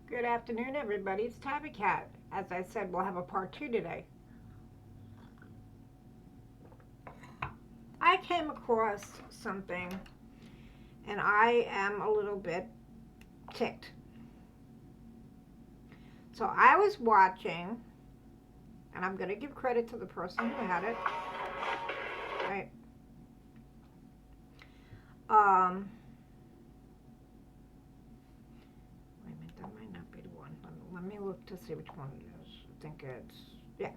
Good afternoon, everybody. It's Tabby Cat. As I said, we'll have a part two today. I came across something and I am a little bit ticked. So I was watching, and I'm going to give credit to the person who had it. Right. Wait a minute, that might not be the one. Let me look to see which one it is. I think it's, yeah,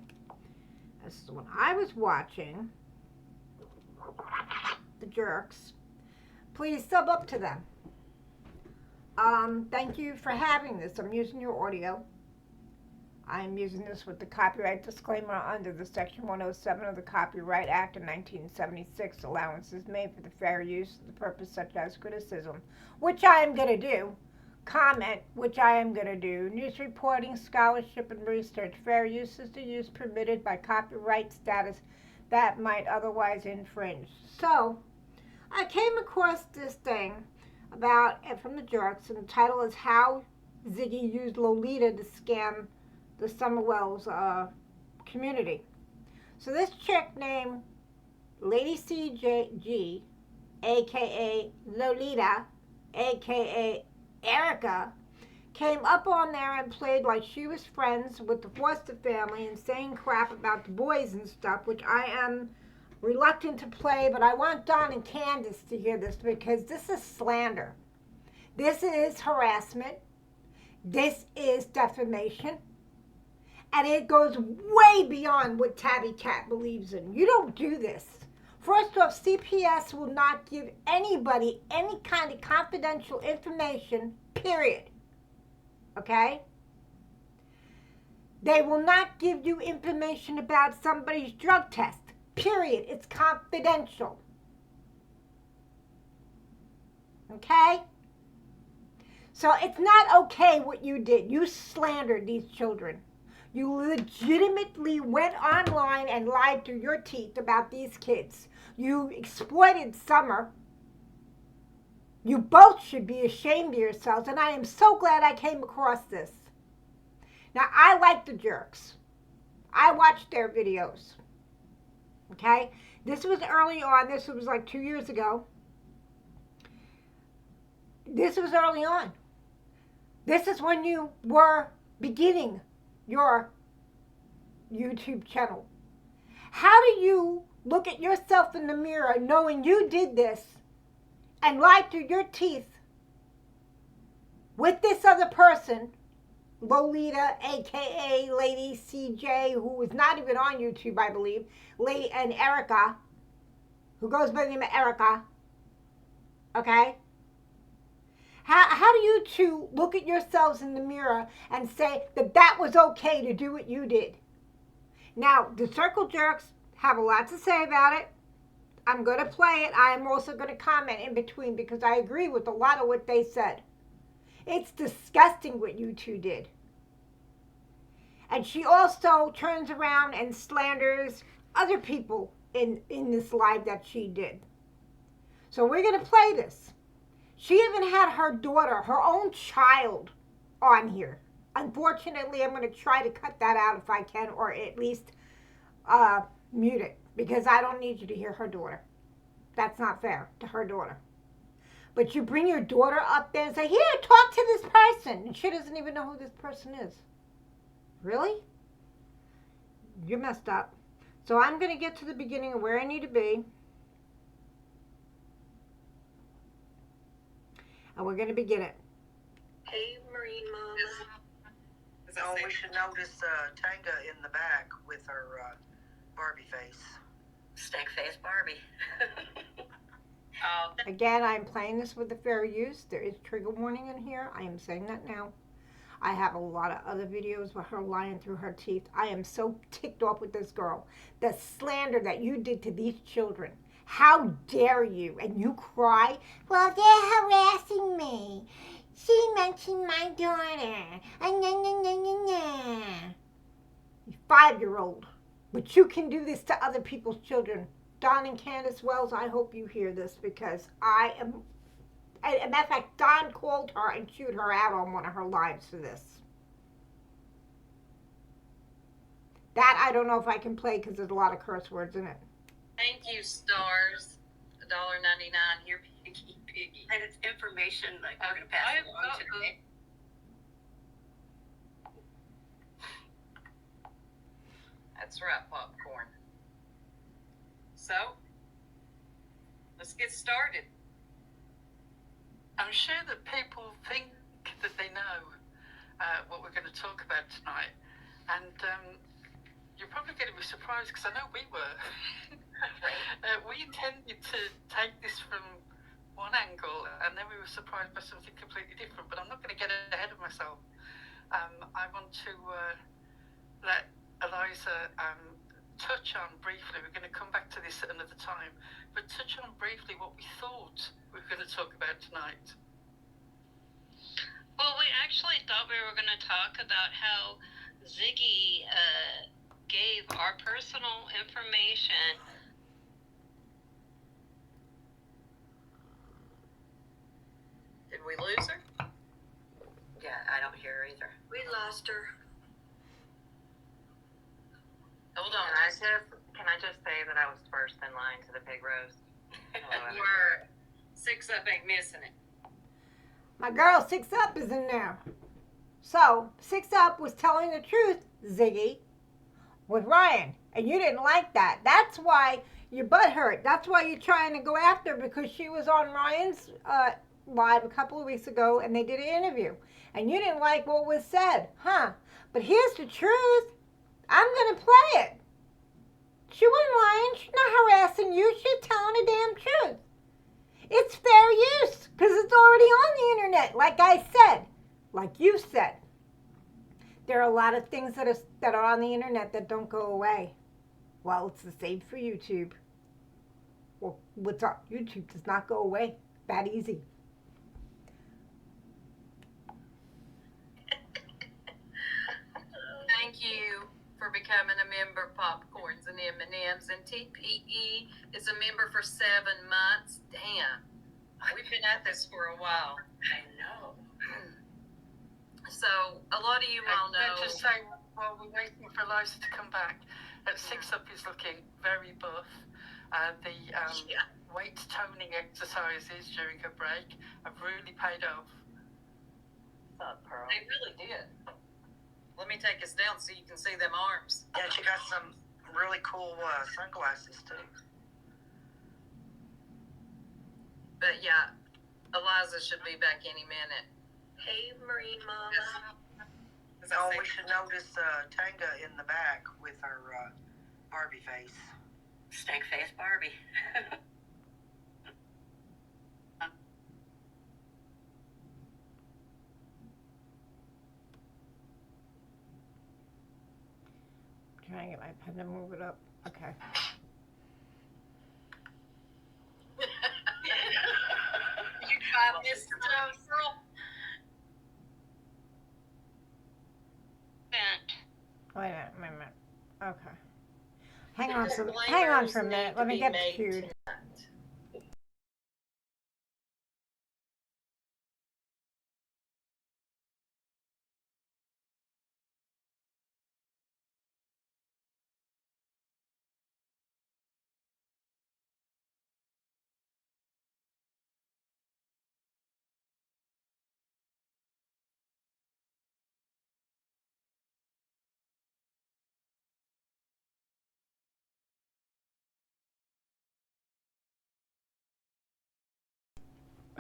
this is the one. I was watching the jerks. Please sub up to them. Thank you for having this. I'm using your audio. I'm using this with the copyright disclaimer under the Section 107 of the Copyright Act of 1976. Allowances made for the fair use of the purpose such as criticism, which I am going to do, comment, which I am going to do, news reporting, scholarship, and research. Fair use is the use permitted by copyright status that might otherwise infringe. So, I came across this thing about from the jerks, and the title is How Ziggy Used Lolita to Scam the Summerwells community. So this chick named Lady CJG, aka Lolita, aka Erica, came up on there and played like she was friends with the Foster family and saying crap about the boys and stuff, which I am reluctant to play, but I want Don and Candace to hear this because this is slander. This is harassment. This is defamation. And it goes way beyond what Tabby Cat believes in. You don't do this. First off, CPS will not give anybody any kind of confidential information, period. Okay? They will not give you information about somebody's drug test, period. It's confidential. Okay? So it's not okay what you did. You slandered these children. You legitimately went online and lied through your teeth about these kids. You exploited Summer. You both should be ashamed of yourselves, and I am so glad I came across this. Now, I like the jerks. I watched their videos. Okay? This was early on. This was like 2 years ago. This was early on. This is when you were beginning your YouTube channel. How do you look at yourself in the mirror knowing you did this and lied through your teeth with this other person, Lolita, aka Lady CJ, who was not even on YouTube, I believe, and Erica, who goes by the name of Erica, okay? How do you two look at yourselves in the mirror and say that that was okay to do what you did? Now, the circle jerks have a lot to say about it. I'm going to play it. I am also going to comment in between because I agree with a lot of what they said. It's disgusting what you two did. And she also turns around and slanders other people in this live that she did. So we're going to play this. She even had her daughter, her own child, on here. Unfortunately, I'm going to try to cut that out if I can, or at least mute it, because I don't need you to hear her daughter. That's not fair to her daughter. But you bring your daughter up there and say, here, talk to this person. And she doesn't even know who this person is. Really? You're messed up. So I'm going to get to the beginning of where I need to be. And we're going to begin it. Hey, Marine Mama. Oh, we should notice Tanga in the back with her Barbie face. Stank face Barbie. Again, I'm playing this with the fair use. There is trigger warning in here. I am saying that now. I have a lot of other videos with her lying through her teeth. I am so ticked off with this girl. The slander that you did to these children. How dare you? And you cry, well, they're harassing me. She mentioned my daughter. You 5-year-old. But you can do this to other people's children. Don and Candace Wells, I hope you hear this because I am And matter of fact, Don called her and chewed her out on one of her lives for this. That I don't know if I can play because there's a lot of curse words in it. Thank you, stars. $1.99 here, piggy. And it's information like we're gonna pass it along today. That's right, popcorn. So, let's get started. I'm sure that people think that they know what we're going to talk about tonight, and you're probably going to be surprised because I know we were. We intended to take this from one angle, and then we were surprised by something completely different. But I'm not going to get ahead of myself. I want to let Eliza touch on briefly. We're going to come back to this at another time, but touch on briefly what we thought we were going to talk about tonight. Well, we actually thought we were going to talk about how Ziggy gave our personal information. Did we lose her? Yeah, I don't hear her either. We lost her. Hold on. Can I just say that I was first in line to the pig roast? We're 6 Up ain't missing it. My girl 6 Up is in there. So 6 Up was telling the truth, Ziggy, with Ryan, and you didn't like that. That's why your butt hurt. That's why you're trying to go after her, because she was on Ryan's live a couple of weeks ago, and they did an interview, and you didn't like what was said, huh? But here's the truth. I'm gonna play it. She wasn't lying. She's not harassing you. She's telling the damn truth. It's fair use because it's already on the internet. Like I said, like you said, there are a lot of things that are on the internet that don't go away. Well, it's the same for YouTube. Well, what's up? YouTube does not go away that easy. Thank you for becoming a member, Popcorns and M&Ms, and TPE is a member for 7 months. Damn, we've been at this for a while. I know. So a lot of you all know. Let's just say, while we're waiting for Eliza to come back, 6 Up is looking very buff. The weight toning exercises during her break have really paid off. What's up, Pearl? They really did. Let me take us down so you can see them arms. Yeah, she got some really cool sunglasses too. But yeah, Eliza should be back any minute. Hey, Marine Mama. Oh, we should notice Tanga in the back with her Barbie face. Steak face Barbie. Trying to get my pen to move it up. Okay. You got this girl. Wait a minute. Okay. Hang on for a minute. Let me get cued.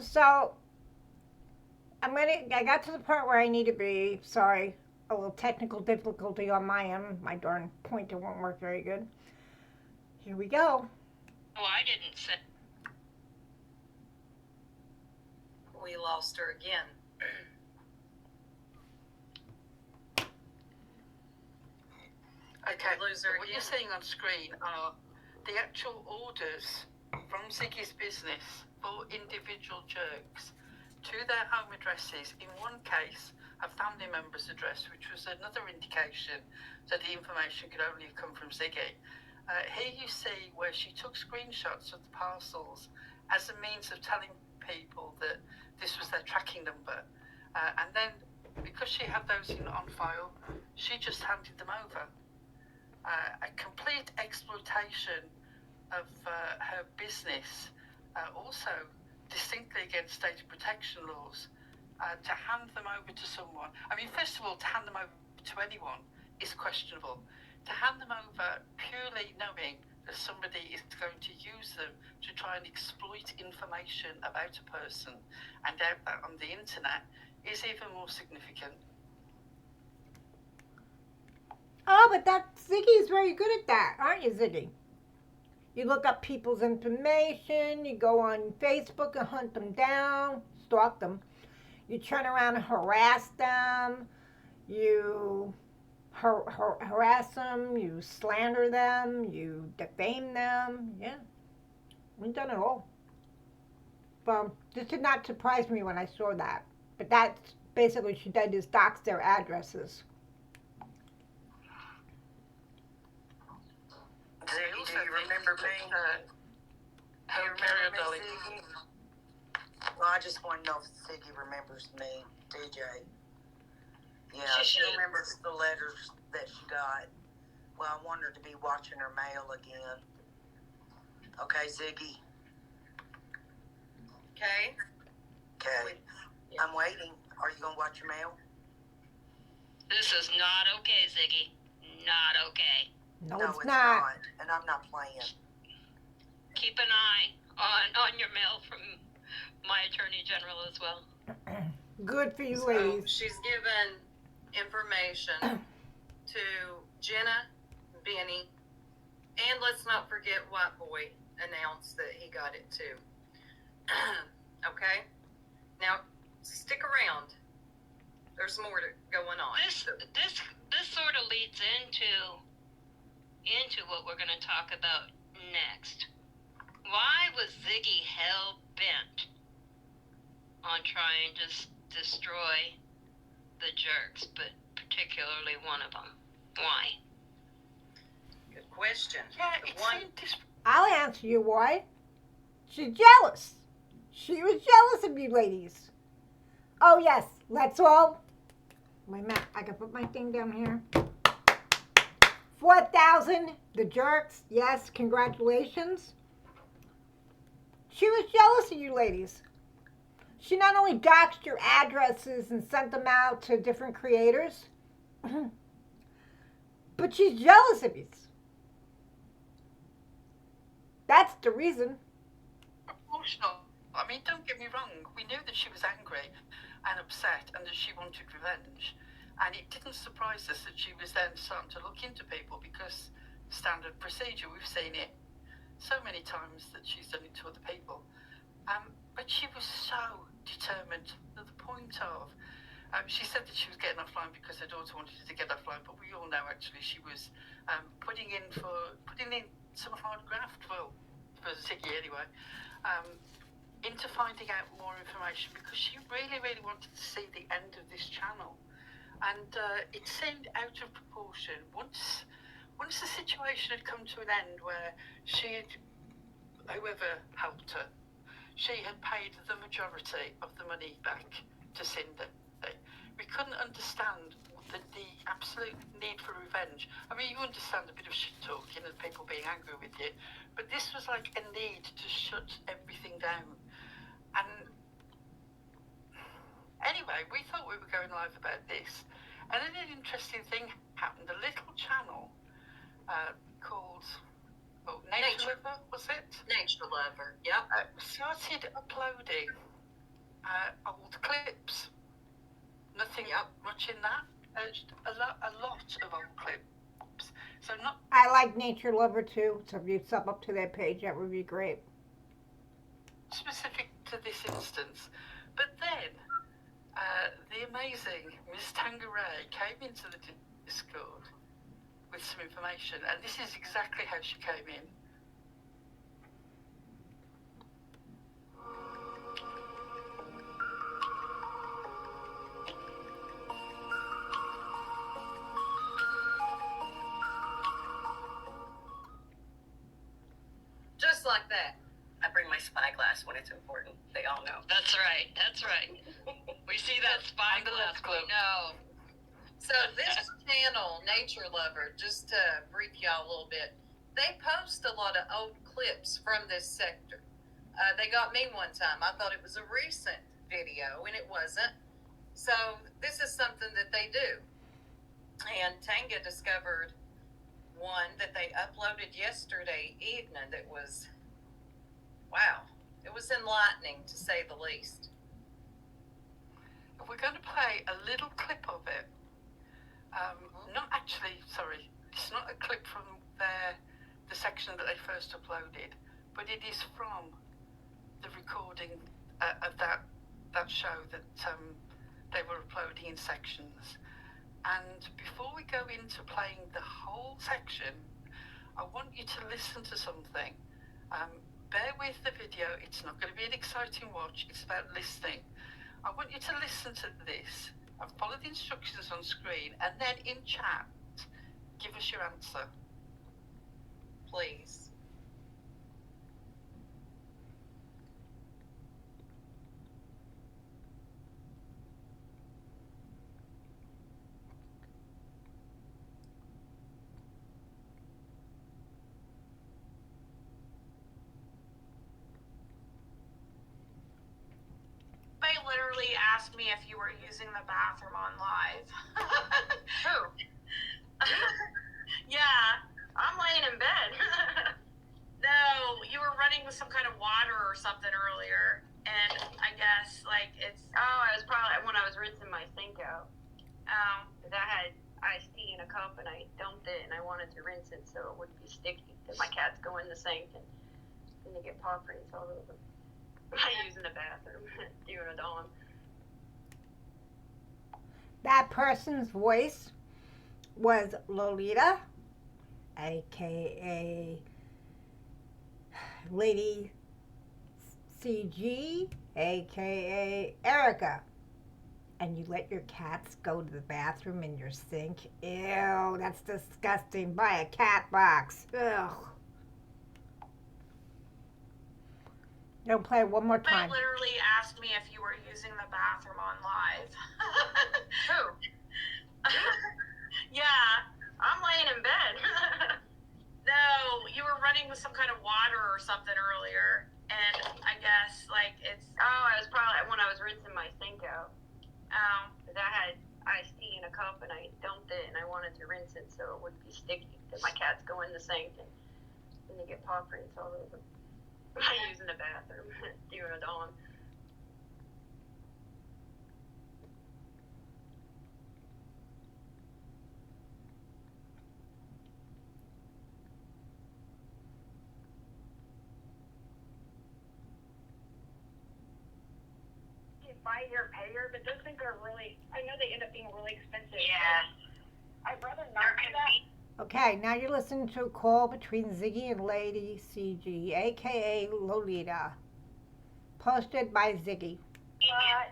So I got to the part where I need to be. Sorry, a little technical difficulty on my end. My darn pointer won't work very good. Here we go. Oh, I didn't say. We lost her again. Okay, Lose her what again. you're seeing on screen are the actual orders from Ziggy's business for individual jerks to their home addresses. In one case, a family member's address, which was another indication that the information could only have come from Ziggy. Here you see where she took screenshots of the parcels as a means of telling people that this was their tracking number. And then, because she had those on file, she just handed them over. A complete exploitation of her business, also distinctly against data protection laws, to hand them over to someone. I mean, first of all, to hand them over to anyone is questionable. To hand them over purely knowing that somebody is going to use them to try and exploit information about a person and out that on the internet is even more significant. Oh, but Ziggy's very good at that, aren't you, Ziggy? You look up people's information, you go on Facebook and hunt them down, stalk them. You turn around and harass them, you harass them, you slander them, you defame them. Yeah, we've done it all. Well, this did not surprise me when I saw that. But that's basically what she did, is dox their addresses. Ziggy, do you remember me? Do you remember me, Ziggy? Well, I just want to know if Ziggy remembers me, DJ. Yeah, she remembers the letters that she got. Well, I want her to be watching her mail again. Okay, Ziggy? Okay. Okay. Yeah. I'm waiting. Are you going to watch your mail? This is not okay, Ziggy. Not okay. No, it's not. And I'm not playing. Keep an eye on your mail from my Attorney General as well. Good for you, So ladies. she's given information to Jenna, Benny, and let's not forget White Boy announced that he got it too. Okay? Now, stick around. There's more going on. This sort of leads into what we're going to talk about next. Why was Ziggy hell-bent on trying to destroy the jerks, but particularly one of them? Why? Good question. Yeah, The it one- seemed I'll answer you why. She's jealous. She was jealous of you ladies. Oh, yes. Let's all. Wait a minute. I can put my thing down here. 4,000. The jerks. Yes. Congratulations. She was jealous of you ladies. She not only doxed your addresses and sent them out to different creators, but she's jealous of you. That's the reason. proportional. I mean, don't get me wrong, we knew that she was angry and upset and that she wanted revenge. And it didn't surprise us that she was then starting to look into people, because standard procedure, we've seen it so many times that she's done it to other people. But she was so determined to the point of, she said that she was getting offline because her daughter wanted her to get offline, but we all know actually she was putting in some hard graft, well, for Ziggy anyway, into finding out more information, because she really, really wanted to see the end of this channel. And it seemed out of proportion. Once the situation had come to an end where whoever helped her, she had paid the majority of the money back to Cindy. We couldn't understand the absolute need for revenge. I mean, you understand a bit of shit talking and people being angry with you, but this was like a need to shut everything down. And anyway, we thought we were going live about this, and then an interesting thing happened. A little channel called Nature Lover, was it? Nature Lover, yep. Started uploading old clips. Nothing much in that. A lot of old clips. So not I like Nature Lover too, so if you sub up to their page, that would be great. specific to this instance. But then the amazing Miss Tangeray came into the Discord with some information, and this is exactly how she came in. Just like that. I bring my my spyglass when it's important. They all know. That's right. That's right. We see that spyglass. We know. So this channel, Nature Lover, just to brief y'all a little bit, they post a lot of old clips from this sector. They got me one time. I thought it was a recent video, and it wasn't. So this is something that they do. And Tanga discovered one that they uploaded yesterday evening that was, wow, it was enlightening to say the least. We're going to play a little clip of it. Not actually, sorry, it's not a clip from the section that they first uploaded, but it is from the recording of that show that they were uploading in sections. And before we go into playing the whole section, I want you to listen to something. Bear with the video, it's not going to be an exciting watch, it's about listening. I want you to listen to this. I've followed the instructions on screen, and then in chat, give us your answer. Please. They literally asked me if you were using the bathroom on live. Who? Yeah, I'm laying in bed. No, you were running with some kind of water or something earlier, and I guess like it's. Oh, I was probably when I was rinsing my sink out. Because I had iced tea in a cup and I dumped it and I wanted to rinse it so it wouldn't be sticky. Because my cats go in the sink and then they get paw prints all over. I use in the bathroom during a dawn. That person's voice was Lolita, aka Lady CG, aka Erica. And you let your cats go to the bathroom in your sink? Ew, that's disgusting. Buy a cat box. Ugh. Don't play it one more They time. literally asked me if you were using the bathroom on live. Who? Yeah, I'm laying in bed. no, you were running with some kind of water or something earlier, and I guess like it's. Oh, I was probably when I was rinsing my sink out. Because I had iced tea in a cup and I dumped it and I wanted to rinse it so it wouldn't be sticky. Because my cats go in the sink and then they get paw prints all over. I use in the bathroom during a dawn. Buy here, pay here, but those things are really, I know they end up being really expensive. Yeah. I'd rather not do that. Okay, now you're listening to a call between Ziggy and Lady CG, aka Lolita. Posted by Ziggy.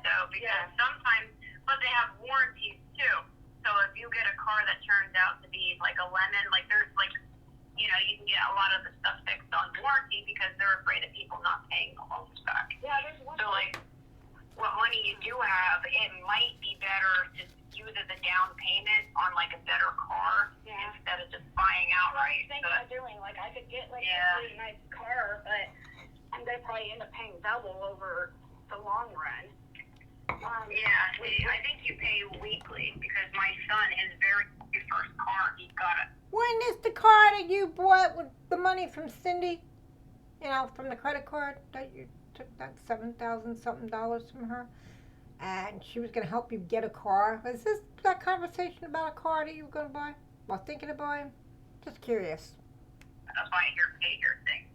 Though, because sometimes, but they have warranties too. So if you get a car that turns out to be like a lemon, like there's like, you know, you can get a lot of the stuff fixed on warranty because they're afraid of people not paying the loans back. Yeah, there's one. So like, what money you do have, it might be better to use as a down payment on like a better car instead of just buying outright. That's what I'm thinking of doing. Like I could get like a really nice car, but I'm gonna probably end up paying double over the long run. I think you pay weekly because my son, his very first car, he got it. When is the car that you bought with the money from Cindy? You know, from the credit card that you took that $7,000 something from her, and she was going to help you get a car. Was this that conversation about a car that you were going to buy? While thinking of buying? Just curious. That's why your pay your thing.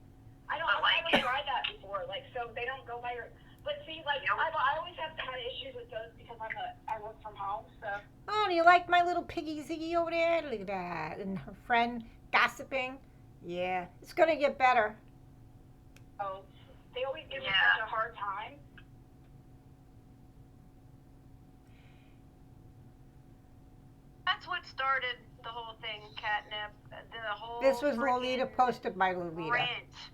I haven't tried that before. Like, so they don't go by your. But see, like, I always have had issues with those because I work from home. So. Oh, do you like my little piggy Ziggy over there? Look at that, and her friend gossiping. Yeah, it's going to get better. Oh. They always give me such a hard time. That's what started the whole thing, catnip. The whole This was Lolita, posted by Lolita. rant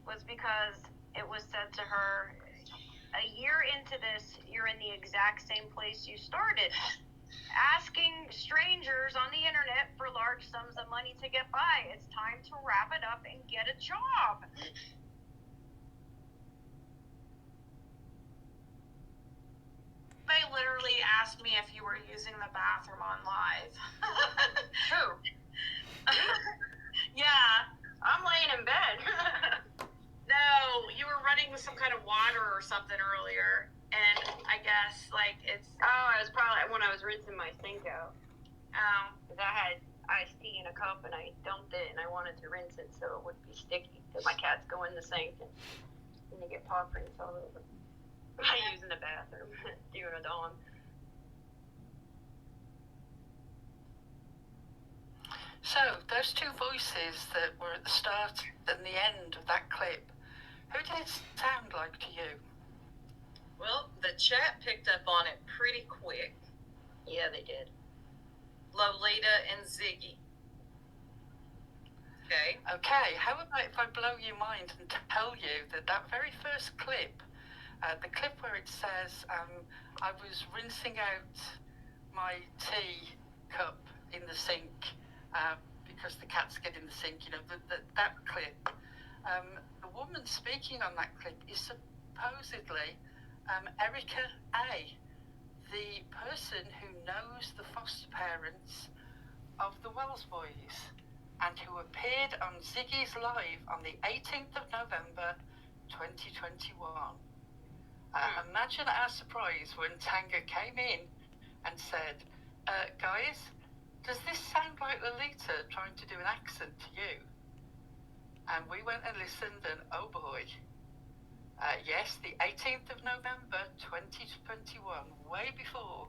was because it was said to her, a year into this, you're in the exact same place you started, asking strangers on the internet for large sums of money to get by. It's time to wrap it up and get a job. They literally asked me if you were using the bathroom on live. Who? Yeah. I'm laying in bed. No, you were running with some kind of water or something earlier, and I guess like it's. Oh, it was probably when I was rinsing my sink out. Oh. Because I had iced tea in a cup and I dumped it and I wanted to rinse it so it wouldn't be sticky. Because my cats go in the sink and they get paw prints all over. I use in the bathroom during a dawn. So, those two voices that were at the start and the end of that clip, who did it sound like to you? Well, the chat picked up on it pretty quick. Yeah, they did. Lolita and Ziggy. Okay. Okay, how about if I blow your mind and tell you that that very first clip, the clip where it says, I was rinsing out my tea cup in the sink because the cats get in the sink, you know, that clip. The woman speaking on that clip is supposedly Erica A., the person who knows the foster parents of the Wells boys and who appeared on Ziggy's Live on the 18th of November 2021. Imagine our surprise when Tanga came in and said, guys, does this sound like Lolita trying to do an accent to you? And we went and listened and oh boy. Yes, the 18th of November 2021, way before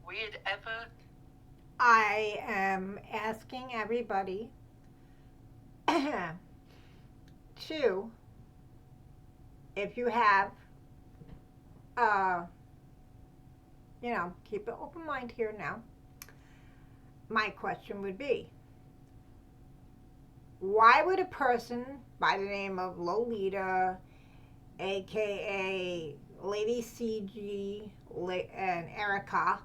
we had ever... I am asking everybody to, if you have, keep an open mind here now. My question would be, why would a person by the name of Lolita, aka Lady CG, and Erica,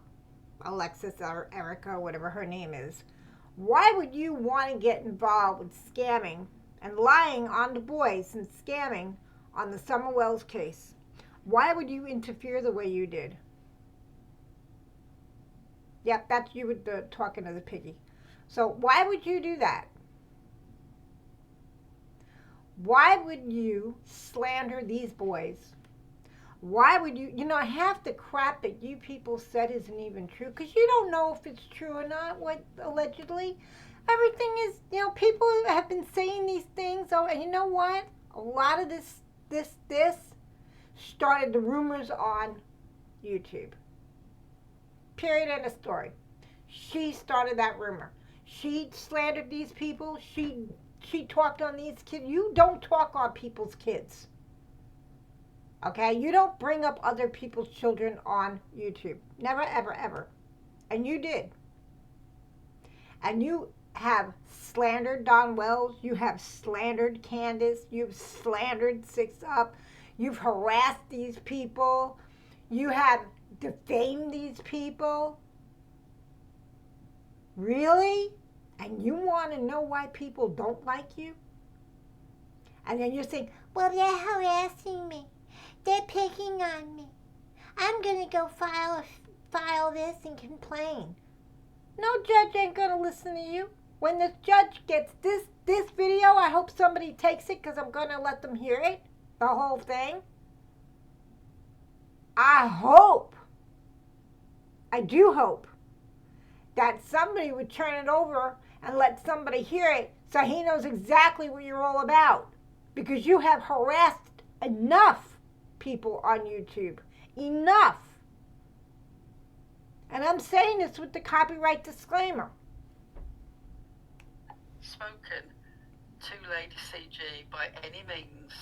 Alexis or Erica, whatever her name is, why would you want to get involved with scamming and lying on the boys and scamming on the Summer Wells case? Why would you interfere the way you did? Yep, that's you with the talking to the piggy. So why would you do that? Why would you slander these boys? Why would you, half the crap that you people said isn't even true, because you don't know if it's true or not, what allegedly. Everything is, people have been saying these things, and you know what? A lot of this started the rumors on YouTube. Period, end of story. She started that rumor. She slandered these people. She talked on these kids. You don't talk on people's kids. Okay? You don't bring up other people's children on YouTube. Never, ever, ever. And you did. And you have slandered Don Wells. You have slandered Candace. You've slandered Six Up. You've harassed these people. You have defamed these people. Really? And you want to know why people don't like you? And then you're saying, well, they're harassing me. They're picking on me. I'm going to go file this and complain. No judge ain't going to listen to you. When this judge gets this video, I hope somebody takes it because I'm going to let them hear it, the whole thing. I do hope that somebody would turn it over and let somebody hear it so he knows exactly what you're all about. Because you have harassed enough people on YouTube. Enough. And I'm saying this with the copyright disclaimer. Spoken to Lady CG by any means.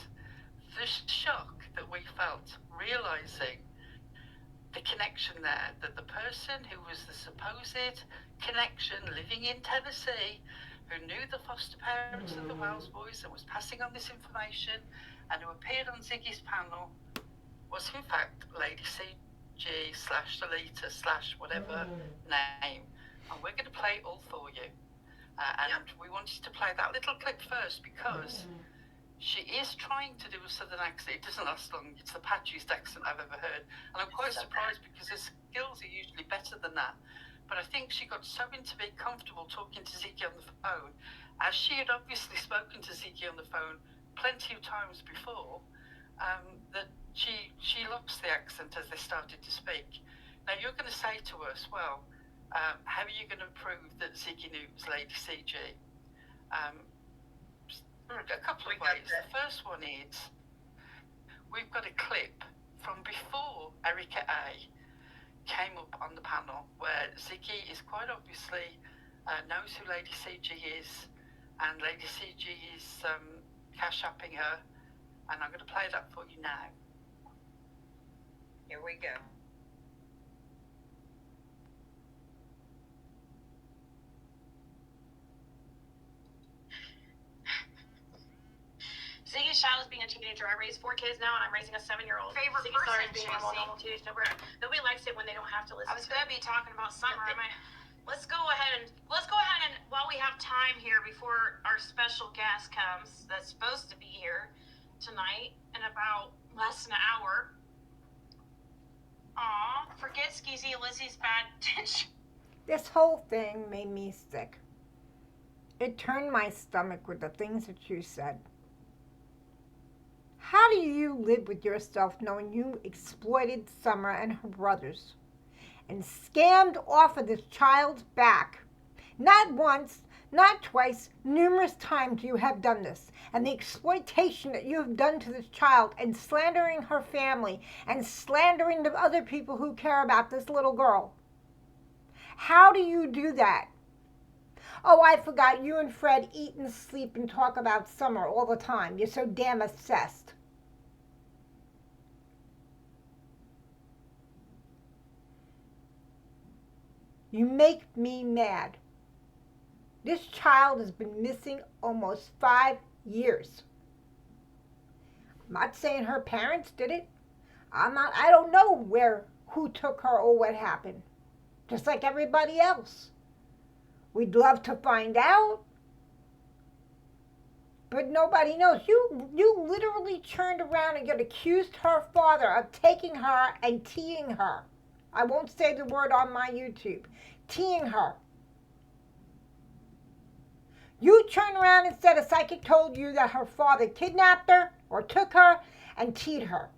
The shock that we felt realising the connection there, that the person who was the supposed connection living in Tennessee, who knew the foster parents of the Wells boys and was passing on this information and who appeared on Ziggy's panel was in fact Lady CG / Lolita / whatever name. And we're going to play it all for you. And we wanted to play that little clip first because she is trying to do a southern accent. It doesn't last long. It's the patchiest accent I've ever heard. And I'm quite surprised because her skills are usually better than that. But I think she got so into being comfortable talking to Ziggy on the phone, as she had obviously spoken to Ziggy on the phone plenty of times before, that she lost the accent as they started to speak. Now you're going to say to us, well, how are you going to prove that Ziggy knew it was Lady CG? A couple of ways. The first one is we've got a clip from before Erica A came up on the panel where Ziggy is quite obviously knows who Lady CG is, and Lady CG is cash-upping her, and I'm going to play that for you now. Here we go. Ziggy's child is being a teenager. I raised 4 kids now, and I'm raising a 7-year-old. Favorite Ziggy's daughter is person, being a Tracy? normal teenage number. Nobody likes it when they don't have to listen. I was gonna be talking about summer. Let's go ahead and while we have time here before our special guest comes, that's supposed to be here tonight in about less than an hour. Aw, forget Skeezy and Lizzie's bad tension. This whole thing made me sick. It turned my stomach with the things that you said. How do you live with yourself knowing you exploited Summer and her brothers and scammed off of this child's back? Not once, not twice, numerous times you have done this. And the exploitation that you have done to this child and slandering her family and slandering the other people who care about this little girl. How do you do that? Oh, I forgot, you and Fred eat and sleep and talk about Summer all the time. You're so damn obsessed. You make me mad. This child has been missing almost 5 years. I'm not saying her parents did it. I don't know who took her or what happened. Just like everybody else. We'd love to find out. But nobody knows. You literally turned around and accused her father of taking her and teeing her. I won't say the word on my YouTube. Teeing her. You turned around and said a psychic told you that her father kidnapped her or took her and teed her.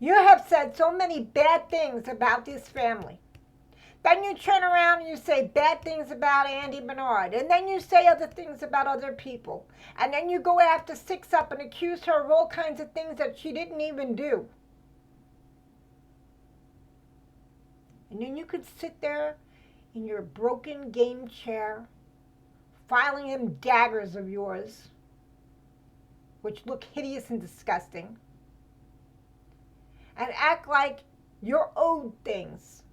You have said so many bad things about this family. Then you turn around and you say bad things about Andy Bernard. And then you say other things about other people. And then you go after Six Up and accuse her of all kinds of things that she didn't even do. And then you could sit there in your broken game chair, filing them daggers of yours, which look hideous and disgusting, and act like you're owed things.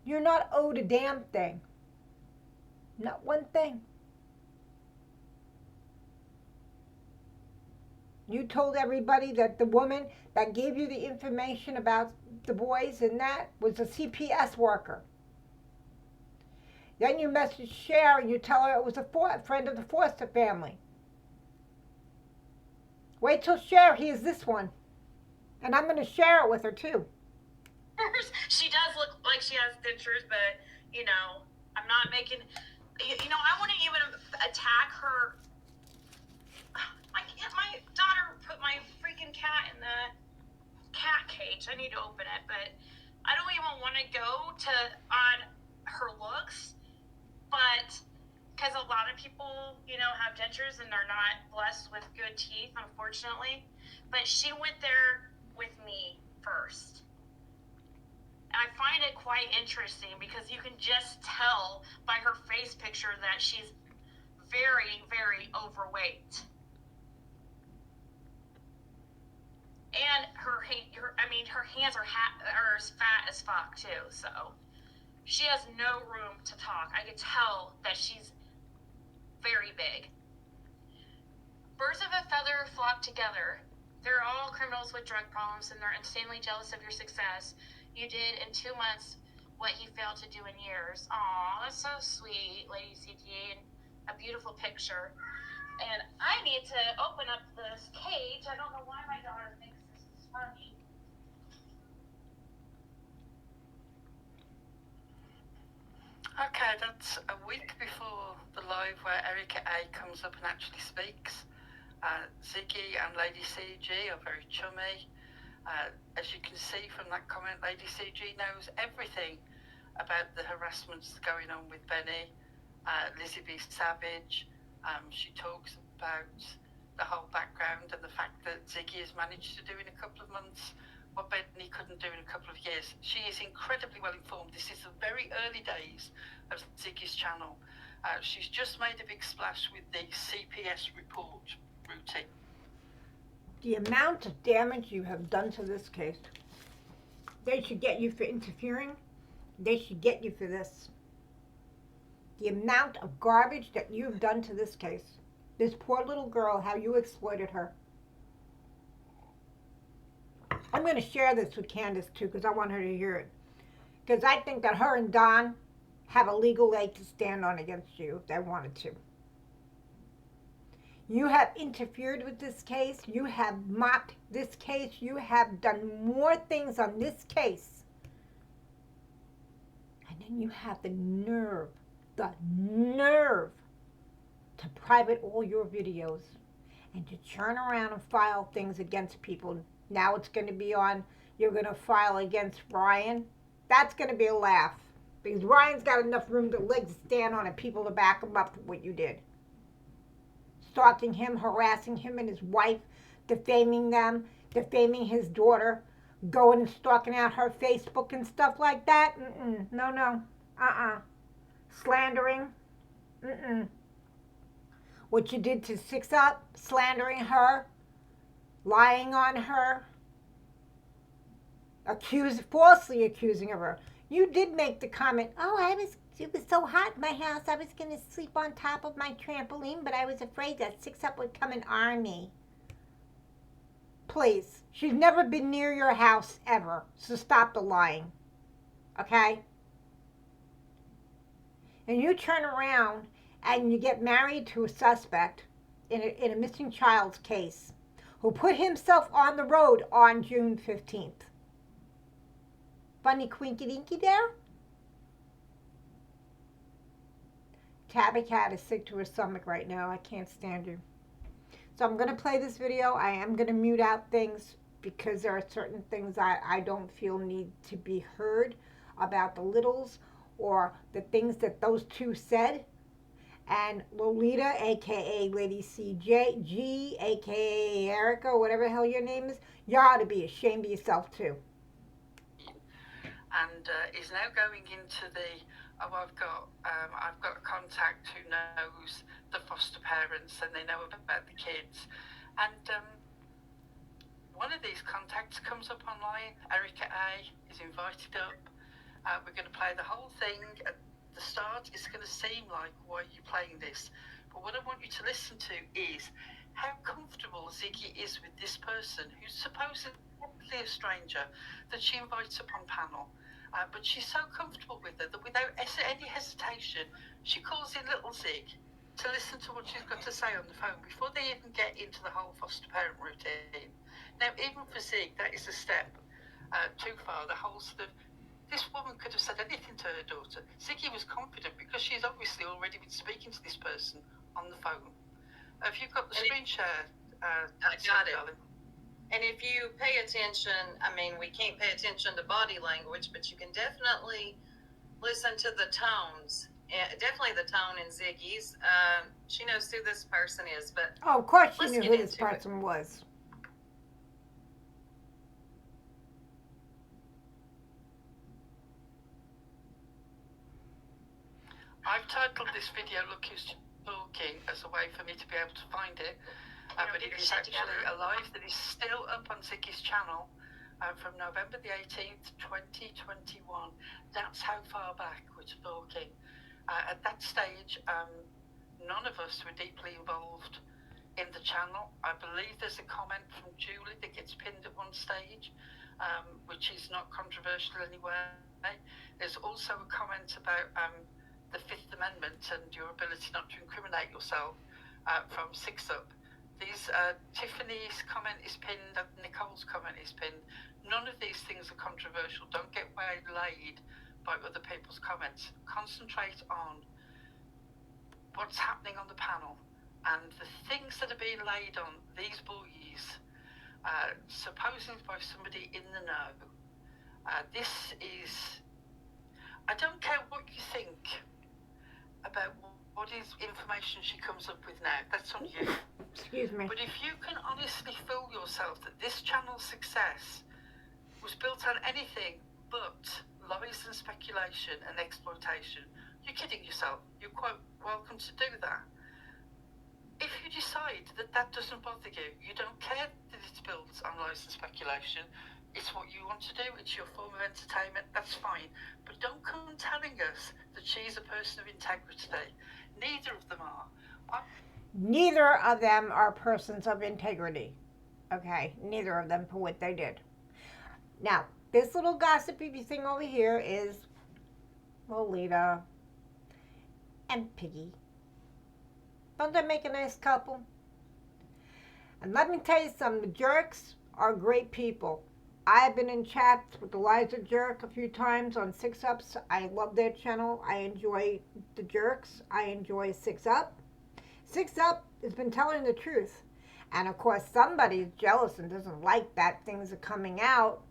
You're not owed a damn thing. Not one thing. You told everybody that the woman that gave you the information about the boys and that was a CPS worker. Then you message Cher and you tell her it was a friend of the Foster family. Wait till Cher hears this one. And I'm going to share it with her too. She does look like she has dentures, but, you know, I'm not making... You know, I wouldn't even attack her. My daughter put my freaking cat in the cat cage. I need to open it, but I don't even want to go on her looks, but because a lot of people, you know, have dentures and they're not blessed with good teeth, unfortunately. But she went there with me first. And I find it quite interesting because you can just tell by her face picture that she's very, very overweight. And her hands are as fat as fuck too, so she has no room to talk. I could tell that she's very big. Birds of a feather flock together. They're all criminals with drug problems, and they're insanely jealous of your success. You did in 2 months what he failed to do in years. Aw, that's so sweet, Lady CTA, and a beautiful picture. And I need to open up this cage. I don't know why my daughter thinks this is funny. Okay, that's a week before the live where Erica A comes up and actually speaks. Ziggy and Lady CG are very chummy. As you can see from that comment, Lady CG knows everything about the harassments going on with Benny. Lizzie B. Savage, she talks about the whole background and the fact that Ziggy has managed to do in a couple of months what Benny couldn't do in a couple of years. She is incredibly well informed. This is the very early days of Ziggy's channel. She's just made a big splash with the CPS report routine. The amount of damage you have done to this case, they should get you for interfering. They should get you for this. The amount of garbage that you've done to this case. This poor little girl, how you exploited her. I'm going to share this with Candace too, because I want her to hear it. Because I think that her and Don have a legal leg to stand on against you if they wanted to. You have interfered with this case. You have mocked this case. You have done more things on this case. And then you have the nerve to private all your videos and to turn around and file things against people. Now it's going to be on, you're going to file against Ryan. That's going to be a laugh. Because Ryan's got enough room to legs to stand on and people to back him up for what you did. Stalking him, harassing him and his wife, defaming them, defaming his daughter, going and stalking out her Facebook and stuff like that. No. Slandering. What you did to 6 Up, slandering her, lying on her, falsely accusing of her. You did make the comment, it was so hot in my house, I was going to sleep on top of my trampoline, but I was afraid that 6 Up would come and arm me. Please, she's never been near your house ever, so stop the lying. Okay? And you turn around and you get married to a suspect in a missing child's case who put himself on the road on June 15th. Funny quinky dinky there? Tabby Cat is sick to her stomach right now. I can't stand you. So I'm going to play this video. I am going to mute out things because there are certain things I don't feel need to be heard about the Littles or the things that those two said. And Lolita, a.k.a. Lady CG, a.k.a. Erica, whatever the hell your name is, you ought to be ashamed of yourself too. And is now going into the, I've got a contact who knows the foster parents and they know about the kids. And one of these contacts comes up online. Erica A is invited up. We're going to play the whole thing. At the start, it's going to seem like, why are you playing this? But what I want you to listen to is how comfortable Ziggy is with this person who's supposedly a stranger that she invites up on panel. But she's so comfortable with her that without any hesitation, she calls in little Zig to listen to what she's got to say on the phone before they even get into the whole foster parent routine. Now, even for Zig, that is a step too far. The whole sort of, this woman could have said anything to her daughter. Ziggy was confident because she's obviously already been speaking to this person on the phone. Have you got the screen share? I got it. Darling? And if you pay attention, we can't pay attention to body language, but you can definitely listen to the tones. Definitely the tone in Ziggy's. She knows who this person is, but oh, of course she knew who this person was. I've titled this video "Look Who's Talking" as a way for me to be able to find it. But it is actually a live that is still up on Ziggy's channel from November the 18th, 2021. That's how far back we're talking. At that stage, none of us were deeply involved in the channel. I believe there's a comment from Julie that gets pinned at one stage, which is not controversial anyway. There's also a comment about the Fifth Amendment and your ability not to incriminate yourself from Six Up. Tiffany's comment is pinned, Nicole's comment is pinned. None of these things are controversial. Don't get waylaid by other people's comments. Concentrate on what's happening on the panel and the things that are being laid on these boys, supposedly by somebody in the know. This is, I don't care what you think about what is information she comes up with now. That's on you. Excuse me. But if you can honestly fool yourself that this channel's success was built on anything but lies and speculation and exploitation, you're kidding yourself. You're quite welcome to do that. If you decide that that doesn't bother you, you don't care that it's built on lies and speculation, it's what you want to do, it's your form of entertainment, that's fine. But don't come telling us that she's a person of integrity. Neither of them are. Neither of them are persons of integrity. Okay? Neither of them for what they did. Now, this little gossipy thing over here is Lolita and Piggy. Don't they make a nice couple? And let me tell you something, the Jerks are great people. I've been in chats with Eliza Jerk a few times on 6-Ups. I love their channel. I enjoy the Jerks. I enjoy 6-Up. 6-Up has been telling the truth. And of course, somebody's jealous and doesn't like that things are coming out.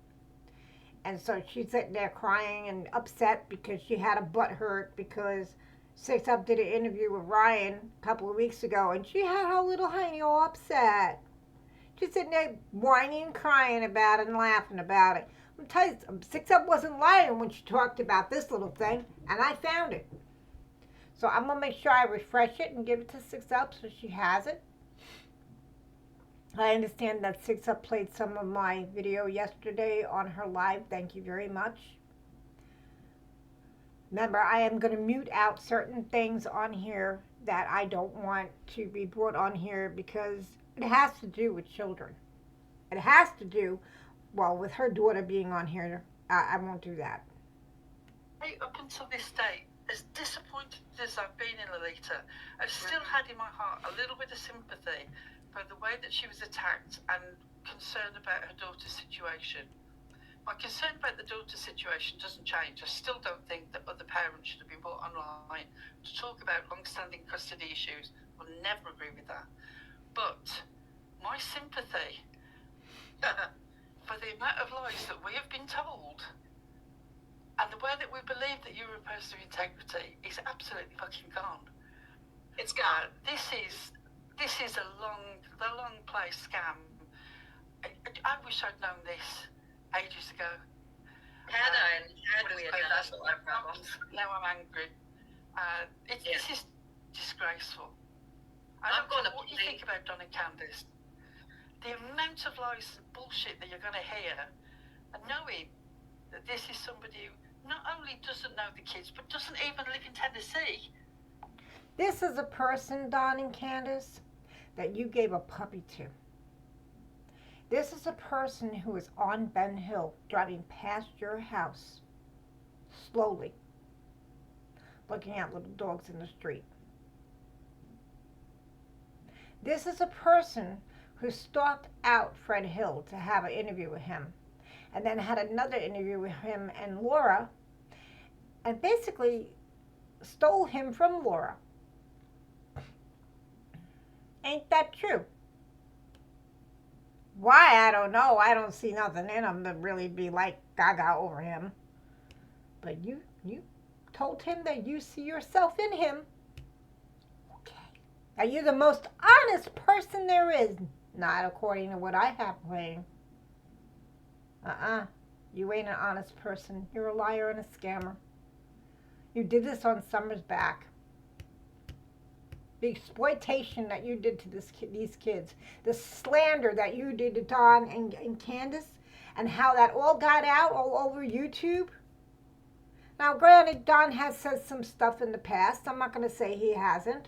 And so she's sitting there crying and upset because she had a butt hurt because 6-Up did an interview with Ryan a couple of weeks ago, and she had her little honey all upset. She's sitting there whining and crying about it and laughing about it. I'm telling you, 6-Up wasn't lying when she talked about this little thing, and I found it. So I'm going to make sure I refresh it and give it to 6-Up so she has it. I understand that 6-Up played some of my video yesterday on her live. Thank you very much. Remember, I am going to mute out certain things on here that I don't want to be brought on here because it has to do with children. It has to do, well, with her daughter being on here. I won't do that. Hey, up until this day, as disappointed as I've been in Lolita, I've still had in my heart a little bit of sympathy for the way that she was attacked and concern about her daughter's situation. My concern about the daughter's situation doesn't change. I still don't think that other parents should have been brought online to talk about long-standing custody issues. I'll never agree with that. But my sympathy for the amount of lies that we have been told and the way that we believe that you're a person of integrity is absolutely fucking gone. It's gone. This is a long play scam. I wish I'd known this ages ago. Had we had that's all our problems. Now I'm angry. This is disgraceful. I I'm don't know gonna what you think about Don and Candice. The amount of lies and bullshit that you're going to hear, and knowing that this is somebody who not only doesn't know the kids, but doesn't even live in Tennessee. This is a person, Don and Candace, that you gave a puppy to. This is a person who is on Ben Hill, driving past your house, slowly, looking at little dogs in the street. This is a person who stalked out Fred Hill to have an interview with him, and then had another interview with him and Laura, and basically stole him from Laura. Ain't that true? Why, I don't know. I don't see nothing in him to really be like gaga over him. But you told him that you see yourself in him. Okay. Are you the most honest person there is? Not according to what I have playing. You ain't an honest person. You're a liar and a scammer. You did this on Summer's back. The exploitation that you did to these kids. The slander that you did to Don and Candace. And how that all got out all over YouTube. Now, granted, Don has said some stuff in the past. I'm not going to say he hasn't.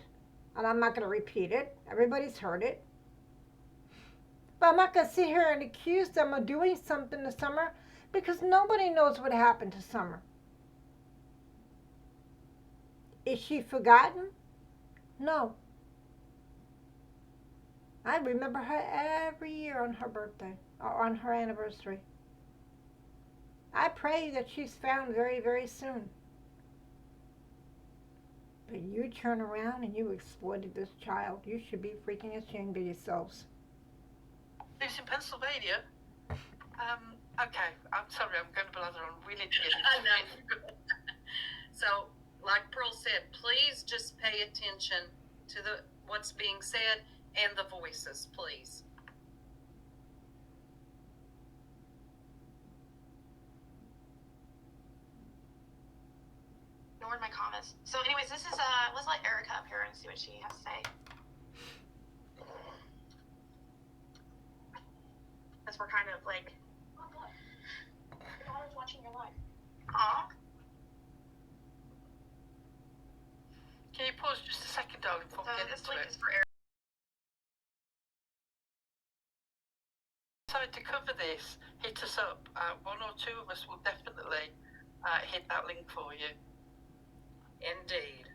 and I'm not going to repeat it. Everybody's heard it. But I'm not going to sit here and accuse them of doing something to Summer because nobody knows what happened to Summer. Is she forgotten? No. I remember her every year on her birthday or on her anniversary. I pray that she's found very, very soon. But you turn around and you exploited this child. You should be freaking ashamed of yourselves. Lives in Pennsylvania. Okay, I'm sorry, I'm going to blather on. We need to get I know. So, like Pearl said, please just pay attention to what's being said and the voices, please. Ignored my comments. So, anyways, this is let's let Erica up here and see what she has to say. Because we're kind of like. Your daughter's watching your live. Aw. Can you pause just a second, darling, before we get This into link it? is for Erica. So to cover this, hit us up. One or two of us will definitely hit that link for you. Indeed.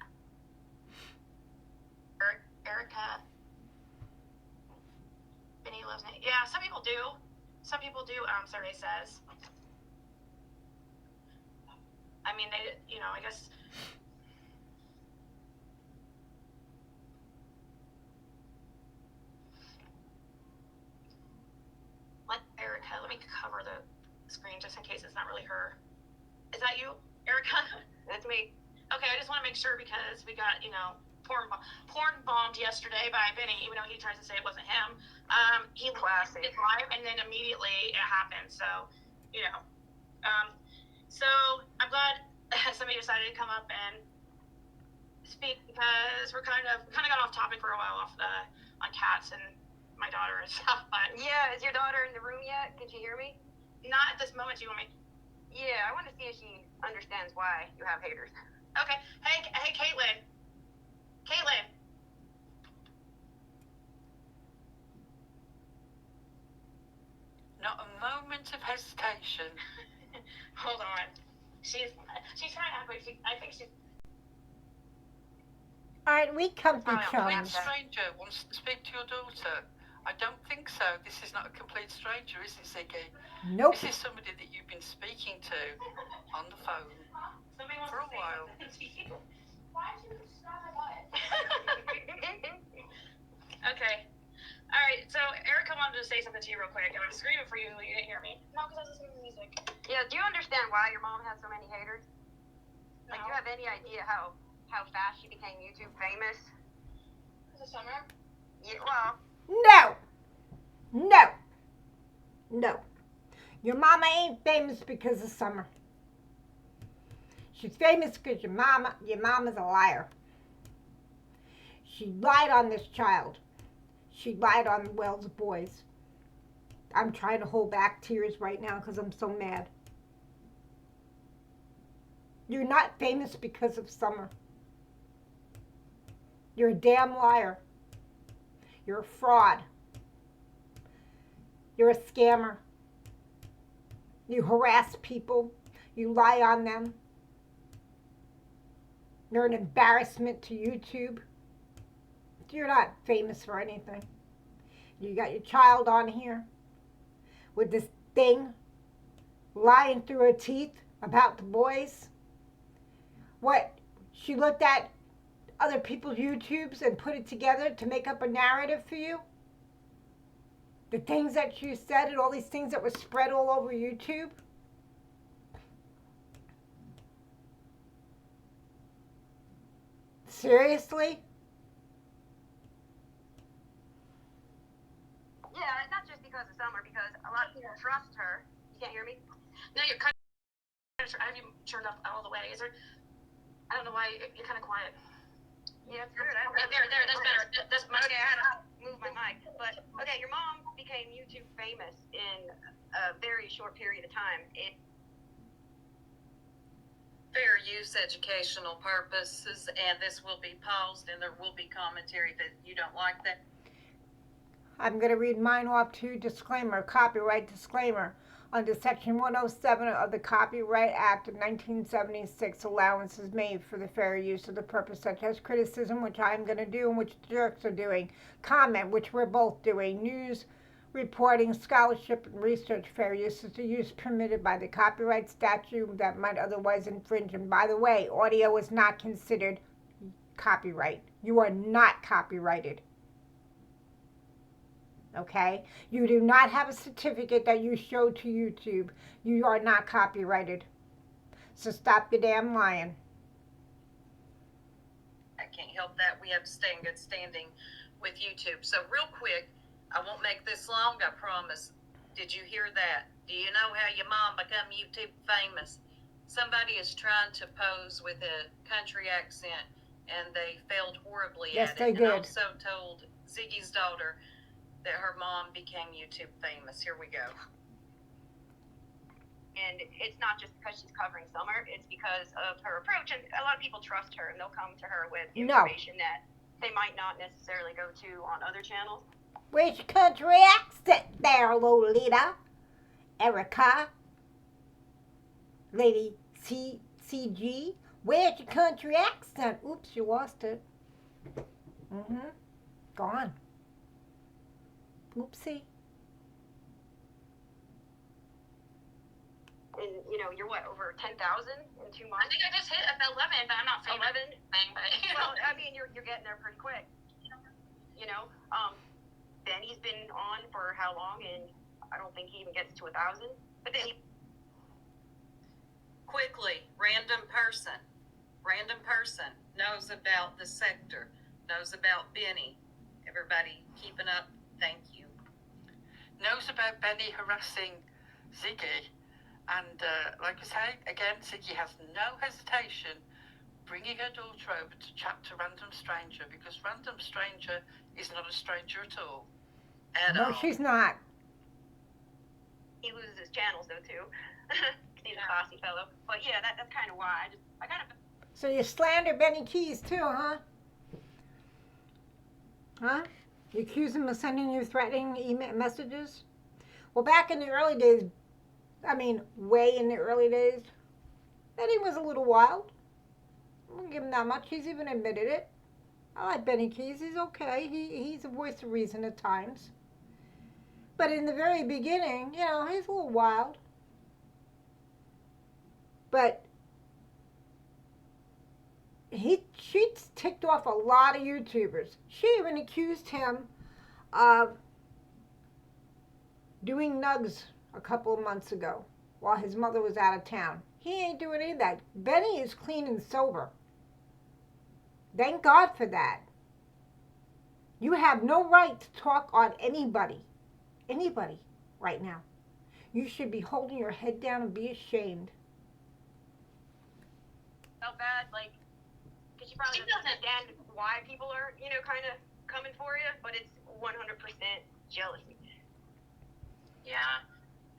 Erica. Benny loves me. Yeah, some people do. Some people do, Survey says. I mean, they, I guess. Let me cover the screen just in case it's not really her. Is that you, Erica? That's me. Okay, I just want to make sure because we got, porn bombed yesterday by Benny, even though he tries to say it wasn't him. He Classic. did live, and then immediately it happened. So, so I'm glad somebody decided to come up and speak because we're kind of got off topic for a while on cats and my daughter and stuff. But Yeah, is your daughter in the room yet? Can she hear me? not at this moment. Do you want me? Yeah, I want to see if she understands why you have haters. Okay. Hey, Caitlin. Caitlin. Not a moment of hesitation. Hold on. She's trying to act like I think she's. Alright, we come to A chums. complete stranger wants to speak to your daughter. I don't think so. This is not a complete stranger, is it, Ziggy? Nope. This is somebody that you've been speaking to on the phone for a while. Why did you stop my butt? Okay. All right. So Erica wanted to say something to you real quick, and I'm screaming for you. You didn't hear me. No, because I was listening to music. Yeah, do you understand why your mom has so many haters? Like, do you No. have any idea how fast she became YouTube famous? Is it summer? Yeah, well, No. No. No. Your mama ain't famous because of Summer. She's famous because your mama's a liar. She lied on this child. She lied on Wells boys. I'm trying to hold back tears right now because I'm so mad. You're not famous because of Summer. You're a damn liar. You're a fraud. You're a scammer. You harass people. You lie on them. You're an embarrassment to YouTube. You're not famous for anything. You got your child on here with this thing lying through her teeth about the boys. What? She looked at other people's YouTubes and put it together to make up a narrative for you? The things that you said and all these things that were spread all over YouTube? Seriously? yeah, not just because of Summer, because a lot of people trust her. You can't hear me? No, you're kind of. I have you turned up all the way. Is there? I don't know why you're kind of quiet. Yeah, it's good. There. That's better. That's much. Okay, I had to move my mic. But, okay, your mom became YouTube famous in a very short period of time. Fair use, educational purposes, and this will be paused, and there will be commentary that you don't like that. I'm going to read mine off too. Disclaimer, copyright disclaimer. Under Section 107 of the Copyright Act of 1976, allowance is made for the fair use of the purpose, such as criticism, which I'm going to do and which the jerks are doing, comment, which we're both doing, news, reporting, scholarship, and research. Fair use is the use permitted by the copyright statute that might otherwise infringe. And by the way, audio is not considered copyright. You are not copyrighted. Okay? You do not have a certificate that you show to YouTube. You are not copyrighted. So stop your damn lying. I can't help that. We have to stay in good standing with YouTube. So real quick, I won't make this long, I promise. Did you hear that? Do you know how your mom become YouTube famous? Somebody is trying to pose with a country accent, and they failed horribly Yes, at it. they did. And also told Ziggy's daughter that her mom became YouTube famous. Here we go. And it's not just because she's covering Summer, it's because of her approach. And a lot of people trust her, and they'll come to her with information that they might not necessarily go to on other channels. Where's your country accent there, Lolita? Erica? Lady CG? Where's your country accent? Oops, you lost it. Gone. Oopsie. And, you're what, over 10,000 in 2 I months? think I just hit 11, but I'm not saying 11? anything, but Well, I mean, you're getting there pretty quick. Benny's been on for how long, and I don't think he even gets to 1,000. But then Quickly, random person knows about the sector, knows about Benny. Everybody keeping up? Thank you. Knows about Benny harassing Ziggy, and like I say, again, Ziggy has no hesitation bringing her daughter over to chat to Random Stranger, because Random Stranger is not a stranger at all. No, she's not. he loses his channels, though, too. He's a bossy fellow. But, yeah, that's kind of why. I kind of... So you slander Benny Keys too, huh? Huh? You accuse him of sending you threatening email messages? Well, back in the early days, way in the early days, Benny was a little wild. I won't give him that much. He's even admitted it. I like Benny Keys. He's okay. He's a voice of reason at times. But in the very beginning, he's a little wild. But she ticked off a lot of YouTubers. She even accused him of doing nugs a couple of months ago while his mother was out of town. He ain't doing any of that. Benny is clean and sober. Thank God for that. You have no right to talk on anybody right now. You should be holding your head down and be ashamed. Felt bad, because you probably doesn't understand why people are, kind of coming for you, but it's 100% jealousy. yeah,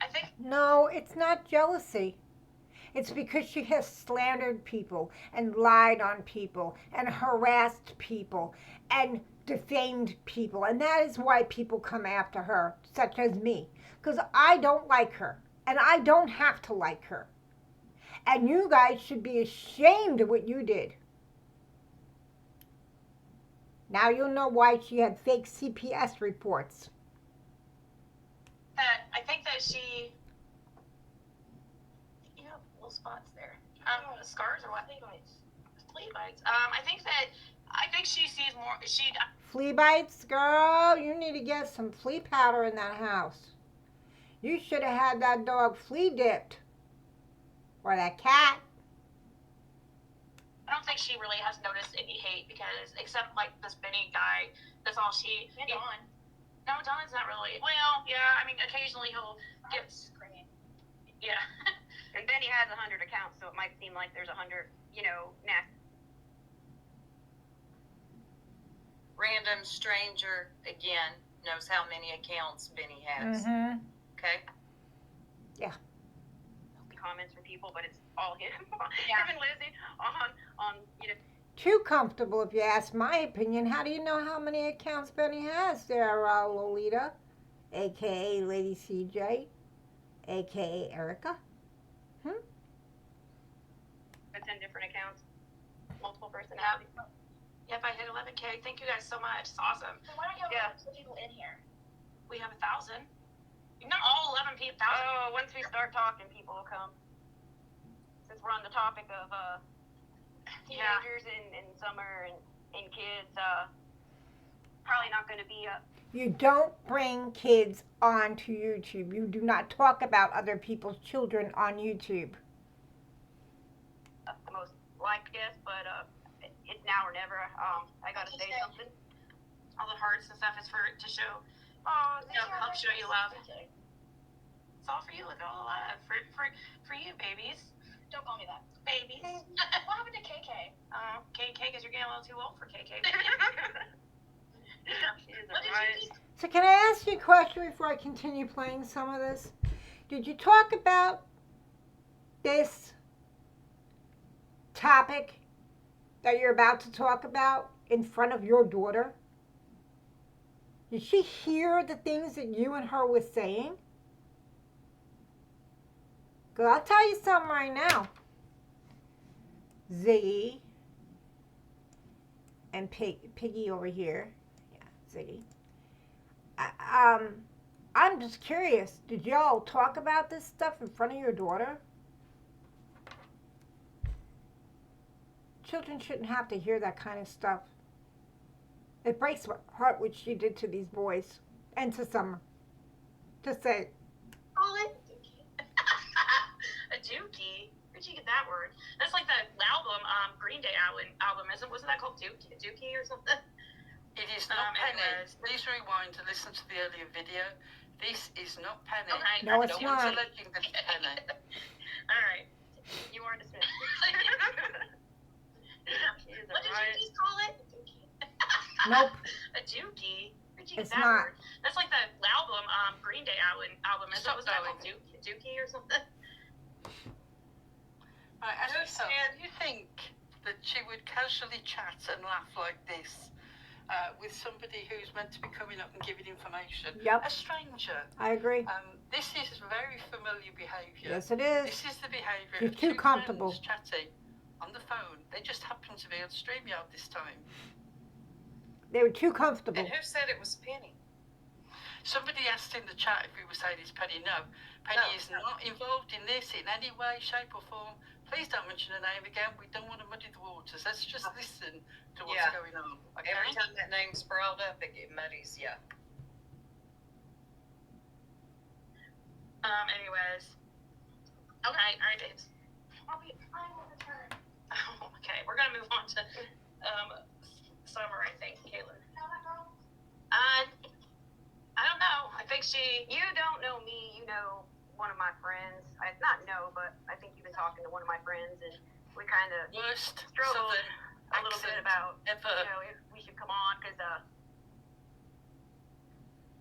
I think No, it's not jealousy. It's because she has slandered people and lied on people and harassed people and defamed people. And that is why people come after her, such as me. Because I don't like her. And I don't have to like her. And you guys should be ashamed of what you did. Now you'll know why she had fake CPS reports. I think that she, little spots there. Scars or what? Flea bites. I think she sees more. Flea bites? Girl, you need to get some flea powder in that house. You should have had that dog flea dipped. Or that cat. I don't think she really has noticed any hate because, except this Benny guy, that's all she. And Dawn. No, Don's not really. Well, yeah, occasionally he'll get. Yeah. And Benny has 100 accounts, so it might seem like there's 100, Random Stranger, again, knows how many accounts Benny has. Mm-hmm. Okay? content comments from people, but it's all him, Yeah. him and Lizzie on you know. Too comfortable, if you ask my opinion. How do you know how many accounts Benny has there, Lolita? AKA Lady CJ, AKA Erica. 10 different accounts, multiple personalities. Yep, I hit 11K. Thank you guys so much. It's awesome. So why don't you have some people in here? We have 1,000. Not all 11 people. 1,000. Oh, once we start talking, people will come. Since we're on the topic of teenagers and summer and kids, probably not going to be You don't bring kids onto YouTube. You do not talk about other people's children on YouTube. the most liked guest, but it's now or never. I got to say something. All the hearts and stuff is to show. Oh, Help show you love. It's all for you. Look at all the love for you, babies. Don't call me that. Babies. What happened to KK? Oh, KK, because you're getting a little too old for KK. What did you do? So can I ask you a question before I continue playing some of this? Did you talk about this topic that you're about to talk about in front of your daughter? Did she hear the things that you and her was saying? Because I'll tell you something right now. Ziggy and Piggy over here. Yeah, Ziggy. I'm just curious. Did y'all talk about this stuff in front of your daughter? Children shouldn't have to hear that kind of stuff. It breaks my heart what she did to these boys and to Summer. Just say it. Call it a dookie. Where'd you get that word? That's like the album, Green Day album. Wasn't that called Dookie or something? It is not Penny. anyways. Please rewind to listen to the earlier video. This is not Penny. Okay. No, it's No one's not. alleging that it's Penny. All right. You are dismissed. She is a What did riot. you just call it? Nope. A dookie. Where'd you get It's that not. word? That's like the album, Green Day album. Stop Wasn't that called going. Dookie or something? Right, ask No, yourself, Stan. do you think that she would casually chat and laugh like this with somebody who's meant to be coming up and giving information? Yep. A stranger. I agree. This is very familiar behaviour. Yes, it is. This is the behaviour She's of too two comfortable. friends chatting on the phone. They just happen to be on StreamYard this time. They were too comfortable. And who said it was Penny? Somebody asked in the chat if we were saying it's Penny. No, Penny is not involved in this in any way, shape or form. Please don't mention her name again. We don't want to muddy the waters. Let's just listen to what's Yeah. going on. Okay? Every time that name's brought up, it muddies, yeah. Anyways. Okay, all right, babes. I will return. Oh, okay, we're gonna move on to Summer, I think, Caitlin. Know that girl? I don't know. I think she. You don't know me. You know one of my friends. I not know, but I think you've been talking to one of my friends, and we kind of Worst struggled southern a little bit accent about ever. if we should come on because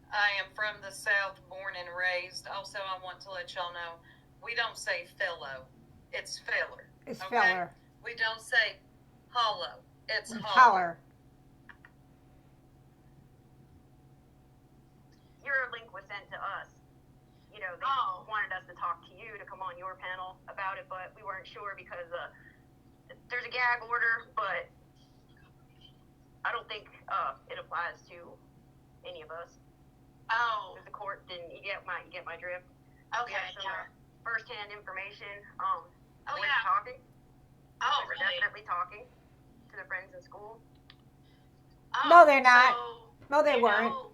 I am from the South, born and raised. Also, I want to let y'all know, we don't say fellow. It's feller. It's Okay. feller. We don't say hollow. It's holler. Holler. your link was sent to us. You know, they wanted us to talk to you to come on your panel about it, but we weren't sure because there's a gag order, but I don't think it applies to any of us. Oh, The court didn't. You get my drift. We okay, have some yeah. first-hand information. Oh, when yeah. we're talking. Oh, We're really? definitely talking to their friends in school. Oh, No, they're not. so No, they you weren't. know-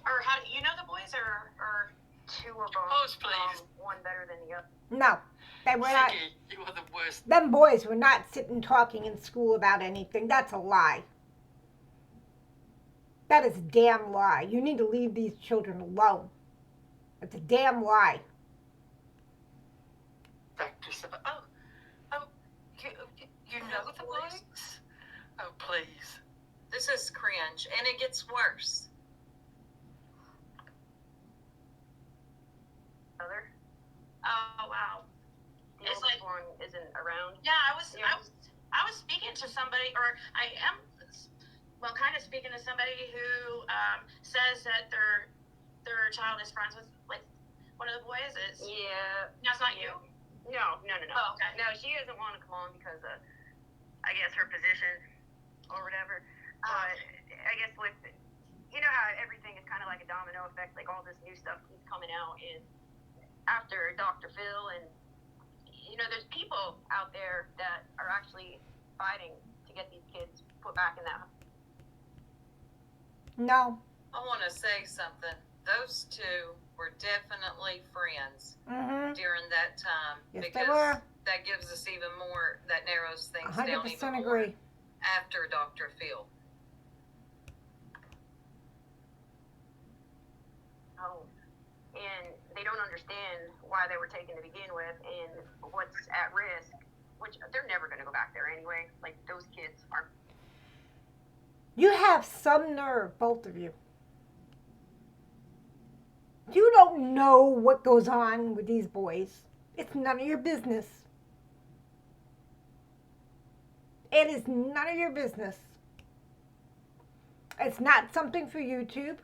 or how you know the boys or Two of them. Pause, please. One better than the other. No, they were not. Ziggy, you are the worst. Them boys were not sitting talking in school about anything. That's a lie. That is a damn lie. You need to leave these children alone. That's a damn lie. Dr. Saba. You know the boys? Oh, please. This is cringe, and it gets worse. Other. oh wow. around. Yeah, I was speaking to somebody, or I am, well, kind of speaking to somebody who says that their child is friends with like one of the boys. Yeah. That's not you. No. Oh, okay. No, she doesn't want to come on because of, I guess, her position or whatever. But I guess with, you know how everything is kind of like a domino effect, like all this new stuff keeps coming out, and after Dr. Phil, and you know, there's people out there that are actually fighting to get these kids put back in that. No. I want to say something. Those two were definitely friends during that time. Yes, because they were. that gives us even more, that narrows things 100% down even more agree. after Dr. Phil. Oh, and they don't understand why they were taken to begin with and what's at risk, which they're never going to go back there anyway. Like, those kids aren't. You have some nerve, both of you. You don't know what goes on with these boys. It's none of your business. It is none of your business. It's not something for YouTube.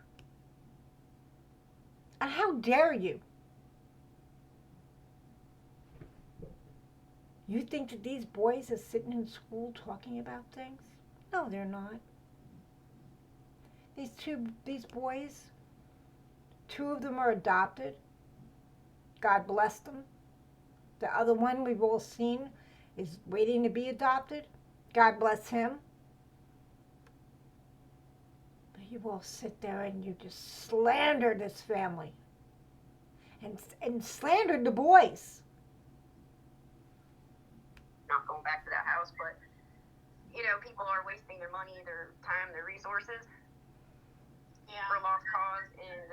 And how dare you? You think that these boys are sitting in school talking about things? No, they're not. These boys, two of them are adopted. God bless them. The other one we've all seen is waiting to be adopted. God bless him. But you all sit there and you just slander this family. And slandered the boys. Not going back to that house, but, you know, people are wasting their money, their time, their resources for a lost cause, and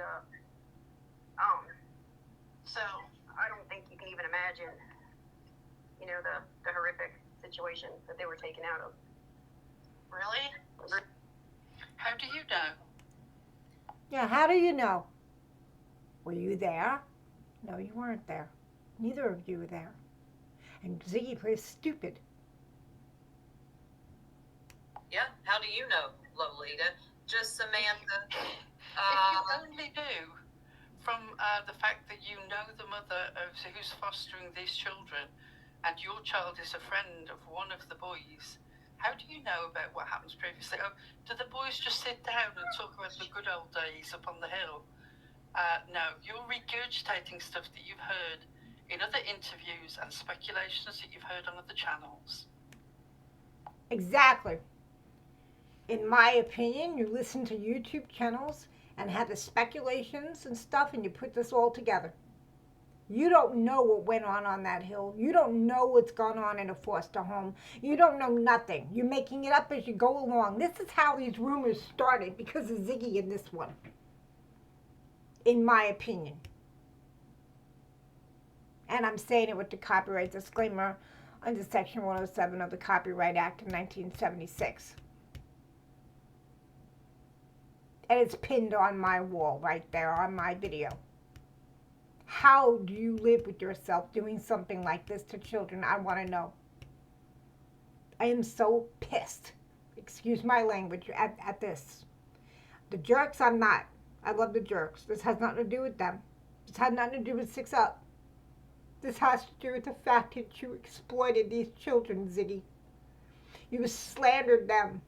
so I don't think you can even imagine, you know, the horrific situation that they were taken out of. Really? How do you know? Yeah, how do you know? Were you there? No, you weren't there. Neither of you were there. And Ziggy plays stupid. Yeah, how do you know, Lolita? Just Samantha. If you only knew from the fact that you know the mother of who's fostering these children, and your child is a friend of one of the boys, how do you know about what happens previously? Oh, do the boys just sit down and talk about the good old days up on the hill? No, you're regurgitating stuff that you've heard in other interviews and speculations that you've heard on other channels. Exactly. In my opinion, you listen to YouTube channels and have the speculations and stuff, and you put this all together. You don't know what went on that hill. You don't know what's gone on in a foster home. You don't know nothing. You're making it up as you go along. This is how these rumors started, because of Ziggy in this one. In my opinion. And I'm saying it with the copyright disclaimer under Section 107 of the Copyright Act of 1976. And it's pinned on my wall right there on my video. How do you live with yourself doing something like this to children? I want to know. I am so pissed, excuse my language, at this. The jerks, I'm not. I love the jerks. This has nothing to do with them. This had nothing to do with 6 Up. This has to do with the fact that you exploited these children, Ziggy. You slandered them.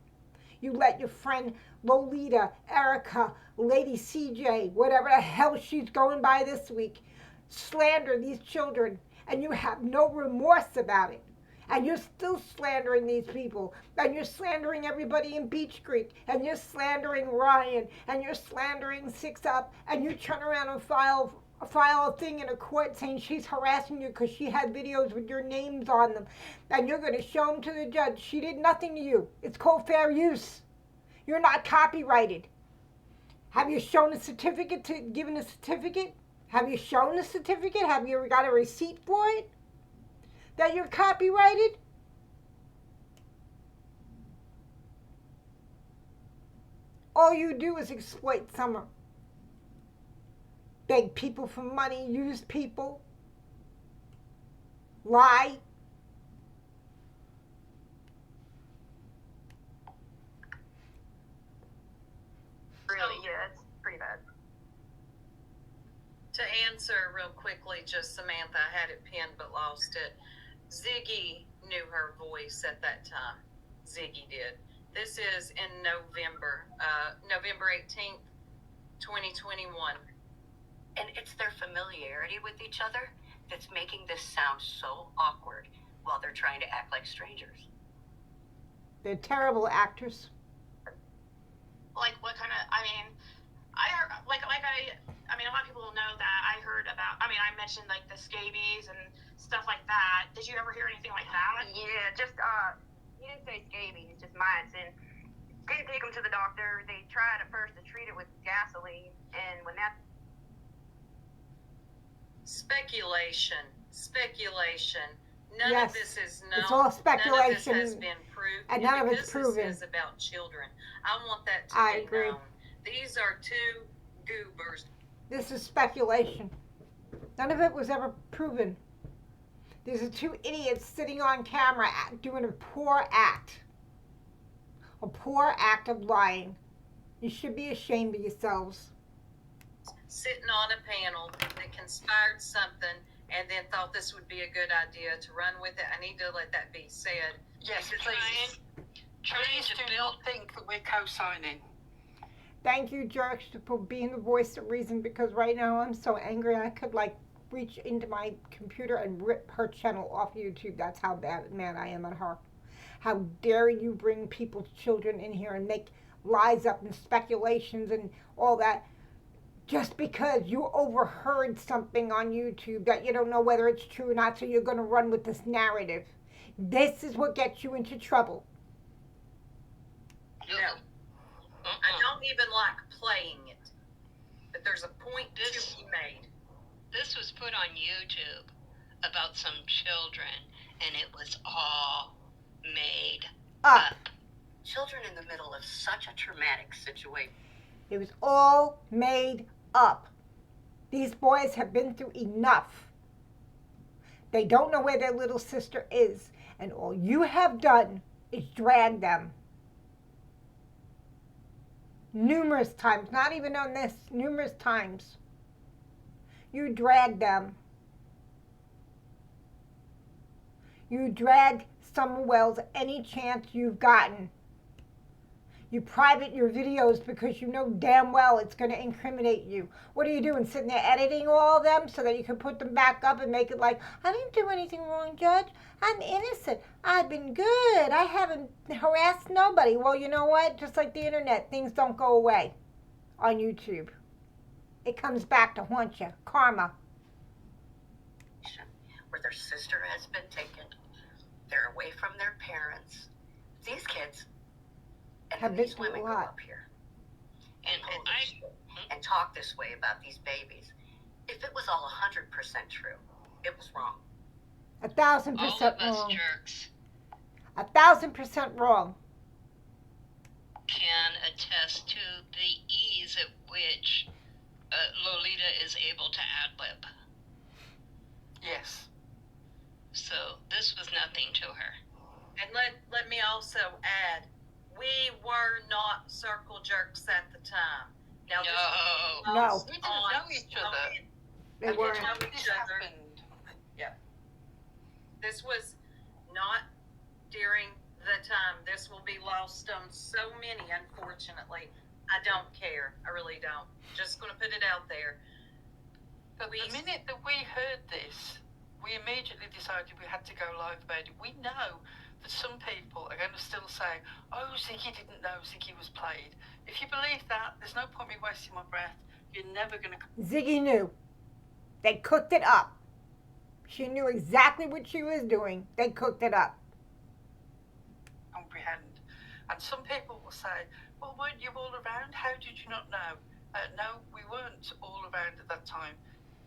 You let your friend Lolita, Erica, Lady CJ, whatever the hell she's going by this week, slander these children, and you have no remorse about it. And you're still slandering these people, and you're slandering everybody in Beach Creek, and you're slandering Ryan, and you're slandering 6 Up, and you turn around and file a thing in a court saying she's harassing you because she had videos with your names on them, and you're going to show them to the judge. She did nothing to you. It's called fair use. You're not copyrighted. Have you shown a certificate given a certificate? Have you shown the certificate? Have you got a receipt for it? That you're copyrighted? All you do is exploit summer. Beg people for money, use people, lie. answer real quickly, just Samantha. I had it pinned but lost it. Ziggy knew her voice at that time. Ziggy did. This is in November, November 18th, 2021. And it's their familiarity with each other that's making this sound so awkward while they're trying to act like strangers. They're terrible actors. Like what kind of? I mean, I heard I mean, a lot of people know that. I heard about. I mean, I mentioned like the scabies and stuff like that. Did you ever hear anything like that? Yeah, just he didn't say scabies, just mites, and didn't take him to the doctor. They tried at first to treat it with gasoline, and when that Speculation. None Yes, of this is known. it's all speculation, None of this has been proved. and none of it's because proven. This is about children. I want that to I be agree. known. These are two goobers. This is speculation. None of it was ever proven. These are two idiots sitting on camera doing a poor act. A poor act of lying. You should be ashamed of yourselves. Sitting on a panel that conspired something and then thought this would be a good idea to run with it. I need to let that be said. Yes, Because please. Trying Please to do build. not think that we're co-signing. Thank you, jerks, for being the voice of reason, because right now I'm so angry I could reach into my computer and rip her channel off YouTube. That's how mad I am at her. How dare you bring people's children in here and make lies up and speculations and all that just because you overheard something on YouTube that you don't know whether it's true or not, so you're going to run with this narrative. This is what gets you into trouble. No. I don't even like playing it. But there's a point to be made. This was put on YouTube about some children, and it was all made Up. Children in the middle of such a traumatic situation. It was all made up. These boys have been through enough. They don't know where their little sister is, and all you have done is drag them. Numerous times, not even on this, numerous times. You dragged them. You dragged Summer Wells any chance you've gotten. You private your videos because you know damn well it's going to incriminate you. What are you doing? Sitting there editing all of them so that you can put them back up and make it like, I didn't do anything wrong, Judge. I'm innocent. I've been good. I haven't harassed nobody. Well, you know what? Just like the internet, things don't go away on YouTube. It comes back to haunt you. Karma. Where their sister has been taken. They're away from their parents. These kids and Have these been through women a go lot. up here And pull this shit and talk this way about these babies. If it was all 100% true, it was wrong. 1,000% all of us wrong. jerks 1,000% wrong. can attest to the ease at which Lolita is able to ad-lib. Yes. So this was nothing to her. And let me also add, we were not circle jerks at the time. Now, No. We didn't know each other. They And weren't. when Each this other. happened, this was not during the time. This will be lost on so many, unfortunately. I don't care. I really don't. Just going to put it out there. but the minute that we heard this, we immediately decided we had to go live about it. We know that some people are going to still say, oh, Ziggy didn't know Ziggy was played. If you believe that, there's no point me wasting my breath. You're never going to... Ziggy knew. They cooked it up. She knew exactly what she was doing. They cooked it up. comprehend. And some people will say, well, weren't you all around? How did you not know? No, we weren't all around at that time.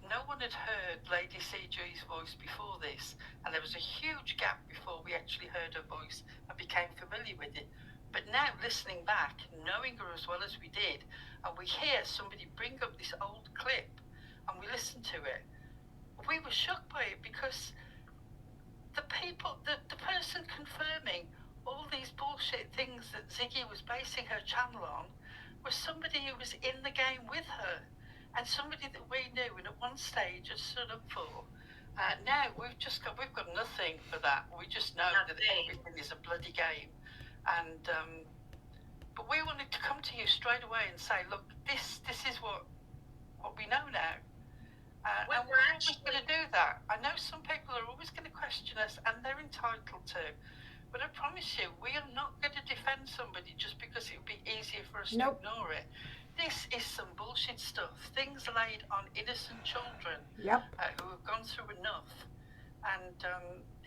No one had heard Lady CG's voice before this, and there was a huge gap before we actually heard her voice and became familiar with it. But now, listening back, knowing her as well as we did, and we hear somebody bring up this old clip, and we listen to it, we were shocked by it because the person confirming all these bullshit things that Ziggy was basing her channel on was somebody who was in the game with her. and somebody that we knew and at one stage had stood up for. Now we've got nothing for that. We just know that everything is a bloody game, and but we wanted to come to you straight away and say, look, this is what we know now. And we're always going to do that. I know some people are always going to question us, and they're entitled to. But I promise you, we are not going to defend somebody just because it would be easier for us to ignore it. This is some bullshit stuff. Things laid on innocent children who have gone through enough. And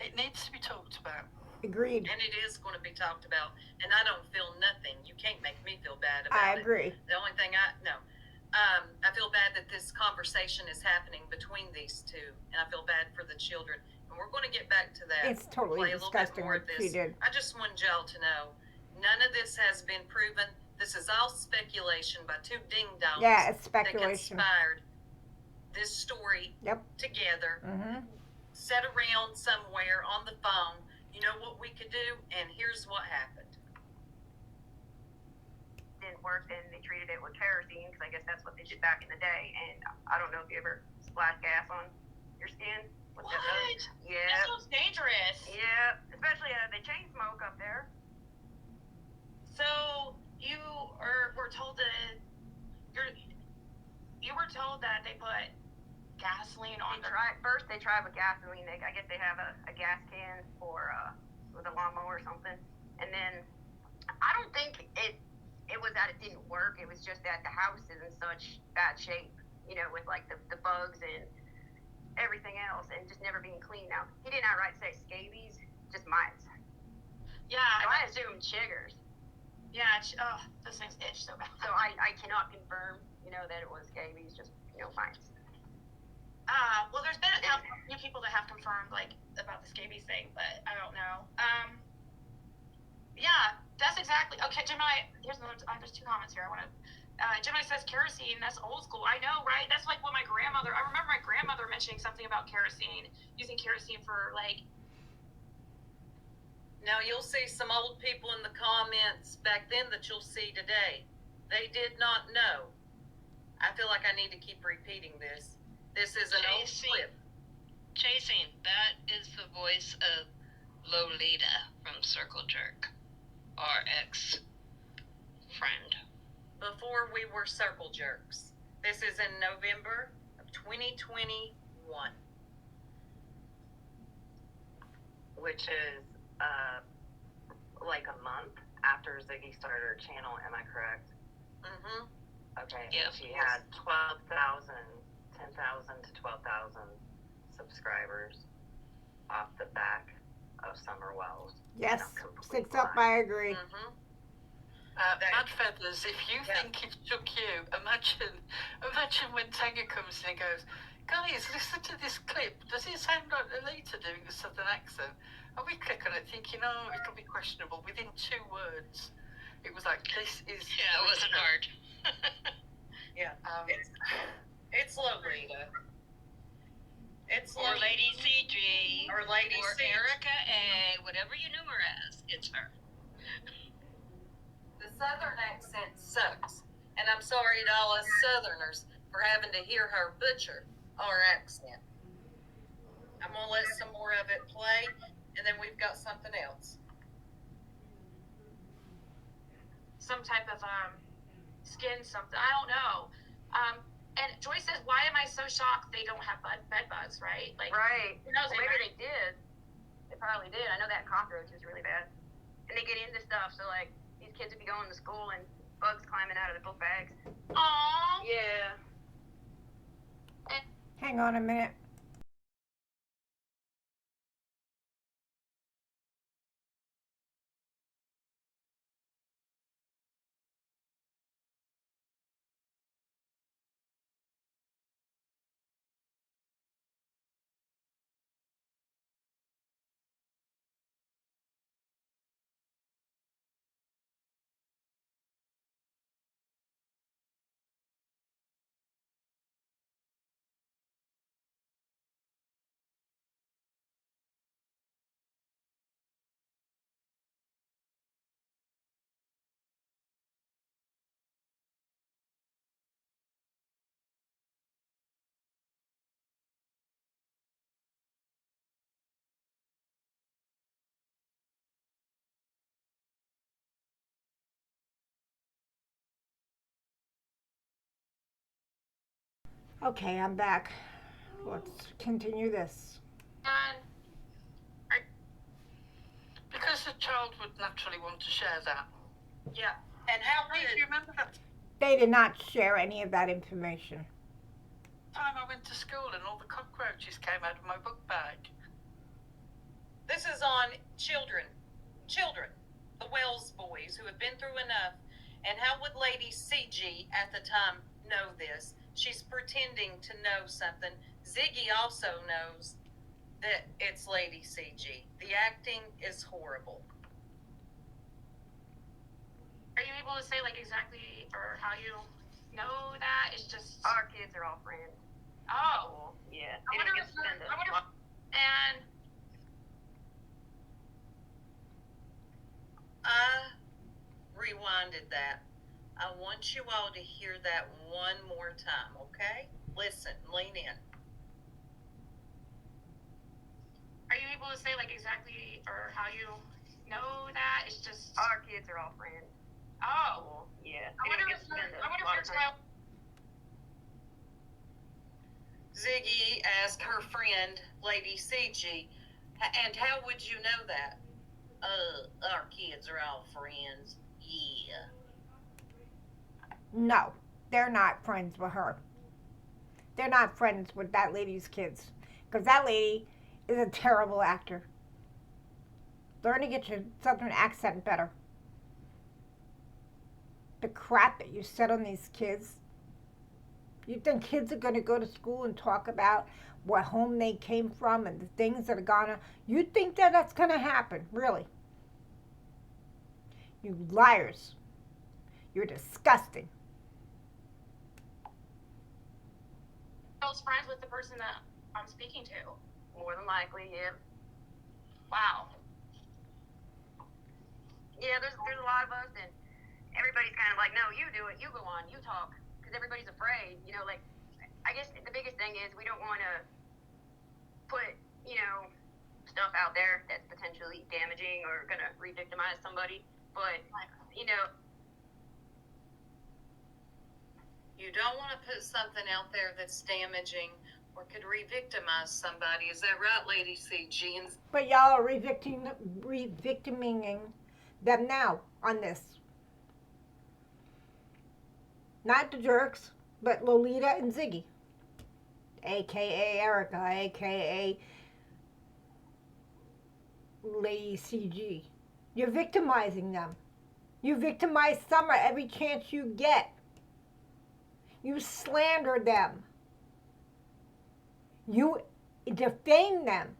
it needs to be talked about. Agreed. And it is going to be talked about. And I don't feel nothing. You can't make me feel bad about I it. agree. The only thing I feel bad that this conversation is happening between these two, and I feel bad for the children. And we're going to get back to that. It's totally disgusting what she did. I just want y'all to know, none of this has been proven. This is all speculation by two ding-dongs. Yeah, it's speculation. That conspired this story together, sat around somewhere on the phone. You know what we could do, and here's what happened. Didn't work, then they treated it with kerosene, because I guess that's what they did back in the day. And I don't know if you ever splashed gas on your skin. What? Yeah. That sounds dangerous. Yeah, especially the chain smoke up there. So you were told that they put gasoline on First they tried with gasoline. I guess they have a gas can for with a lawnmower or something. And then I don't think it was that it didn't work. It was just that the house is in such bad shape, you know, with like the bugs and everything else, and just never being cleaned. Now he didn't outright say scabies, just mites. Yeah, so I assumed chiggers. Yeah, those things itch so bad. So I cannot confirm, you know, that it was scabies, just, you know, mites. Well, there's been a few people that have confirmed, like, about the scabies thing, but I don't know. Yeah, that's exactly. Okay, Gemini, here's another, there's two comments here. Gemini says kerosene, that's old school. I know, right? That's like what I remember my grandmother mentioning something about kerosene, using kerosene for, like. Now you'll see some old people in the comments back then that you'll see today. They did not know. I feel like I need to keep repeating this. This is an old clip. Chasing, that is the voice of Lolita from Circle Jerk, our ex-friend. Before we were Circle Jerks. This is in November of 2021. Which is like a month after Ziggy started her channel, am I correct? Mm-hmm. Okay, yeah, and she had 10,000 to 12,000 subscribers off the back of Summer Wells. Yes, 6 up, I agree. Mm-hmm. Mad Feathers, if you think it took you, imagine when Tanga comes in and goes, guys, listen to this clip. Does it sound like Lolita doing a southern accent? And we click on it thinking, oh, it'll be questionable. Within 2 words, it was like, this is... Yeah, it wasn't hard. Yeah. It's Lolita. It's or Lady CG. Or Lady or CG. Erica A. Whatever you knew her as, it's her. The southern accent sucks. And I'm sorry to all us southerners for having to hear her butcher our accent. I'm going to let some more of it play, and then we've got something else. Some type of skin something. I don't know. And Joyce says, why am I so shocked they don't have bed bugs, right? Like, right. Who knows? Well, maybe they did. They probably did. I know that cockroach is really bad. And they get into stuff, so like these kids would be going to school and bugs climbing out of the book bags. Aww. Yeah. Hang on a minute. Okay, I'm back. Let's continue this. And Because the child would naturally want to share that. Yeah. And how Hey, do would you remember that They did not share any of that information. time I went to school and all the cockroaches came out of my book bag? this is on children, the Wells boys who have been through enough. And how would Lady CG at the time know this? She's pretending to know something. Ziggy also knows that it's Lady CG. The acting is horrible. are you able to say like exactly or how you know that? It's just Our kids are all friends. oh. Yeah. I wonder if and I rewinded that. I want you all to hear that one more time, okay? Listen, lean in. are you able to say like exactly or how you know that? It's just Our kids are all friends. oh. Yeah. I wonder if your child Ziggy asked her friend, Lady CG, and how would you know that? Our kids are all friends. Yeah. No, they're not friends with her. They're not friends with that lady's kids. Because that lady is a terrible actor. Learn to get your southern accent better. The crap that you said on these kids. You think kids are going to go to school and talk about what home they came from and the things that are gonna. You think that that's gonna happen, really? You liars. You're disgusting. child's friends with the person that I'm speaking to. More than likely, yeah. Wow. Yeah, there's a lot of us, and everybody's kind of like, no, you do it, you go on, you talk, because everybody's afraid. You know, like, I guess the biggest thing is we don't want to put, you know, stuff out there that's potentially damaging or going to re-victimize somebody. But, you know, You don't want to put something out there that's damaging or could re-victimize somebody. Is that right, Lady CG? And But y'all are re-victiming them now on this. Not the jerks, but Lolita and Ziggy. AKA Erica, AKA Lady CG. You're victimizing them. You victimize Summer every chance you get. You slander them. You defame them.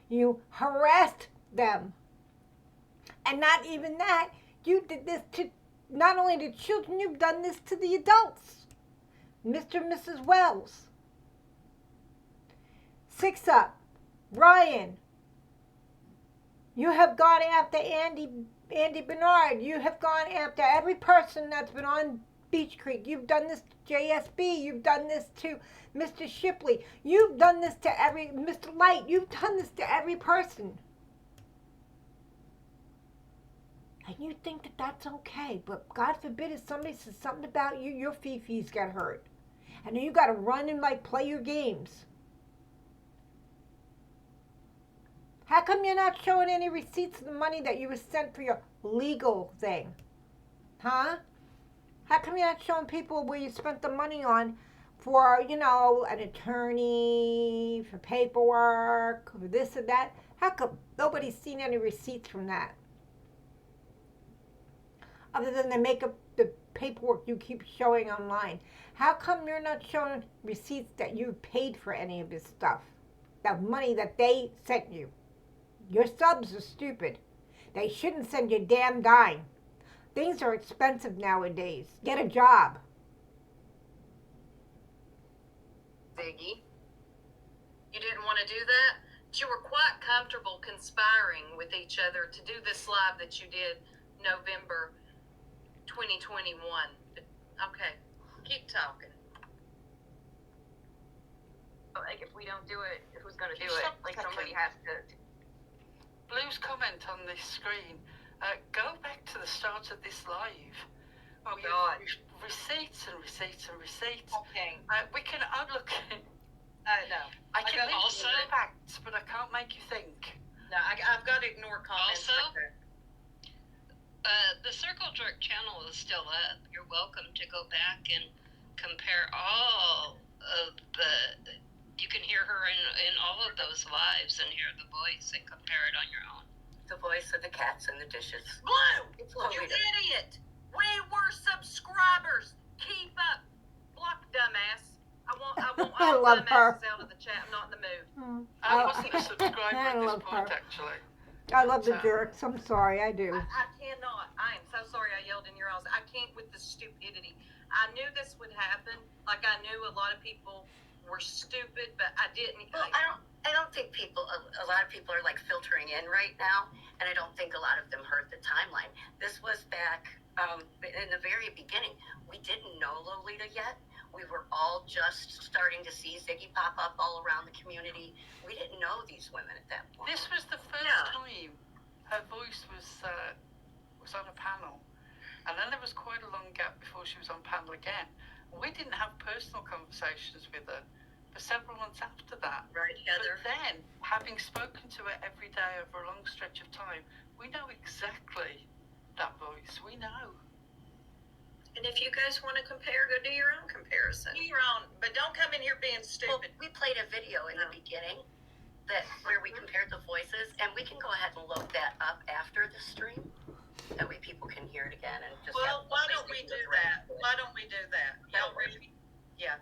You harassed them. And not even that, you did this to not only the children, you've done this to the adults. Mr. and Mrs. Wells. 6 Up. Ryan. You have gone after Andy Bernard. You have gone after every person that's been on Beach Creek. You've done this to JSB. You've done this to Mr. Shipley. You've done this to every Mr. Light. You've done this to every person. And you think that that's okay, but God forbid if somebody says something about you, your fifis get hurt. And then you got to run and like play your games. How come you're not showing any receipts of the money that you were sent for your legal thing? Huh? How come you're not showing people where you spent the money on for, you know, an attorney, for paperwork, for this and that? How come nobody's seen any receipts from that? Other than the paperwork you keep showing online. How come you're not showing receipts that you paid for any of this stuff? The money that they sent you. Your subs are stupid. They shouldn't send you damn dime. Things are expensive nowadays. Get a job. Ziggy, you didn't want to do that? But you were quite comfortable conspiring with each other to do this live that you did November 2021. Okay, keep talking. like if we don't do it, who's going to do it? Like somebody has to. Blue's comment on this screen. Go back to the start of this live. Oh, We God. have receipts and receipts and receipts. Okay. We can outlook. No. I can got link also- to the facts, but I can't make you think. No, I've got to ignore comments. Also- like that. The Circle Jerk channel is still up. You're welcome to go back and compare all of the. You can hear her in all of those lives and hear the voice and compare it on your own. The voice of the cats and the dishes. Blue, It's you Lolita. idiot! We were subscribers. Keep up. Block, dumbass. I want I all love her. dumbasses out of the chat. I'm not in the mood. I wasn't a subscriber I at this love point, her. actually. I love the So- jerks. I'm sorry, I do. I cannot. I am so sorry I yelled in your eyes. I can't with the stupidity. I knew this would happen. Like I knew a lot of people were stupid, but I didn't. Well, I don't think a lot of people are like filtering in right now, and I don't think a lot of them heard the timeline. This was back in the very beginning. We didn't know Lolita yet. We were all just starting to see Ziggy pop up all around the community. We didn't know these women at that point. This was the first Yeah. time her voice was on a panel, and then there was quite a long gap before she was on panel again. We didn't have personal conversations with her for several months after that. Right, Heather? But then, having spoken to her every day over a long stretch of time, we know exactly that voice. We know. And if you guys want to compare, go do your own comparison. Do your own, but don't come in here being Well, stupid. we played a video in the beginning where we compared the voices, and we can go ahead and load that up after the stream. That way people can hear it again and just. Well, why don't we do that? Why don't we do that? Y'all ready? Yeah.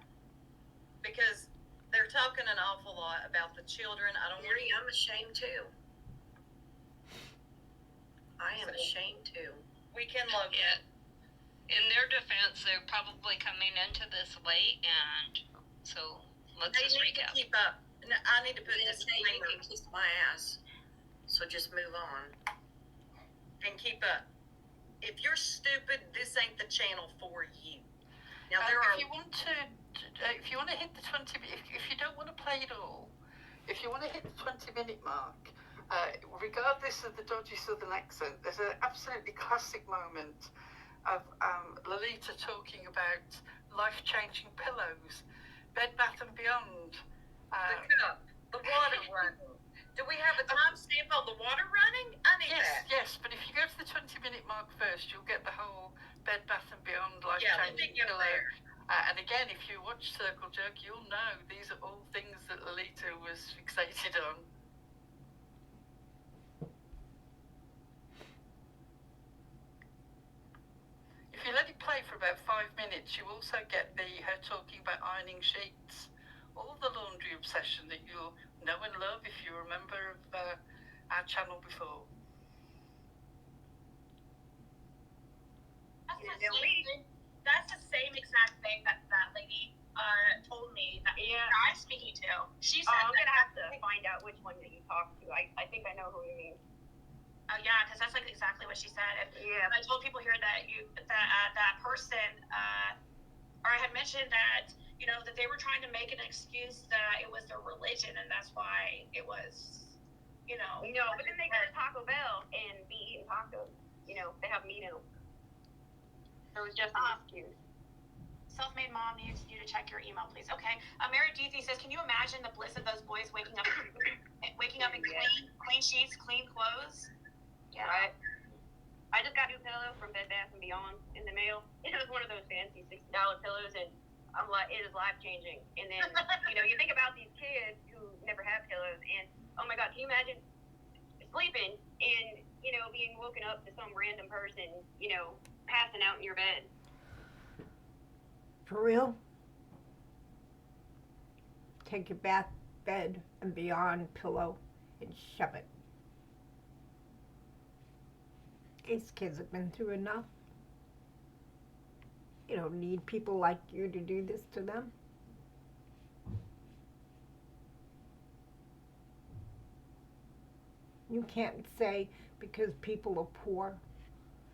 Because they're talking an awful lot about the children. I don't want Mary, I'm ashamed too. I am ashamed too. we can look Yeah. In their defense, they're probably coming into this late, and so let's They just need to recap. keep up. No, I need to put Then this say you disclaimer can kiss my ass. So just move on. and keep up. If you're stupid, this ain't the channel for you. Now there are If you want to hit the 20, if you don't want to play it all, if you want to hit the 20-minute mark, regardless of the dodgy southern accent, there's an absolutely classic moment of Lolita talking about life-changing pillows, Bed Bath and Beyond. the cup, the water running. Do we have a timestamp on the water running? I need that. Yes, but if you go to the 20-minute mark first, you'll get the whole Bed Bath and Beyond Yeah, let me life-changing get pillow. there. And again, if you watch Circle Jerk, you'll know these are all things that Lolita was fixated on. If you let it play for about 5 minutes, you also get her talking about ironing sheets, all the laundry obsession that you'll know and love if you're a member of our channel before. That's the same exact thing that lady told me that I'm speaking to. She said I'm gonna have to find out which one that you talked to. I think I know who you mean. Oh yeah, because that's like exactly what she said. And Yeah. I told people here that that person, or I had mentioned that that they were trying to make an excuse that it was their religion and that's why it was, But then they go to Taco Bell and be eating tacos. They have meat in them. There was just an excuse. Self-made mom needs you to check your email, please. Okay. Mary Deethy says, can you imagine the bliss of those boys waking up in clean sheets, clean clothes? Yeah. Right. I just got a new pillow from Bed Bath and Beyond in the mail. It was one of those fancy $60 pillows, and I'm like, it is life changing. And then you think about these kids who never have pillows, and oh my God, can you imagine sleeping and being woken up to some random person passing out in your bed? For real? Take your bath bed and Beyond pillow and shove it. These kids have been through enough. You don't need people like you to do this to them. You can't say because people are poor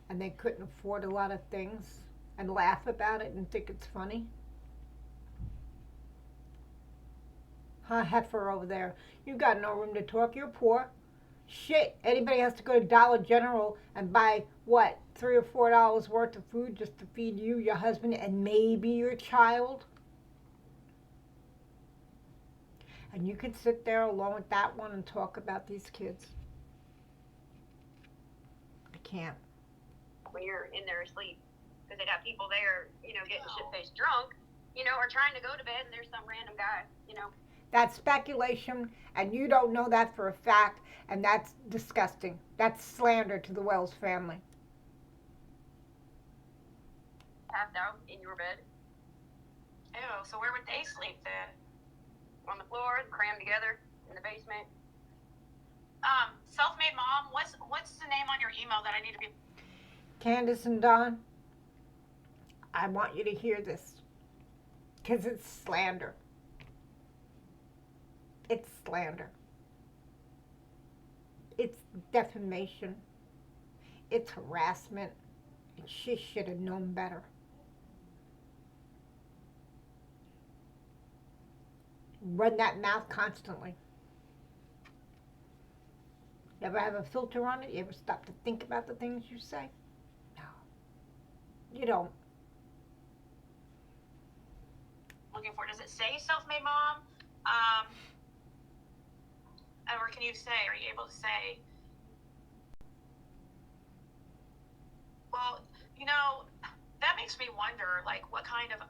and they couldn't afford a lot of things and laugh about it and think it's funny. Huh, heifer over there. You got no room to talk. You're poor. Shit, anybody has to go to Dollar General and buy, what, $3 or $4 worth of food just to feed you, your husband, and maybe your child? And you can sit there along with that one and talk about these kids. I can't. When you're in there asleep, because they'd have people there, you know, getting shit-faced drunk, you know, or trying to go to bed, and there's some random guy, you know. That's speculation, and you don't know that for a fact, and that's disgusting. That's slander to the Wells family. Passed out in your bed. Ew, so where would they sleep then? On the floor, crammed together in the basement. Self-made mom, what's the name on your email that I need to be... Candace and Don, I want you to hear this, because it's slander. It's slander. It's defamation. It's harassment. And she should have known better. Run that mouth constantly. You ever have a filter on it? You ever stop to think about the things you say? No. You don't. Looking for, does it say self-made mom? Or can you say, are you able to say, well, you know, that makes me wonder, like, what kind of,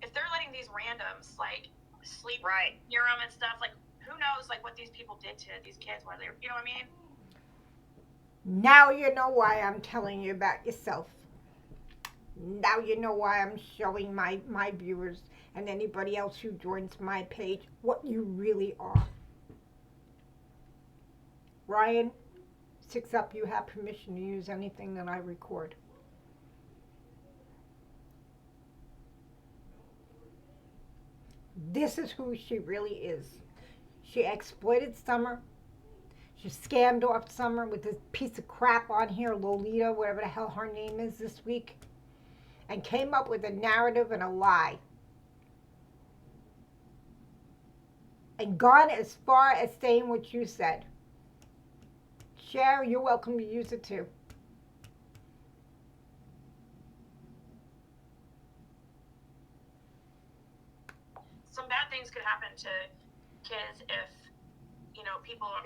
if they're letting these randoms, like, sleep near them and stuff, like, who knows, like, what these people did to these kids while they were, you know what I mean? Now you know why I'm telling you about yourself. Now you know why I'm showing my viewers and anybody else who joins my page what you really are. Ryan, 6 Up, you have permission to use anything that I record. This is who she really is. She exploited Summer. She scammed off Summer with this piece of crap on here, Lolita, whatever the hell her name is this week, and came up with a narrative and a lie. And gone as far as saying what you said. Cher, you're welcome to use it too. Some bad things could happen to kids if, you know, people are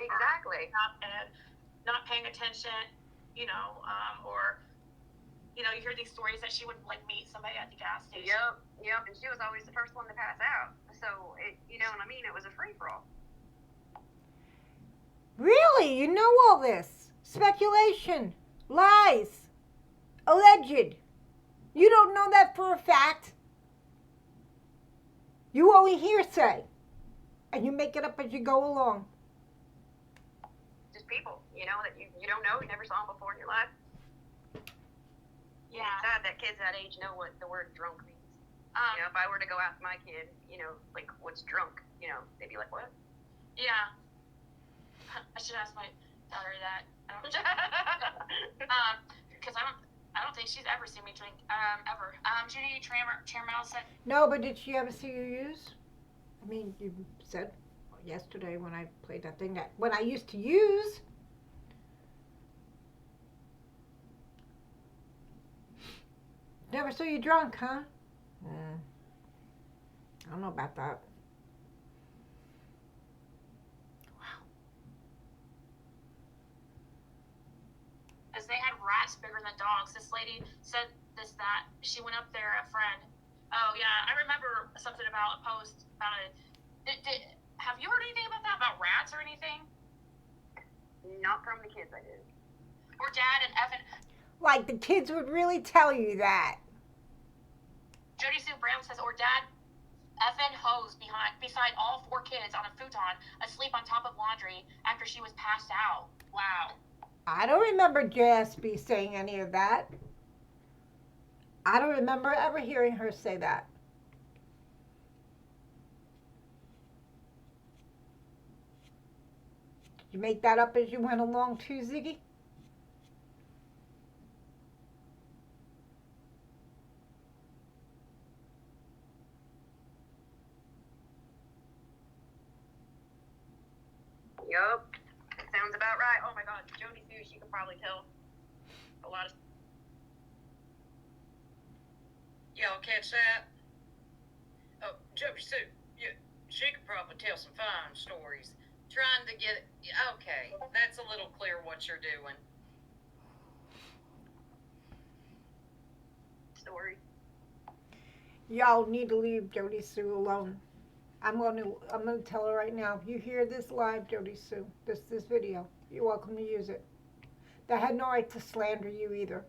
not paying attention, you know, or, you know, you hear these stories that she would, like, meet somebody at the gas station. Yep, and she was always the first one to pass out. So, you know what I mean? It was a free-for-all. Really? You know all this? Speculation, lies, alleged. You don't know that for a fact. You only hearsay. And you make it up as you go along. Just people, you know, that you don't know, you never saw them before in your life. Yeah. It's sad that kids that age know what the word drunk means. You know, if I were to go ask my kid, you know, like, what's drunk? You know, they'd be like, what? Yeah. I should ask my daughter that. Because I don't think she's ever seen me drink, ever. Judy Chairman said. No, but did she ever see you use? I mean, you said yesterday when I played that thing that when I used to use. Never saw you drunk, huh? I don't know about that. Wow. As they had rats bigger than dogs. This lady said that she went up there, a friend. Oh yeah, I remember something about a post about it. Have you heard anything about that? About rats or anything? Not from the kids I did. Or Dad and Evan. Like the kids would really tell you that. Jody Sue Brown says, or Dad effing hose beside all 4 kids on a futon, asleep on top of laundry after she was passed out. Wow. I don't remember JSB saying any of that. I don't remember ever hearing her say that. Did you make that up as you went along too, Ziggy? Yup. It sounds about right. Oh my God, Jody Sue, she could probably tell a lot of. Y'all catch that? Oh, Jody Sue, yeah, she could probably tell some fine stories. Trying to get, okay, that's a little clear what you're doing. Story. Y'all need to leave Jody Sue alone. I'm gonna tell her right now. If you hear this live, Jody Sue, this video, you're welcome to use it. They had no right to slander you either.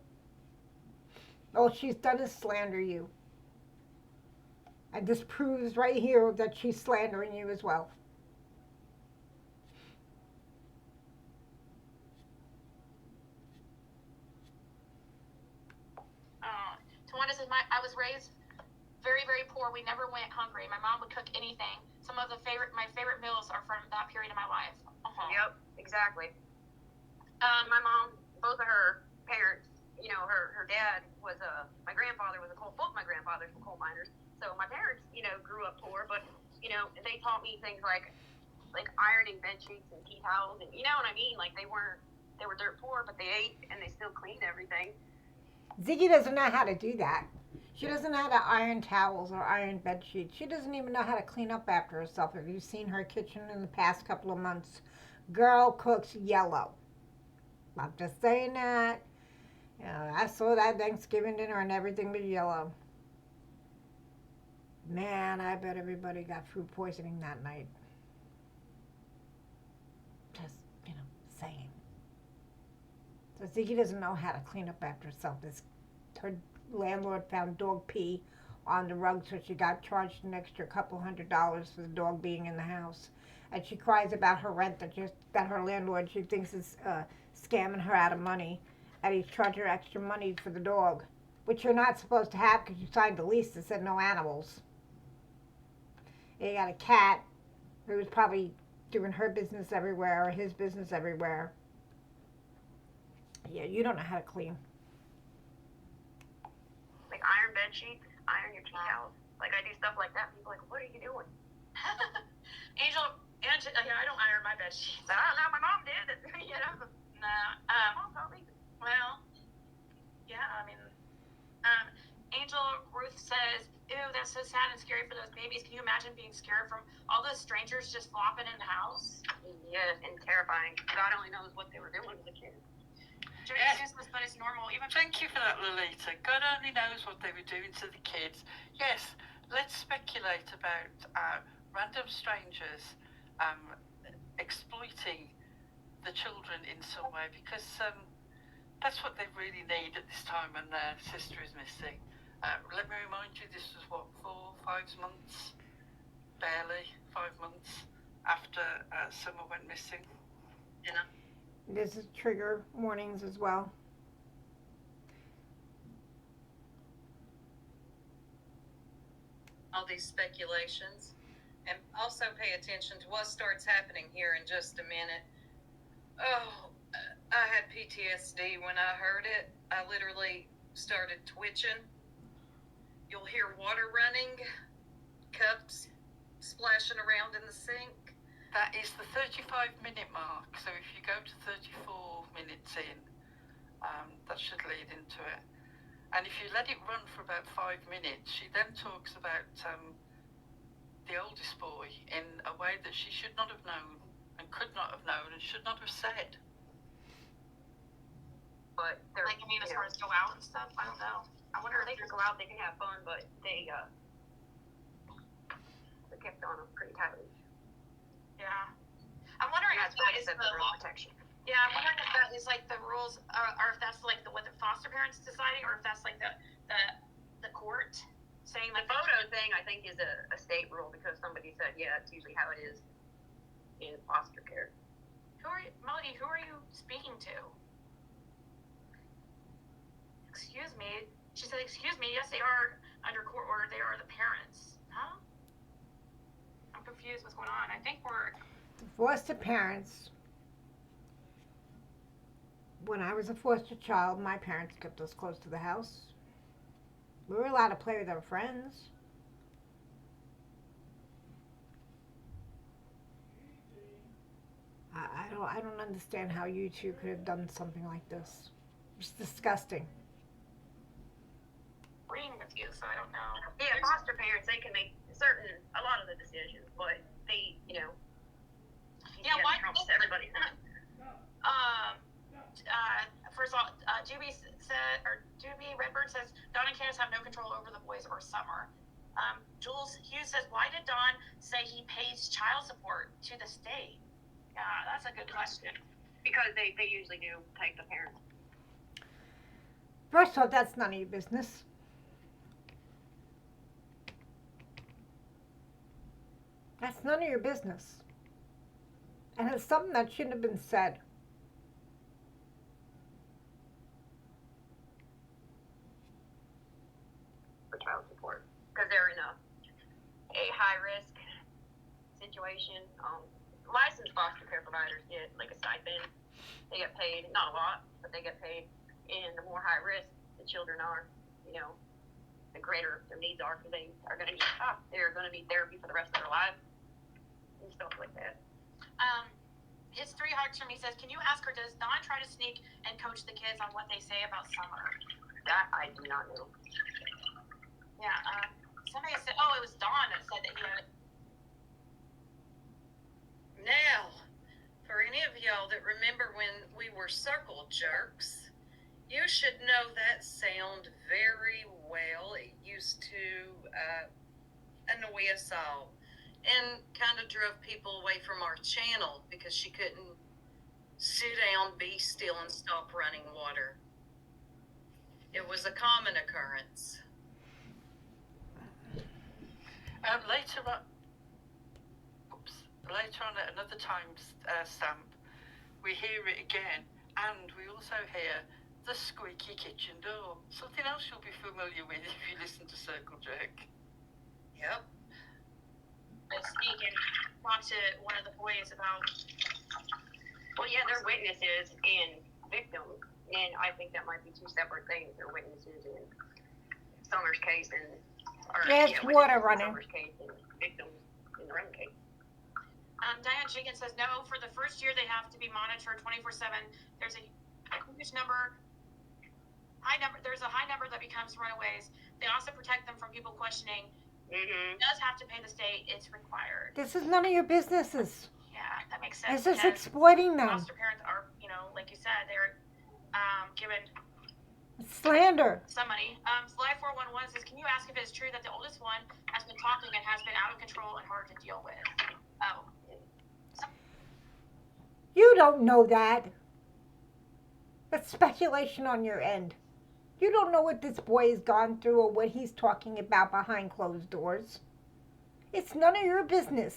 All she's done is slander you. And this proves right here that she's slandering you as well. Tawanda says, I was raised very, very poor. We never went hungry. My mom would cook anything. Some of my favorite meals are from that period of my life. Yep, exactly. My mom, both of her parents, you know, her dad was my grandfather was both my grandfathers were coal miners. So my parents, you know, grew up poor, but, you know, they taught me things like ironing bed sheets and tea towels, and you know what I mean? Like they were dirt poor, but they ate and they still cleaned everything. Ziggy doesn't know how to do that. She doesn't know how to iron towels or iron bed sheets. She doesn't even know how to clean up after herself. If you've seen her kitchen in the past couple of months, girl cooks yellow. I'm just saying that. You know, I saw that Thanksgiving dinner and everything was yellow. Man, I bet everybody got food poisoning that night. Just, you know, saying. So Ziggy doesn't know how to clean up after herself. Her landlord found dog pee on the rug, so she got charged an extra couple $100 for the dog being in the house. And she cries about her rent that her landlord, she thinks is scamming her out of money. And he's charging her extra money for the dog, which you're not supposed to have because you signed a lease that said no animals. And you got a cat who was probably doing her business everywhere or his business everywhere. Yeah, you don't know how to clean. Like iron bed sheets, iron your tea towels. Like I do stuff like that. People are like, what are you doing? Angel, yeah, I don't iron my bed sheets. I don't know. My mom did it. You know. No. Mom taught me. Well, yeah. I mean, Angel Ruth says, "Ew, that's so sad and scary for those babies. Can you imagine being scared from all those strangers just flopping in the house?" Yes, and terrifying. God only knows what they were doing as a kid. Yes. But it's normal. Even Thank you for that, Lolita. God only knows what they were doing to the kids. Yes, let's speculate about random strangers exploiting the children in some way, because that's what they really need at this time when their sister is missing. Let me remind you, this was what, 5 months? Barely 5 months after Summer went missing. You know? This is trigger warnings as well. All these speculations. And also pay attention to what starts happening here in just a minute. Oh, I had PTSD when I heard it. I literally started twitching. You'll hear water running, cups splashing around in the sink. That is the 35-minute mark. So if you go to 34 minutes in, that should lead into it. And if you let it run for about 5 minutes, she then talks about the oldest boy in a way that she should not have known and could not have known and should not have said. But they're like, I mean, as far as go out and stuff, I don't know. I wonder if they can go out, they can have fun, but they kept on them pretty tightly. Yeah. I'm wondering if that is the law. Protection. Yeah, I'm wondering if that is like the rules, or if that's like what the foster parents deciding, or if that's like the court saying the photo thing. I think is a state rule because somebody said, yeah, that's usually how it is in foster care. Melody? Who are you speaking to? Excuse me. She said, "Excuse me. Yes, they are under court order. They are the parents." Huh? I'm confused. What's going on? I think we're Foster parents. When I was a foster child, my parents kept us close to the house. We were allowed to play with our friends. I don't understand how you two could have done something like this. It's disgusting. Agreeing with you, so I don't know. Yeah, foster parents, they can make a lot of the decisions, but they, Yeah, why? trumps everybody. First of all, Doobie Redbird says Dawn and Candace have no control over the boys or Summer. Jules Hughes says, why did Dawn say he pays child support to the state? Yeah, that's a good question. Because they usually do take the parents. First off, that's none of your business. That's none of your business. And it's something that shouldn't have been said. For child support. Because they're in a high risk situation. Licensed foster care providers get like a stipend. They get paid, not a lot, but they get paid. And the more high risk the children are, the greater their needs are, because they're going to need therapy for the rest of their lives and stuff like that. His 3 hearts from me says, can you ask her, does Dawn try to sneak and coach the kids on what they say about Summer? That I do not know. Yeah, somebody said, it was Dawn that said that he had. Now, for any of y'all that remember when we were circle jerks, you should know that sound very well. It used to annoy us all and kind of drove people away from our channel because she couldn't sit down, be still, and stop running water. It was a common occurrence. Later on at another time stamp, we hear it again, and we also hear the squeaky kitchen door. Something else you'll be familiar with if you listen to Circle Jerk. Yep. I sneak and talk to one of the boys about. Well, yeah, they're witnesses and victims, and I think that might be 2 separate things. They're witnesses in Summer's case and water running. Summer's case and victims in their own case. Diane Jenkins says, no, for the first year they have to be monitored 24/7. There's a huge there's a high number that becomes runaways. They also protect them from people questioning. Mm-hmm. It does have to pay the state. It's required. This is none of your businesses. Yeah, that makes sense. This is exploiting them. Foster parents are, like you said, they're given Slander. some money. Sly411 says, can you ask if it is true that the oldest one has been talking and has been out of control and hard to deal with? Oh. You don't know that. That's speculation on your end. You don't know what this boy has gone through or what he's talking about behind closed doors. It's none of your business.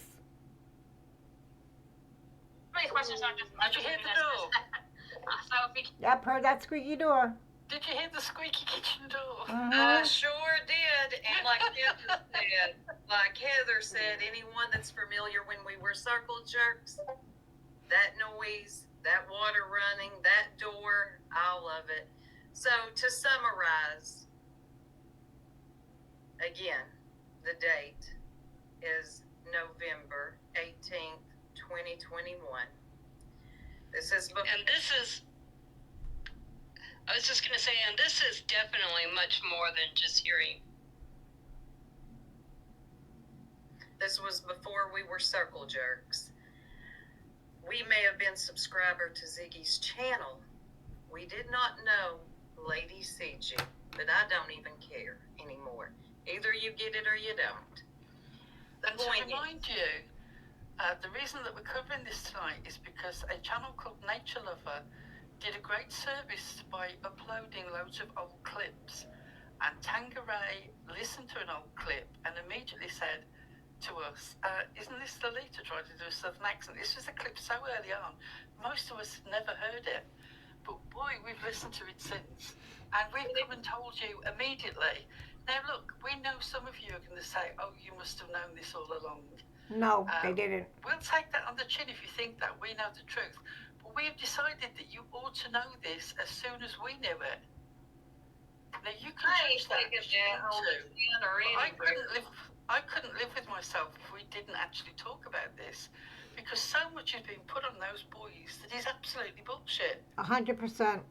Some of these questions are just. Did you hear the door? Yep, heard that squeaky door. Did you hear the squeaky kitchen door? I sure did. And like Heather said, anyone that's familiar when we were circle jerks, that noise, that water running, that door, all of it. So to summarize, again, the date is November 18th, 2021. This is before. And this is, I was just going to say, and this is definitely much more than just hearing. This was before we were circle jerks. We may have been subscriber to Ziggy's channel. We did not know Lady CG, but I don't even care anymore. Either you get it or you don't. And to remind you, the reason that we're covering this tonight is because a channel called Nature Lover did a great service by uploading loads of old clips. And Tangeray listened to an old clip and immediately said to us, isn't this Lolita trying to do a southern accent? This was a clip so early on, most of us had never heard it. But boy, we've listened to it since. And we've come and told you immediately. Now look, we know some of you are going to say, oh, you must have known this all along. No, they didn't. We'll take that on the chin if you think that. We know the truth. But we have decided that you ought to know this as soon as we knew it. Now you can judge that if you want to. I couldn't live with myself if we didn't actually talk about this. Because so much has been put on those boys that is absolutely bullshit. 100%.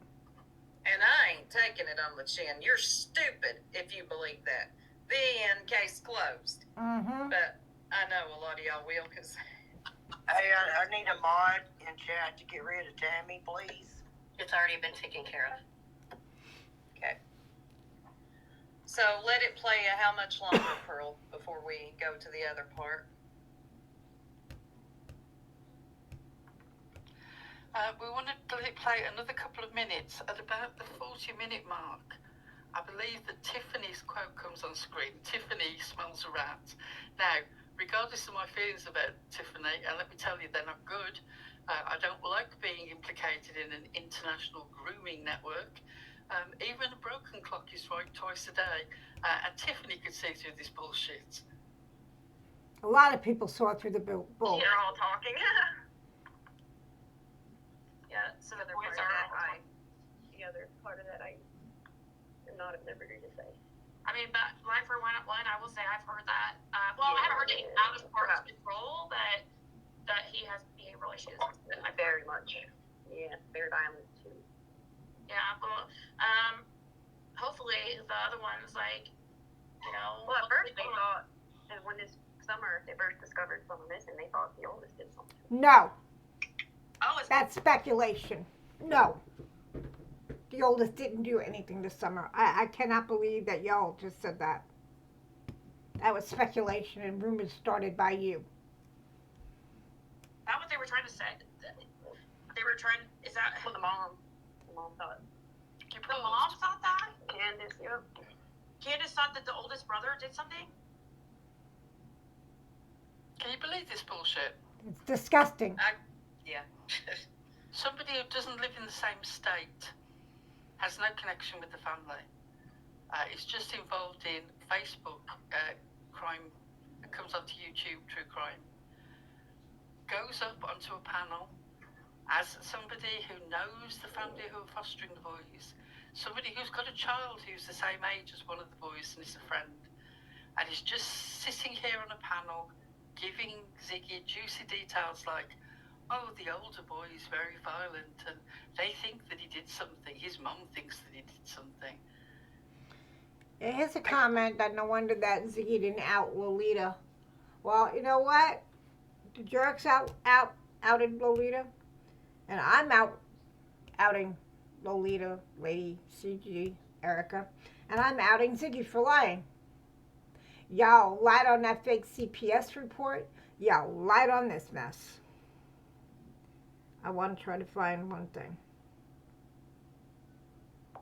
And I ain't taking it on the chin. You're stupid if you believe that. The end, case closed. Mm-hmm. But I know a lot of y'all will, because... Hey, I need a mod in chat to get rid of Tammy, please. It's already been taken care of. Okay. So let it play how much longer, Pearl, before we go to the other part? We want to let it play another couple of minutes. At about the 40-minute mark, I believe that Tiffany's quote comes on screen. Tiffany smells a rat. Now, regardless of my feelings about Tiffany, and let me tell you, they're not good. I don't like being implicated in an international grooming network. Even a broken clock is right twice a day. And Tiffany could see through this bullshit. A lot of people saw through the bull. They're all talking. Yeah, so the The boys other are. part of that, the other part of that, I am not at liberty to say. I mean, but Life for One, I will say I've heard that. Well, I haven't heard it out of part control, but that he has behavioral issues. Very much. Yeah, very violent too. Yeah, well, hopefully the other ones, like, you know. Well, at first they thought, and when this summer they first discovered someone missing, they thought the oldest did something. No, Oh, it's that's speculation. No. The oldest didn't do anything this summer. I cannot believe that y'all just said that. That was speculation and rumors started by you. that what they were trying to say? They were trying. Is that Well, the mom thought. the mom thought that? Candace, yep. Candace thought that the oldest brother did something. Can you believe this bullshit? It's disgusting. Yeah. Somebody who doesn't live in the same state, has no connection with the family, is just involved in Facebook crime, comes onto YouTube, true crime, goes up onto a panel as somebody who knows the family who are fostering the boys, somebody who's got a child who's the same age as one of the boys and is a friend, and is just sitting here on a panel giving Ziggy juicy details like, oh, the older boy is very violent and they think that he did something. His mum thinks that he did something. Here's a comment that no wonder that Ziggy didn't out Lolita. Well, you know what? The jerks outed Lolita, and I'm outing Lolita, Lady CG, Erica, and I'm outing Ziggy for lying. Y'all lied on that fake CPS report. Y'all lied on this mess. I want to try to find one thing.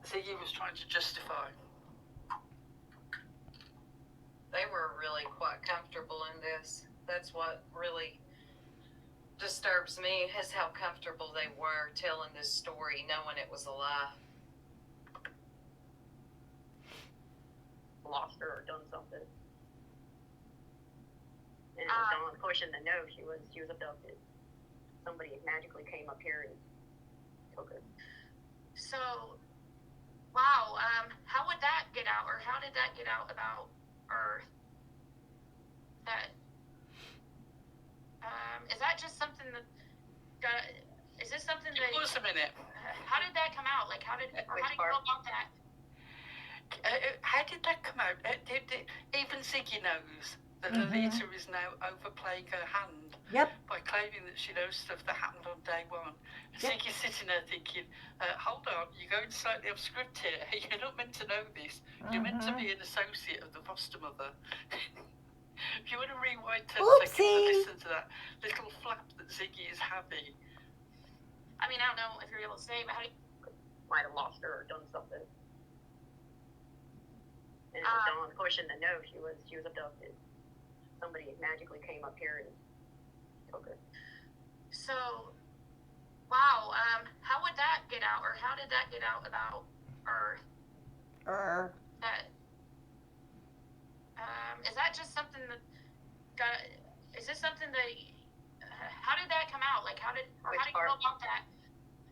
Ziggy was trying to justify. They were really quite comfortable in this. That's what really disturbs me, is how comfortable they were telling this story, knowing it was a lie. Lost her or done something. And it was Dawn pushing the no, she was abducted. Somebody magically came up here and took her. So, wow. How would that get out, or how did that get out about Earth? That. Is that just something that got? Is this something that? Pause a minute. How did that come out? Like, how did you go about that? How did that come out? Even Ziggy knows that Lolita is now overplaying her hand. Yep. By claiming that she knows stuff that happened on day one. And Yep. Ziggy's sitting there thinking, hold on, you're going slightly off script here. You're not meant to know this. You're meant to be an associate of the foster mother. If you want to rewind 10 seconds and listen to that little flap that Ziggy is having. I mean, I don't know if you're able to say, but how do you... Might have lost her or done something. And it was Dawn pushing the no, she was abducted. Somebody magically came up here and took her. So, wow. How would that get out, or how did that get out about Earth? That. Is that just something that got? Is this something that? How did that come out? Like, how do you know about that?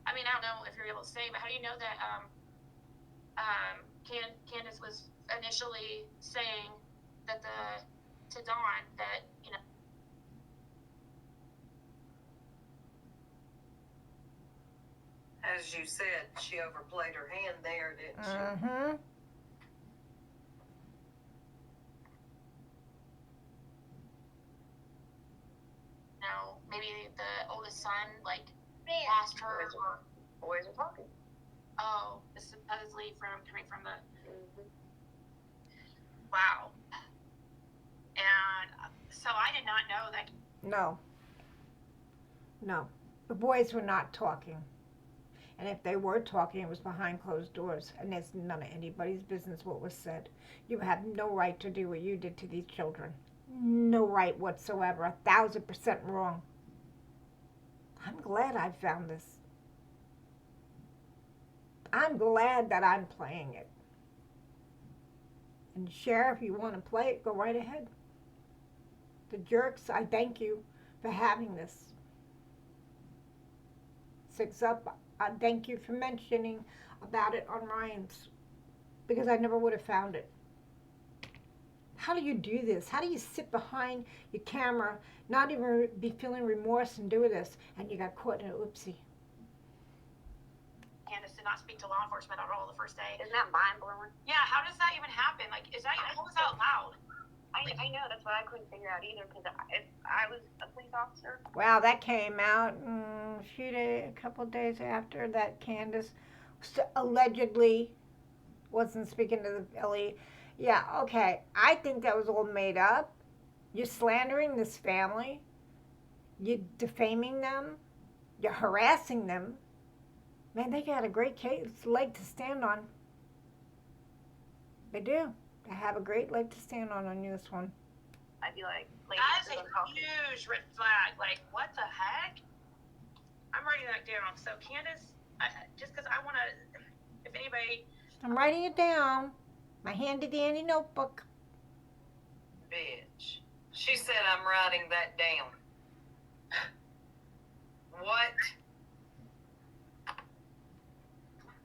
I mean, I don't know if you're able to say, but how do you know that? Candace was initially saying that to Dawn that, you know. as you said, she overplayed her hand there, didn't she? Mm-hmm. You know, maybe the oldest son, like, Man, lost her, or, boys are talking. oh, this is supposedly coming from the, Mm-hmm. wow. And so I did not know that. No. No. The boys were not talking. And if they were talking, it was behind closed doors. And it's none of anybody's business what was said. You have no right to do what you did to these children. No right whatsoever. 1,000% wrong. I'm glad I found this. I'm glad that I'm playing it. And Sheriff, if you want to play it, go right ahead. The jerks, I thank you for having this. 6 Up, I thank you for mentioning about it on Ryan's, because I never would have found it. How do you do this? How do you sit behind your camera, not even be feeling remorse and do this, and you got caught in an oopsie? Candace did not speak to law enforcement at all the first day. Isn't that mind blowing? Yeah, how does that even happen? Like, how was that allowed? I know, that's what I couldn't figure out either, because if I was a police officer. Wow, that came out a couple of days after that Candace allegedly wasn't speaking to the Billy. Yeah, okay. I think that was all made up. You're slandering this family. You're defaming them. You're harassing them. Man, they got a great leg to stand on. They do. They have a great leg to stand on this one. I'd be like, That's a huge red flag. Like, what the heck? I'm writing that down. So, Candace, just because I want to, if anybody. I'm writing it down. My handy dandy notebook. Bitch. She said I'm writing that down. What?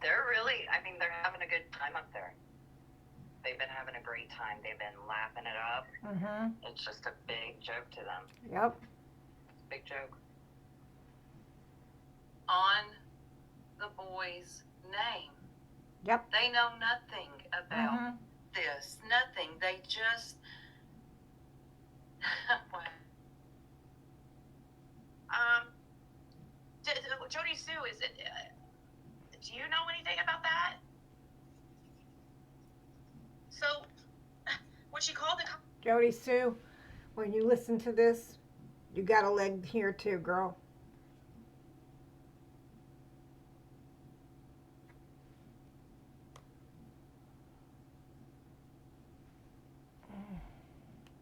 They're really, I mean, they're having a good time up there. They've been having a great time. They've been laughing it up. Mm-hmm. It's just a big joke to them. Yep. It's a big joke. On the boy's name. Yep. They know nothing about this. Nothing. They just. Wow. Jody Sue, is it? Do you know anything about that? So, when she called the. Jody Sue, when you listen to this, you got a leg here too, girl.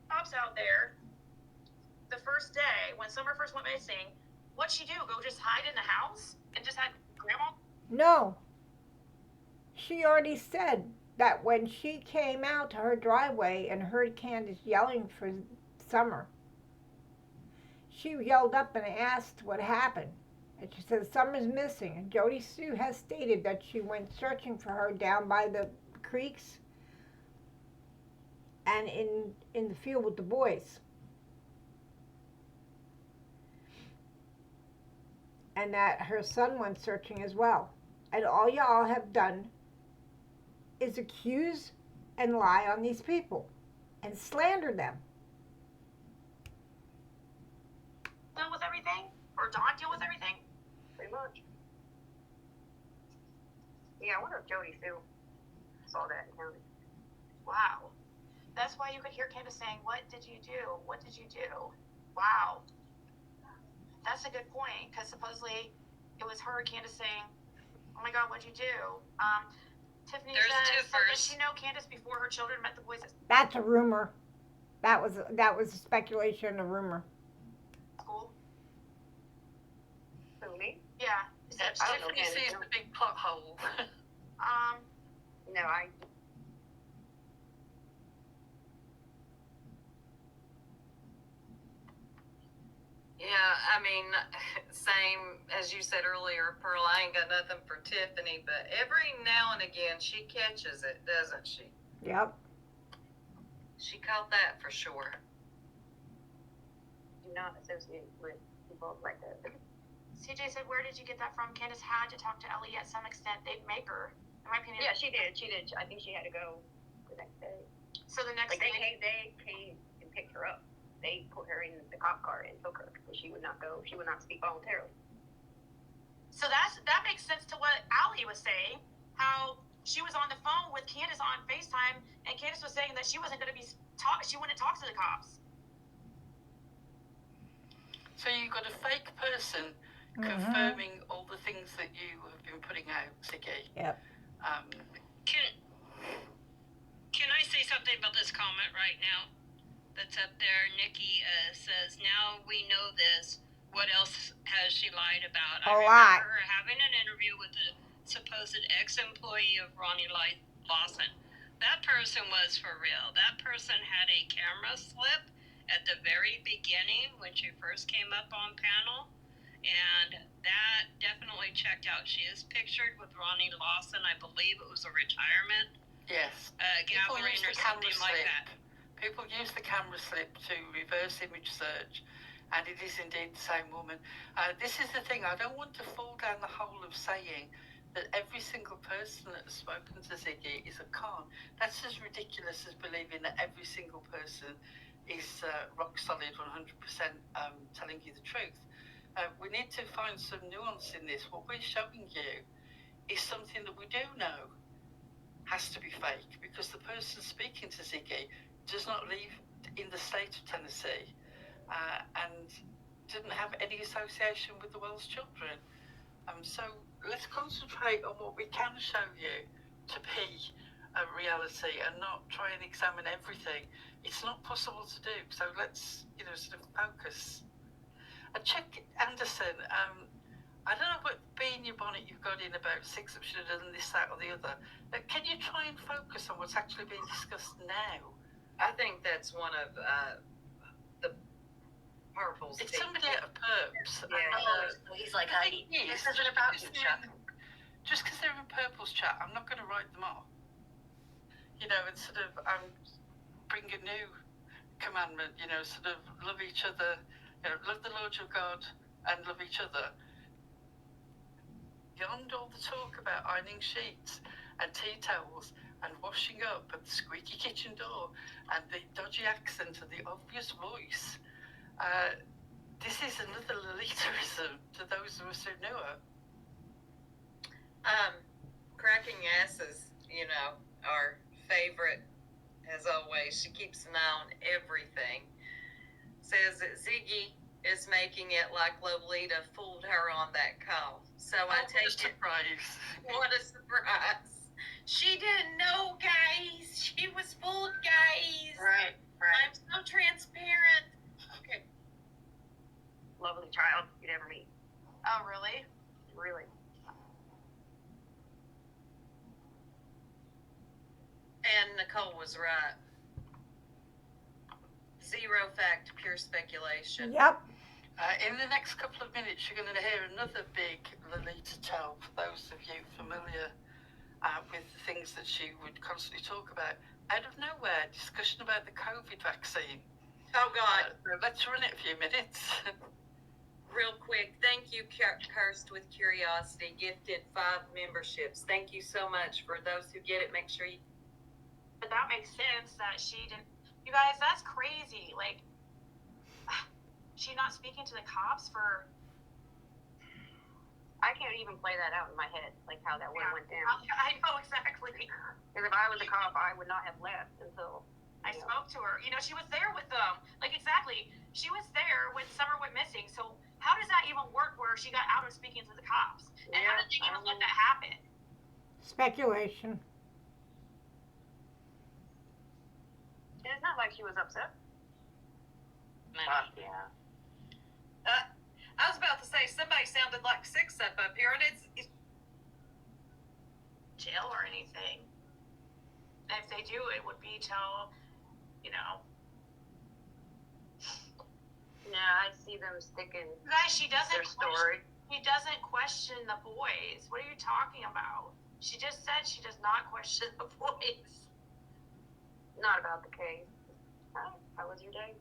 Cops out there, the first day when Summer first went missing, what'd she do? Go just hide in the house and just had grandma? No. She already said that when she came out to her driveway and heard Candace yelling for Summer, she yelled up and asked what happened. And she said, Summer's missing. And Jody Sue has stated that she went searching for her down by the creeks and in the field with the boys. And that her son went searching as well. And all y'all have done is accuse and lie on these people and slander them. Deal with everything? Or Don deal with everything? Pretty much. Yeah, I wonder if Jody Sue saw that and heard it. Wow. That's why you could hear Candace saying, what did you do? What did you do? Wow. That's a good point, because supposedly it was her, Candace, saying, oh my God, what'd you do? Tiffany says, so did she know Candace before her children met the boys at That's a rumor. That was a speculation, a rumor. school? Who, me? Yeah. Yeah, I don't know Tiffany Candace. sees the big plot hole. No, I. Yeah, I mean, same as you said earlier, Pearl, I ain't got nothing for Tiffany, but every now and again she catches it, doesn't she? Yep. She caught that for sure. Do not associate with people like that. CJ said, where did you get that from? Candace had to talk to Ellie at some extent. They'd make her. In my opinion. Yeah, she did. I think she had to go the next day. So the next day. They came and picked her up. They put her in the cop car and took her because she would not go. She would not speak voluntarily. So that makes sense to what Allie was saying. How she was on the phone with Candace on FaceTime, and Candace was saying that she wasn't going to be she wouldn't talk to the cops. So you've got a fake person confirming all the things that you have been putting out, Ziggy. Yep. Can I say something about this comment right now that's up there? Nikki says, now we know this. What else has she lied about? I remember her having an interview with the supposed ex-employee of Ronnie Lawson. That person was for real. That person had a camera slip at the very beginning when she first came up on panel. And that definitely checked out. She is pictured with Ronnie Lawson. I believe it was a retirement gathering or something like that. People use the camera slip to reverse image search, and it is indeed the same woman. This is the thing. I don't want to fall down the hole of saying that every single person that has spoken to Ziggy is a con. That's as ridiculous as believing that every single person is rock solid 100% telling you the truth. We need to find some nuance in this. What we're showing you is something that we do know has to be fake, because the person speaking to Ziggy does not live in the state of Tennessee and didn't have any association with the Wells children. So let's concentrate on what we can show you to be a reality and not try and examine everything. It's not possible to do. So let's, sort of focus. Chuck Anderson, I don't know what bee in your bonnet you've got in about six that should have done this, that, or the other. Can you try and focus on what's actually being discussed now? I think that's one of the purples. It's somebody out of Perps. Yeah. He's like, this isn't about you, Chuck. Just because they're in Purple's chat, I'm not going to write them off. And sort of bring a new commandment, sort of love each other. Love the Lord your God and love each other. Beyond all the talk about ironing sheets and tea towels and washing up at the squeaky kitchen door and the dodgy accent and the obvious voice, this is another Lolitaism to those of us who knew her. Cracking asses, our favorite, as always. She keeps an eye on everything. Says that Ziggy is making it like Lolita fooled her on that call. So I take it. What a surprise. She didn't know, guys. She was fooled, guys. Right. I'm so transparent. Okay. Lovely child you'd ever meet. Oh, really? Really. And Nicole was right. Zero fact, pure speculation. Yep. In the next couple of minutes, you're going to hear another big Lolita tell for those of you familiar with the things that she would constantly talk about. Out of nowhere, discussion about the COVID vaccine. Oh, God. Let's run it a few minutes. Real quick, thank you, Cursed with Curiosity, gifted 5 memberships. Thank you so much. For those who get it, make sure you... But that makes sense that she didn't. You guys, that's crazy. Like, she not speaking to the cops for... I can't even play that out in my head, like how that went down. I know exactly. Because if I was a cop, I would not have left until I spoke to her. She was there with them. Like, exactly. She was there when Summer went missing. So how does that even work where she got out of speaking to the cops? And how did they even let that happen? Speculation. It's not like she was upset. Yeah. I was about to say, somebody sounded like 6 up here, and it's jail or anything. And if they do, it would be till, Yeah, I see them sticking Guys, she doesn't their story. He doesn't question the boys. What are you talking about? She just said she does not question the boys. Not about the case. How was your day?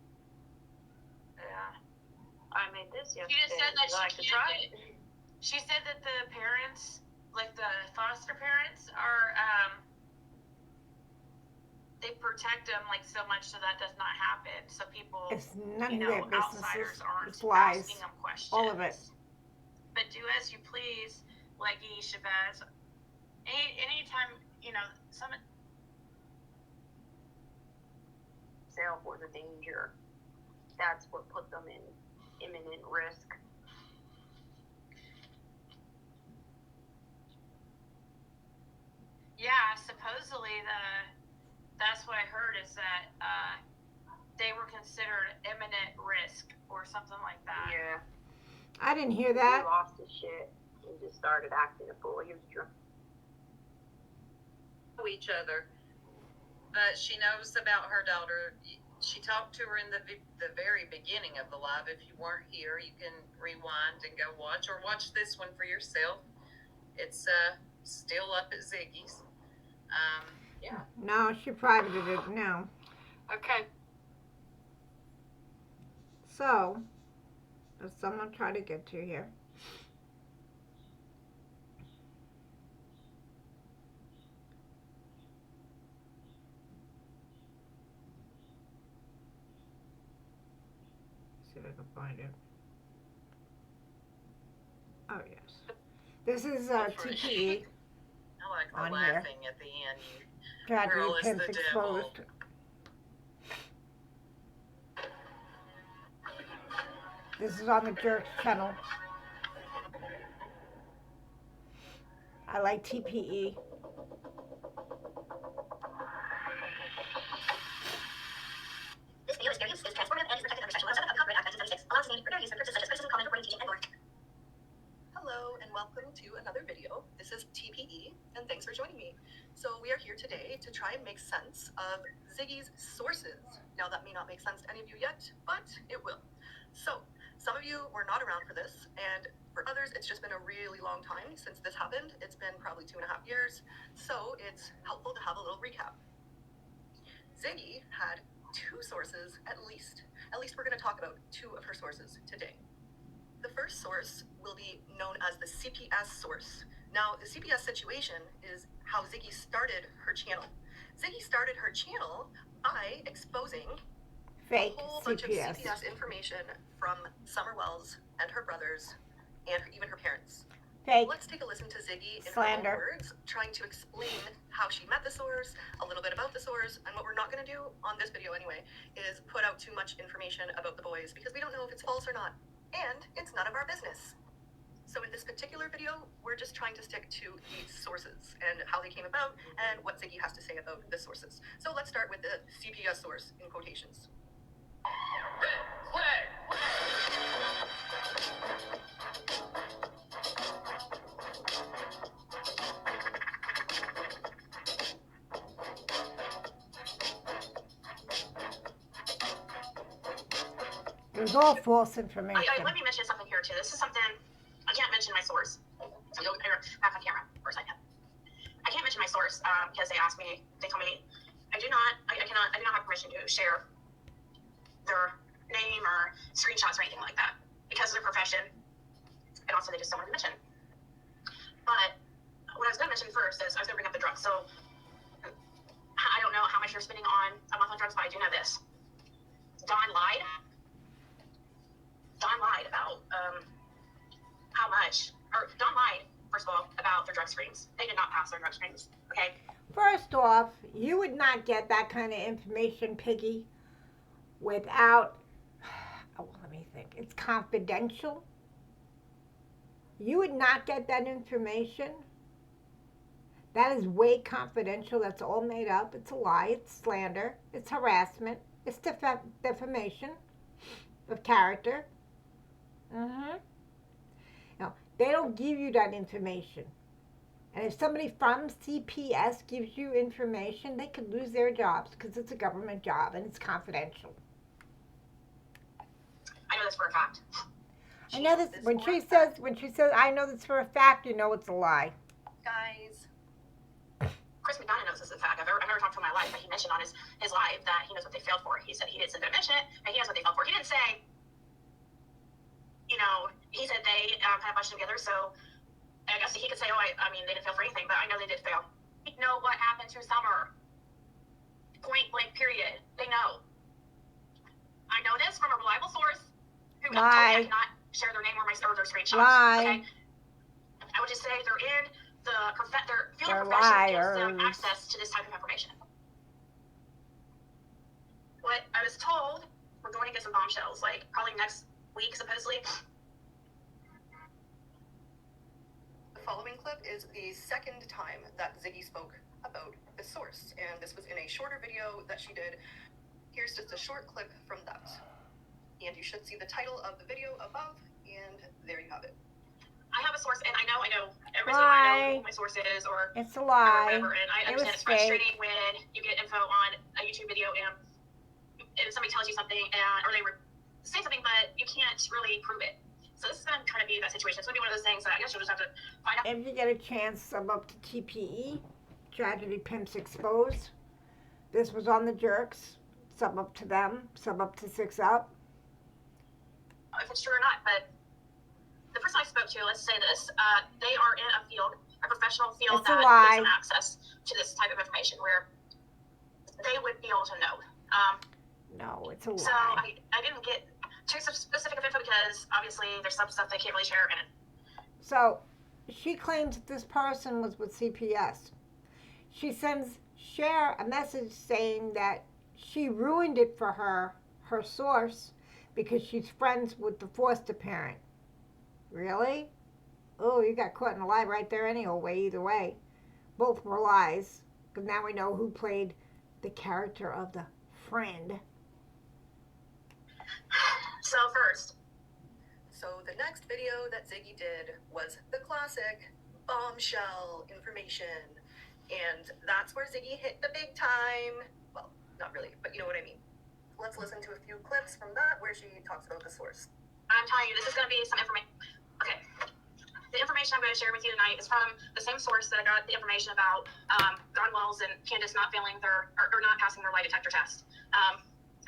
Yeah. I made this yesterday. She just said that Would you like to try it? She said that the parents, like the foster parents, are they protect them like so much so that does not happen. So people, It's none you of know, their business. outsiders aren't It's lies. asking them questions. All of it. But do as you please, Leggy, Shabazz. Anytime, you know, some. Self was a danger. That's what put them in imminent risk. Yeah, supposedly that's what I heard is that they were considered imminent risk or something like that. Yeah. I didn't hear that. He lost his shit and just started acting a fool. He was drunk. Each other, but she knows about her daughter. She talked to her in the very beginning of the live. If you weren't here, you can rewind and go watch, or watch this one for yourself. It's still up at Ziggy's. Yeah. No, she privated it now. Okay. So, does someone try to get to here? See if I can find it. Oh, yes. This is TPE. I like the On laughing here. at the end. You Tragedy Girl is Pimp the devil. Exposed. This is on the Jerks channel. I like TPE. This video experience is transformative and is protected under Section 107 of the Copyright Act 1976, allows the for fair use of purposes such as criticism, comment, reporting, teaching, and more. Hello and welcome to another video. This is TPE and thanks for joining me. So we are here today to try and make sense of Ziggy's sources. Now that may not make sense to any of you yet, but it will. So some of you were not around for this, and for others it's just been a really long time since this happened. It's been probably 2.5 years, so it's helpful to have a little recap. Ziggy had 2 sources at least. At least we're going to talk about 2 of her sources today. The first source will be known as the CPS source. Now, the CPS situation is how Ziggy started her channel. Ziggy started her channel by exposing Fake a whole bunch of CPS. CPS information from Summer Wells and her brothers and even her parents. Fake. Let's take a listen to Ziggy in Slander. her own words, trying to explain how she met the source, a little bit about the source, and what we're not going to do on this video anyway is put out too much information about the boys because we don't know if it's false or not, and it's none of our business. So in this particular video, we're just trying to stick to the sources and how they came about and what Ziggy has to say about the sources. So let's start with the CPS source in quotations. It was all false information. Let me mention something here too. This is something I can't mention my source. So you'll back on camera for a second. I can't mention my source because they asked me. They told me I do not have permission to share their name or screenshots or anything like that because of their profession, and also they just don't want to mention. But what I was going to mention first is I was going to bring up the drugs. So I don't know how much you're spending on a month on drugs, but I do know this. Dawn lied about how much, or Dawn lied, first of all, about their drug screens. They did not pass their drug screens, okay? First off, you would not get that kind of information, Piggy, without, let me think, it's confidential. You would not get that information. That is way confidential. That's all made up. It's a lie. It's slander. It's harassment. It's defamation of character. Now, they don't give you that information. And if somebody from CPS gives you information, they could lose their jobs because it's a government job and it's confidential. I know this for a fact. I know this when she says I know this for a fact, you know it's a lie. Guys, Chris McDonough knows this is a fact. I've never talked to him in my life, but he mentioned on his live that he knows what they failed for. He said he didn't sit there and mention it, and he knows what they failed for. He didn't say he said they kind of bunched together, so I guess he could say, I mean, they didn't fail for anything, but I know they did fail. They know what happened to Summer. Point blank, period. They know. I know this from a reliable source who told me I cannot share their name or their screenshots. Lie. Okay? I would just say they're in their field of profession gives them access to this type of information. What I was told, we're going to get some bombshells, like probably next week, supposedly. The following clip is the second time that Ziggy spoke about the source, and this was in a shorter video that she did. Here's just a short clip from that. And you should see the title of the video above, and there you have it. I have a source, and I know every time I know who my source is, or it's a lie. Or whatever, and I understand it's frustrating when you get info on a YouTube video and somebody tells you something, or they say something, but you can't really prove it. So this is going to kind of be that situation. It's going to be one of those things that I guess you'll just have to find out. If you get a chance, sub up to TPE, Tragedy Pimps Exposed. This was on the Jerks. Sub up to them. Sub up to 6up. If it's true or not, but the person I spoke to, let's say this, they are in a professional field that gives them access to this type of information where they would be able to know. No, it's a lie. So I didn't get too specific of info because obviously there's some stuff they can't really share in it. So she claims that this person was with CPS. She sends Cher a message saying that she ruined it for her source, because she's friends with the foster parent. Really? Oh, you got caught in a lie right there anyway, either way. Both were lies, because now we know who played the character of the friend. So first. So the next video that Ziggy did was the classic bombshell information. And that's where Ziggy hit the big time. Well, not really, but you know what I mean. Let's listen to a few clips from that where she talks about the source. I'm telling you, this is going to be some information. Okay. The information I'm going to share with you tonight is from the same source that I got the information about Don Wells and Candace not failing or not passing their lie detector test.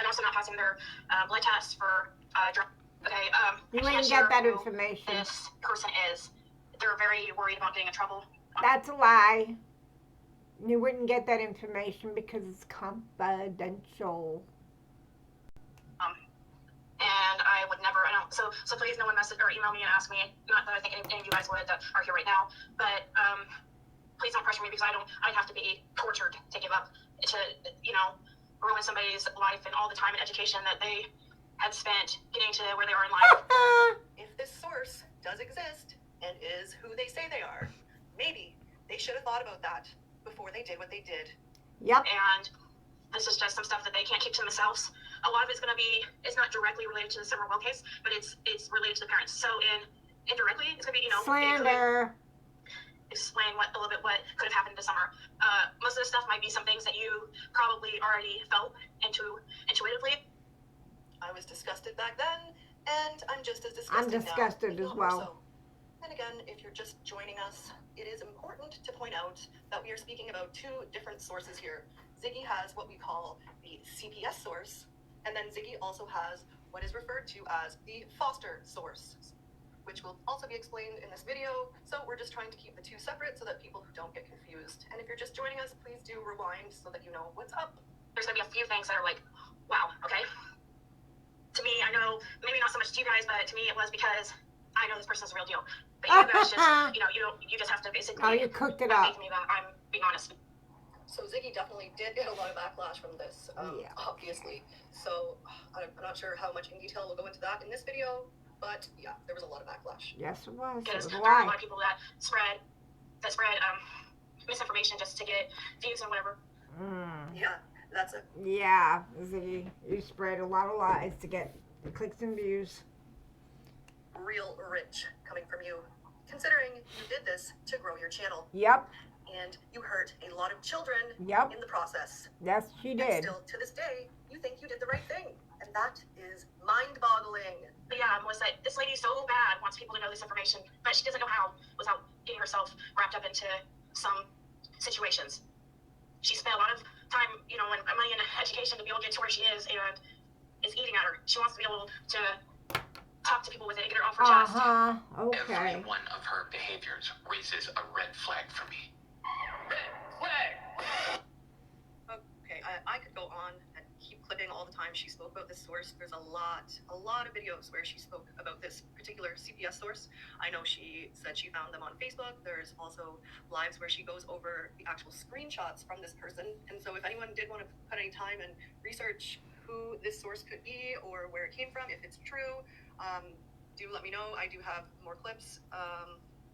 And also not passing their blood test for drug. Okay. You didn't get that information. This person is. They're very worried about getting in trouble. That's a lie. You wouldn't get that information because it's confidential. And I would never, so please no one message or email me and ask me, not that I think any of you guys would that are here right now, but please don't pressure me because I'd have to be tortured to give up to, ruin somebody's life and all the time and education that they had spent getting to where they are in life. If this source does exist and is who they say they are, maybe they should have thought about that before they did what they did. Yep. And this is just some stuff that they can't keep to themselves. A lot of it's going to be, it's not directly related to the Summer Well case, but it's related to the parents. So indirectly, it's going to be, slander. Explain a little bit what could have happened this summer. Most of the stuff might be some things that you probably already felt intuitively. I was disgusted back then, and I'm just as disgusted now. I'm disgusted as well. So. And again, if you're just joining us, it is important to point out that we are speaking about two different sources here. Ziggy has what we call the CPS source, and then Ziggy also has what is referred to as the foster source, which will also be explained in this video. So we're just trying to keep the two separate so that people don't get confused. And if you're just joining us, please do rewind so that you know what's up. There's going to be a few things that are like, wow, okay. To me, I know, maybe not so much to you guys, but to me it was because I know this person's a real deal. But you guys just, you just have to basically... Oh, you cooked it up. Me that I'm being honest. So Ziggy definitely did get a lot of backlash from this, obviously. So I'm not sure how much in detail we'll go into that in this video, but yeah, there was a lot of backlash. Yes, it was. Because there are a lot of people that spread misinformation just to get views and whatever. Yeah, that's it. Yeah, Ziggy, you spread a lot of lies to get clicks and views. Real rich coming from you, considering you did this to grow your channel. Yep. And you hurt a lot of children in the process. Yes, she did. And still, to this day, you think you did the right thing. And that is mind-boggling. But yeah, Melissa, this lady so bad wants people to know this information, but she doesn't know how without getting herself wrapped up into some situations. She spent a lot of time, and money and education to be able to get to where she is, and it's eating at her. She wants to be able to talk to people with it, get it off her chest. Okay. Every one of her behaviors raises a red flag for me. Red flag! Okay, I could go on and keep clipping all the time she spoke about this source. There's a lot of videos where she spoke about this particular CPS source. I know she said she found them on Facebook. There's also lives where she goes over the actual screenshots from this person. And so if anyone did want to put any time and research who this source could be or where it came from, if it's true, do let me know. I do have more clips.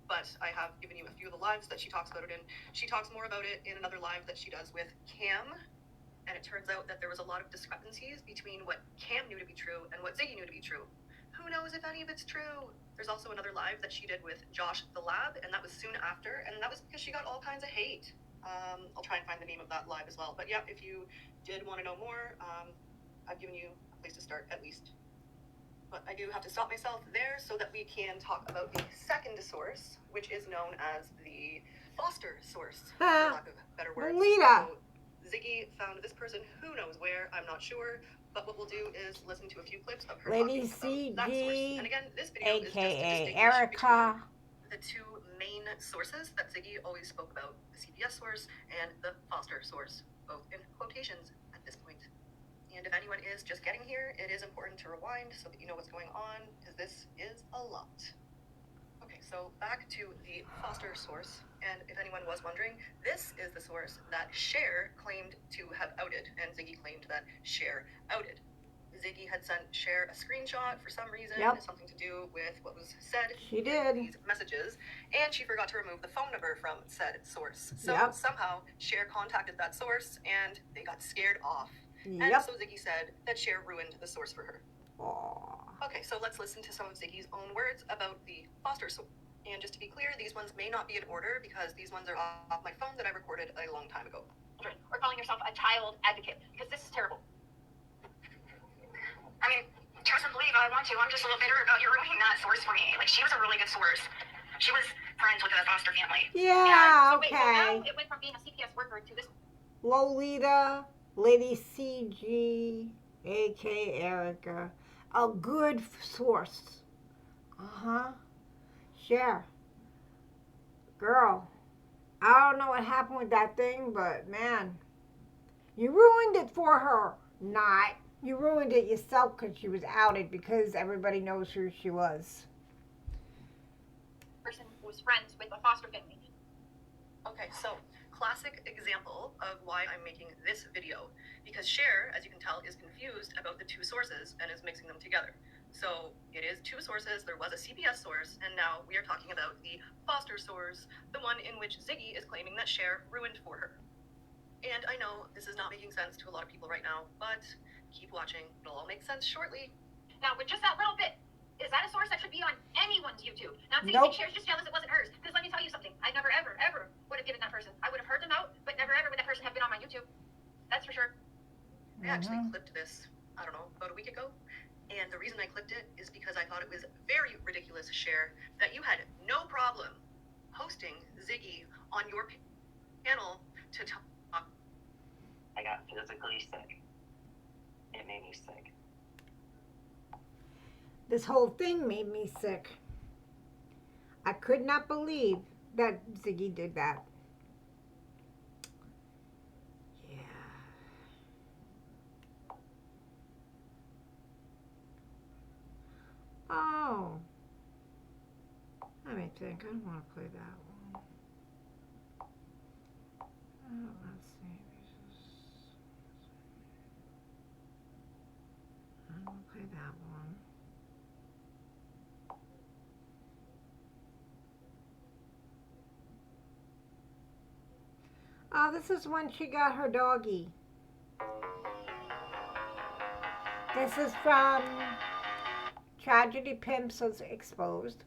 But I have given you a few of the lives that she talks about it in. She talks more about it in another live that she does with Cam. And it turns out that there was a lot of discrepancies between what Cam knew to be true and what Ziggy knew to be true. Who knows if any of it's true? There's also another live that she did with Josh the Lab, and that was soon after, and that was because she got all kinds of hate. I'll try and find the name of that live as well. But yeah, if you did want to know more, I've given you a place to start at least. But I do have to stop myself there so that we can talk about the second source, which is known as the foster source, for lack of better words. Lolita. So Ziggy found this person who knows where, I'm not sure, but what we'll do is listen to a few clips of her Lady talking about that source. And again, this video is just to aka distinguish Erica. between the two main sources that Ziggy always spoke about, the CPS source and the foster source, both in quotations at this point. And if anyone is just getting here, it is important to rewind so that you know what's going on, because this is a lot. Okay, so back to the foster source, and if anyone was wondering, this is the source that Cher claimed to have outed, and Ziggy claimed that Cher outed. Ziggy had sent Cher a screenshot for some reason, something to do with what was said She did. in these messages, and she forgot to remove the phone number from said source. So somehow Cher contacted that source, and they got scared off. And so Ziggy said that Cher ruined the source for her. Aww. Okay, so let's listen to some of Ziggy's own words about the foster source. And just to be clear, these ones may not be in order because these ones are off my phone that I recorded a long time ago. Or calling yourself a child advocate, because this is terrible. I mean, trust and believe I want to. I'm just a little bitter about you ruining that source for me. Like, she was a really good source. She was friends with the foster family. Yeah, so wait, so now it went from being a CPS worker to this. Lolita, Lady CG, aka Erica, a good source. Sure. Girl, I don't know what happened with that thing, but man, you ruined it for her. Not. You ruined it yourself because she was outed because everybody knows who she was. Person was friends with a foster family. Okay, so classic example of why I'm making this video, because Cher, as you can tell, is confused about the two sources and is mixing them together. So it is two sources. There was a CPS source, and now we are talking about the foster source, the one in which Ziggy is claiming that Cher ruined for her. And I know this is not making sense to a lot of people right now, but keep watching. It'll all make sense shortly. Now, with just that little bit, is that a source that should be on anyone's YouTube? Not saying Cher's just jealous it wasn't hers. Because let me tell you something. I never, ever, ever would have given that person. I would have heard them out, but never, ever would that person have been on my YouTube. That's for sure. I actually clipped this, I don't know, about a week ago. And the reason I clipped it is because I thought it was very ridiculous, Cher, that you had no problem hosting Ziggy on your panel to talk. I got physically sick. It made me sick. This whole thing made me sick. I could not believe that Ziggy did that. Yeah. Oh. Let me think. I don't want to play that one. Oh, let's see. I don't want to play that one. Oh, this is when she got her doggy. This is from Tragedy Pimps Was Exposed.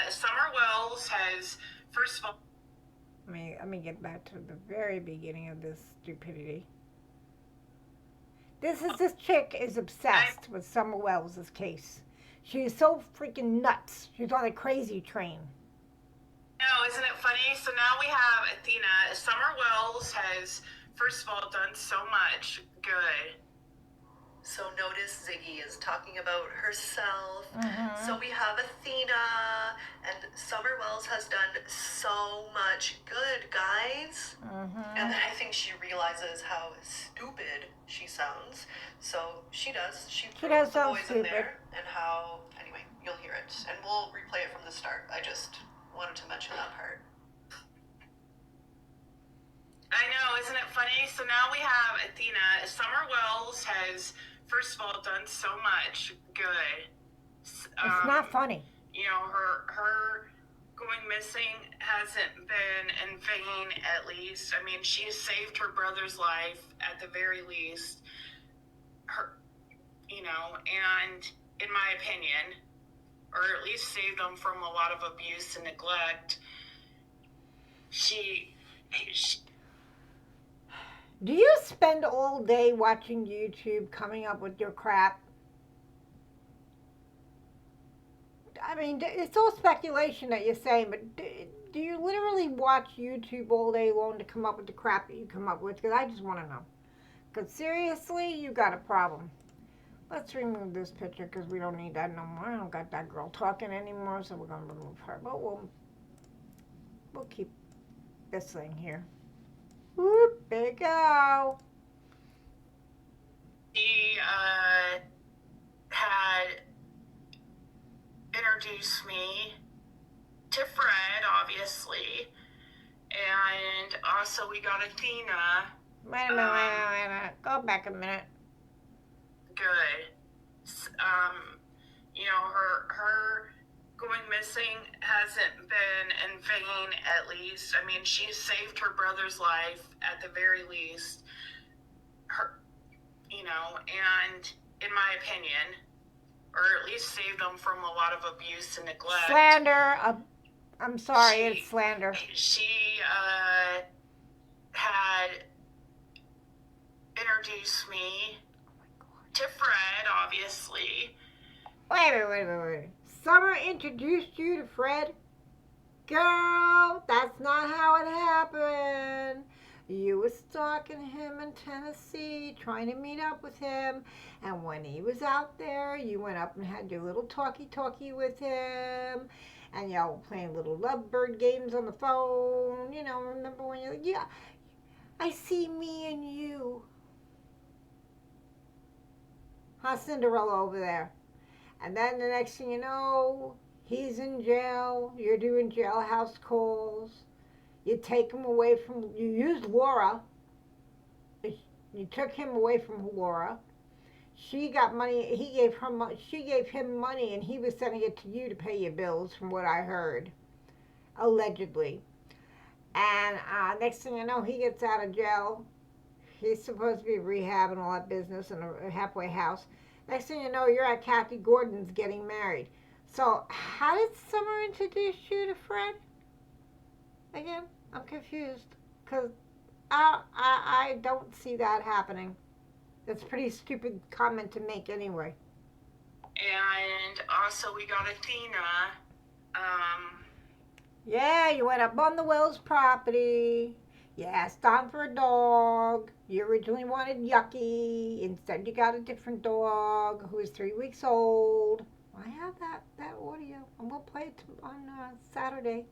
Summer Wells has, first of all, Let me get back to the very beginning of this stupidity. This chick is obsessed with Summer Wells' case. She's so freaking nuts. She's on a crazy train. No, isn't it funny? So now we have Athena. Summer Wells has, first of all, done so much good. So notice Ziggy is talking about herself. So we have Athena, and Summer Wells has done so much good, guys. And then I think she realizes how stupid she sounds. So she does. She does throws the sound boys in stupid. there, and how. Anyway, you'll hear it, and we'll replay it from the start. I just wanted to mention that part. I know, isn't it funny? So now we have Athena. Summer Wells has, first of all, done so much good. It's not funny. You know, her going missing hasn't been in vain, at least. I mean, she has saved her brother's life, at the very least. And in my opinion, or at least saved them from a lot of abuse and neglect. Do you spend all day watching YouTube coming up with your crap? I mean, it's all speculation that you're saying, but do you literally watch YouTube all day long to come up with the crap that you come up with? Because I just want to know. Because seriously, you got a problem. Let's remove this picture because we don't need that no more. I don't got that girl talking anymore, so we're going to remove her. But we'll keep this thing here. Whoop, there you go. He had introduced me to Fred, obviously, and also we got Athena. Wait a minute. Go back a minute. Good. Her going missing hasn't been in vain, at least. I mean, she saved her brother's life, at the very least. And in my opinion, or at least saved them from a lot of abuse and neglect. Slander. I'm sorry, it's slander. She had introduced me to Fred, obviously. Wait. Summer introduced you to Fred? Girl, that's not how it happened. You were stalking him in Tennessee, trying to meet up with him. And when he was out there, you went up and had your little talkie with him. And y'all were playing little lovebird games on the phone. You know, remember when you're like, yeah, I see me and you. Huh, Cinderella over there. And then the next thing you know, he's in jail. You're doing jailhouse calls. You take him away from, you used Laura. You took him away from Laura. She got money, she gave him money, and he was sending it to you to pay your bills, from what I heard. Allegedly. And next thing you know, he gets out of jail. He's supposed to be rehabbing all that business in a halfway house. Next thing you know, you're at Kathy Gordon's getting married. So, how did Summer introduce you to Fred? Again, I'm confused. Because I don't see that happening. That's a pretty stupid comment to make anyway. And also we got Athena. Yeah, you went up on the Wells property. You asked Don for a dog. You originally wanted Yucky. Instead, you got a different dog who is 3 weeks old. I have that audio. And we'll play it on Saturday.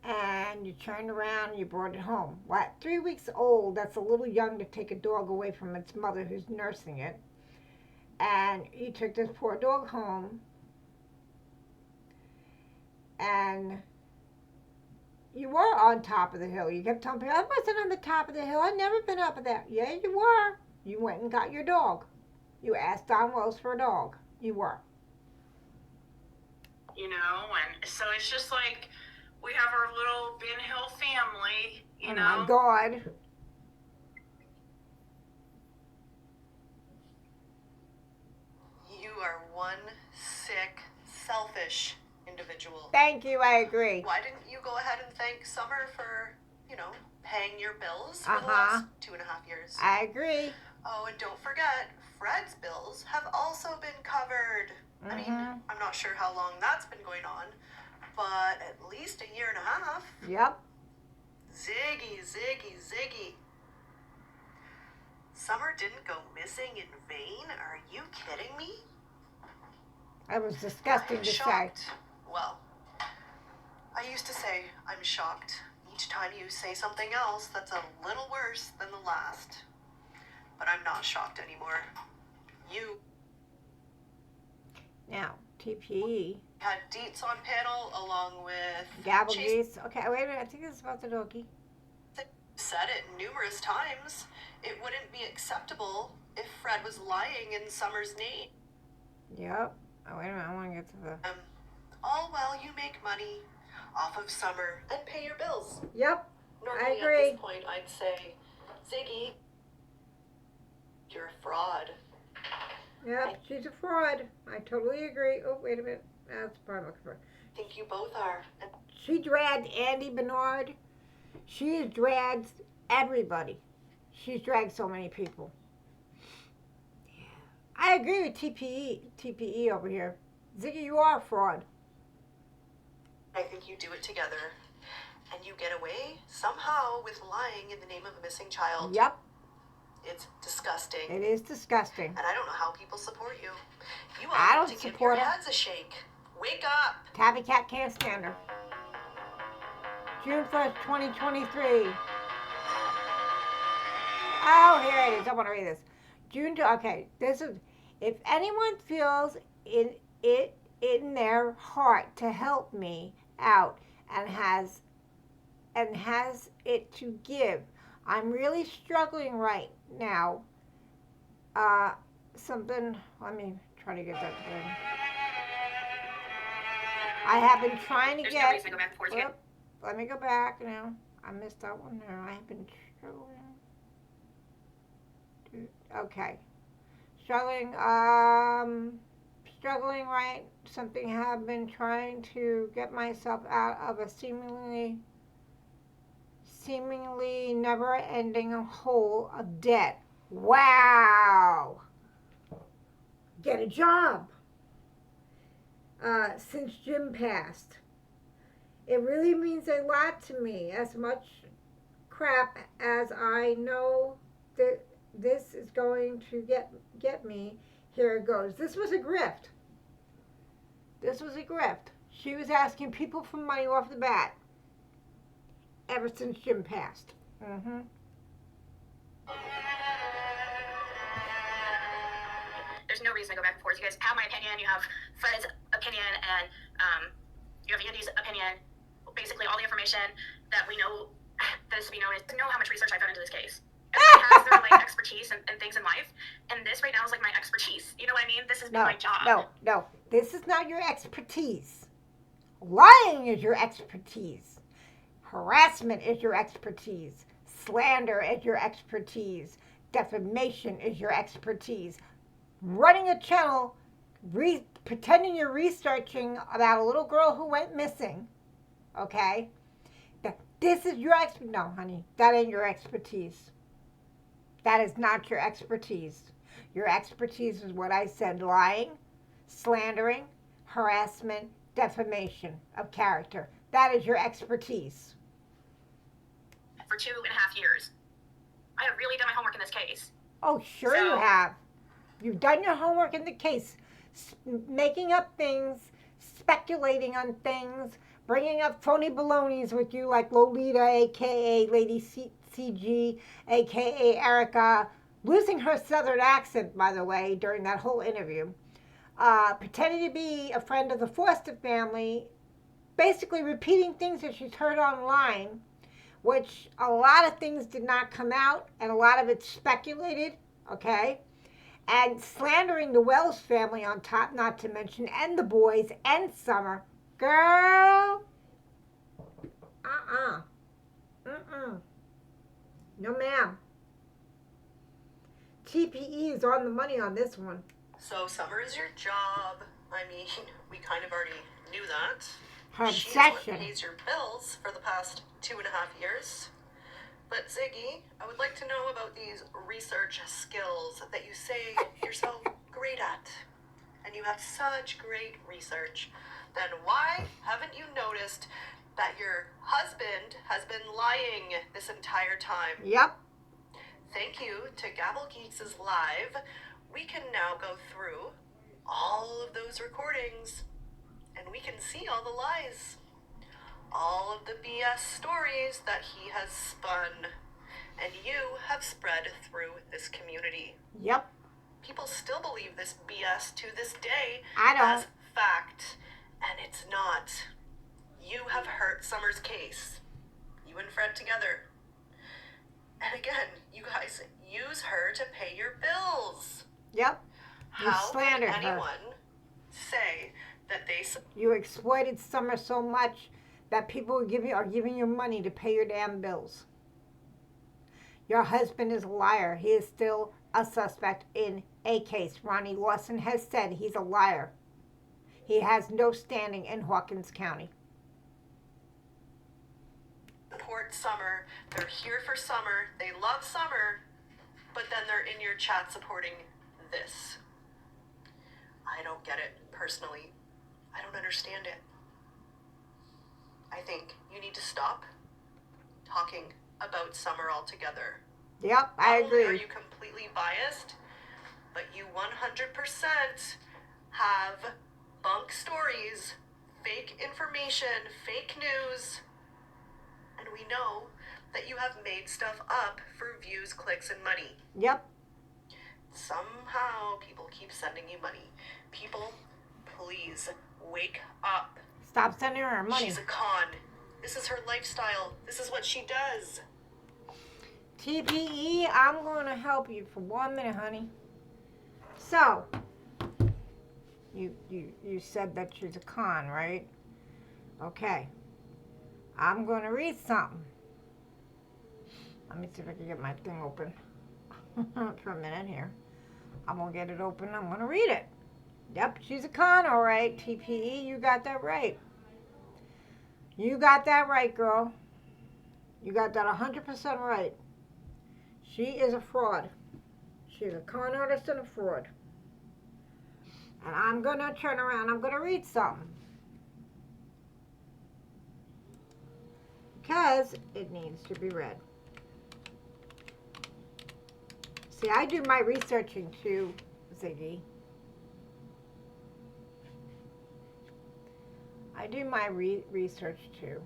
And you turned around and you brought it home. What? 3 weeks old, that's a little young to take a dog away from its mother who's nursing it. And you took this poor dog home. And you were on top of the hill. You kept telling people, I wasn't on the top of the hill. I've never been up there. Yeah, you were. You went and got your dog. You asked Don Wells for a dog. You were. And so it's just like, we have our little Ben Hill family, you know. Oh my God. You are one sick, selfish individual. Thank you, I agree. Why didn't you go ahead and thank Summer for, paying your bills for the last 2.5 years? I agree. Oh, and don't forget, Fred's bills have also been covered. Mm-hmm. I mean, I'm not sure how long that's been going on, but at least a year and a half. Yep. Ziggy. Summer didn't go missing in vain? Are you kidding me? That was disgusting I'm to say. shocked. Well, I used to say I'm shocked each time you say something else that's a little worse than the last. But I'm not shocked anymore. You Now, TPE. had Deets on panel along with Gabble Chase. geese. Okay, wait a minute. I think this is about the doggy. Said it numerous times. It wouldn't be acceptable if Fred was lying in Summer's name. Yep. Oh, wait a minute. I want to get to the... All while you make money off of Summer and pay your bills. Yep. Normally agree. at this point I'd say, Ziggy, you're a fraud. Yep, she's a fraud. I totally agree. Oh, wait a minute. That's what I'm looking for. I think you both are. She dragged Andy Bernard. She has dragged everybody. She's dragged so many people. I agree with TPE over here. Ziggy, you are a fraud. I think you do it together. And you get away somehow with lying in the name of a missing child. Yep. It's disgusting. It is disgusting. And I don't know how people support you. You I all don't need to give support your her. heads a shake. Wake up. Tabby Cat can't stand her. June 1st, 2023. Oh, here it is. I want to read this. Okay, this is, if anyone feels in their heart to help me out and has it to give, I'm really struggling right now. Let me try to get that thing. I have been trying to There's get. no reason to go back and forth again. Let me go back now. I missed that one there. I have been struggling. Okay. Struggling, right? Something have been trying to get myself out of a seemingly never-ending hole of debt. Wow! Get a job. Since Jim passed. It really means a lot to me. As much crap as I know that this is going to get me, here it goes. This was a grift. She was asking people for money off the bat ever since Jim passed. Mm-hmm. There's no reason to go back and forth. You guys have my opinion. You have Fred's opinion, and you have Andy's opinion. Basically, all the information that we know that is to be known is to know how much research I've done into this case. Everyone has their like expertise and things in life, and this right now is like my expertise. You know what I mean? This has been my job. No. This is not your expertise. Lying is your expertise. Harassment is your expertise. Slander is your expertise. Defamation is your expertise. Running a channel, pretending you're researching about a little girl who went missing, okay? This is your expertise. No, honey, that ain't your expertise. That is not your expertise. Your expertise is what I said: lying, slandering, harassment, defamation of character. That is your expertise. For 2.5 years, I have really done my homework in this case. Oh, sure you have. You've done your homework in the case, making up things, speculating on things, bringing up phony balonies with you like Lolita, a.k.a. Lady CG, a.k.a. Erica, losing her southern accent, by the way, during that whole interview, pretending to be a friend of the Foster family, basically repeating things that she's heard online, which a lot of things did not come out, and a lot of it's speculated, okay? And slandering the Wells family on top, not to mention, and the boys, and Summer. Girl! No, ma'am. TPE is on the money on this one. So Summer is your job. I mean, we kind of already knew that. Her She's what obsession. pays your bills for the past 2.5 years. But Ziggy, I would like to know about these research skills that you say you're so great at. And you have such great research. Then why haven't you noticed that your husband has been lying this entire time? Yep. Thank you to Gavel Geeks' live. We can now go through all of those recordings and we can see all the lies. All of the BS stories that he has spun and you have spread through this community. Yep. People still believe this BS to this day as fact, and it's not. You have hurt Summer's case. You and Fred together. And again, you guys use her to pay your bills. Yep. You How slandered can her. anyone say that they... You exploited Summer so much that people are giving you money to pay your damn bills. Your husband is a liar. He is still a suspect in a case. Ronnie Lawson has said he's a liar. He has no standing in Hawkins County. Support Summer. They're here for Summer. They love Summer. But then they're in your chat supporting this. I don't get it, personally. I don't understand it. I think you need to stop talking about Summer altogether. Yep, I agree. Not only are you completely biased, but you 100% have bunk stories, fake information, fake news, and we know that you have made stuff up for views, clicks, and money. Yep. Somehow people keep sending you money. People, please wake up. Stop sending her money. She's a con. This is her lifestyle. This is what she does. TPE, I'm going to help you for 1 minute, honey. So, you said that she's a con, right? Okay. I'm going to read something. Let me see if I can get my thing open for a minute here. I'm going to get it open. I'm going to read it. Yep, she's a con, all right. TPE, you got that right. You got that right, girl. You got that 100% right. She is a fraud. She's a con artist and a fraud. And I'm going to turn around. I'm going to read something. Because it needs to be read. See, I do my researching too, Ziggy. I do my research too.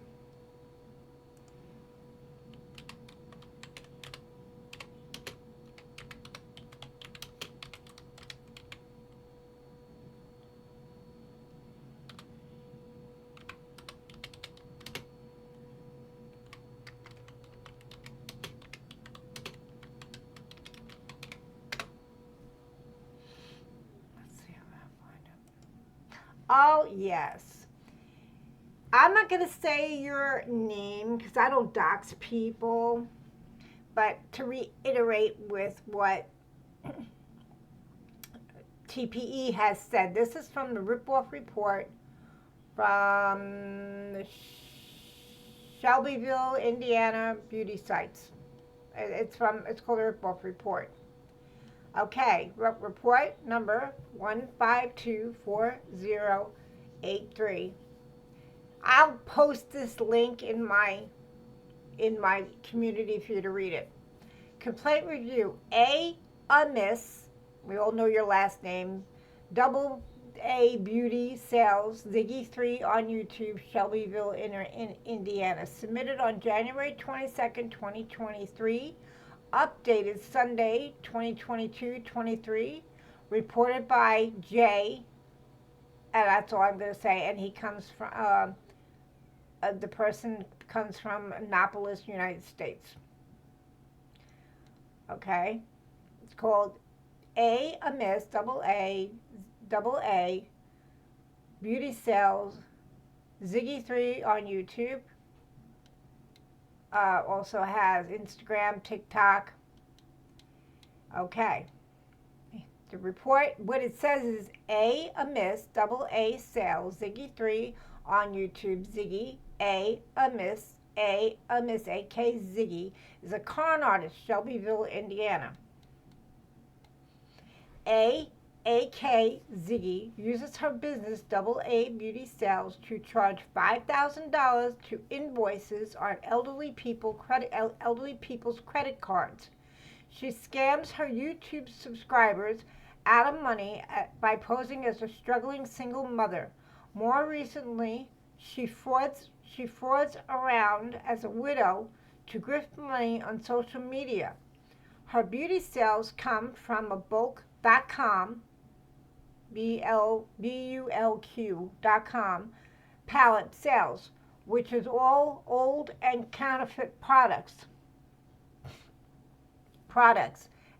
Oh, yes. I'm not going to say your name because I don't dox people. But to reiterate with what TPE has said, this is from the Ripoff Report from the Shelbyville, Indiana beauty sites. It's called the Ripoff Report. Okay, report number 1524083. I'll post this link in my community for you to read it. Complaint review. A Miss, we all know your last name. Double A Beauty Sales, Ziggy 3 on YouTube, Shelbyville, in Indiana. Submitted on January 22nd, 2023. Updated Sunday, 2022-23, reported by Jay, and that's all I'm going to say, and he comes from, the person comes from Annapolis, United States. Okay? It's called A Miss, double A, Beauty Sales, Ziggy 3 on YouTube. Also has Instagram, TikTok. Okay. The report, what it says is A Miss, double A Sales, Ziggy 3 on YouTube, Ziggy, A Miss, Miss A.K. Ziggy, is a con artist, Shelbyville, Indiana. A.K. Ziggy uses her business Double A Beauty Sales to charge $5,000 to invoices on elderly people's credit cards. She scams her YouTube subscribers out of money by posing as a struggling single mother. More recently, she frauds around as a widow to grift money on social media. Her beauty sales come from a bulk.com, bulq.com, pallet sales, which is all old and counterfeit products.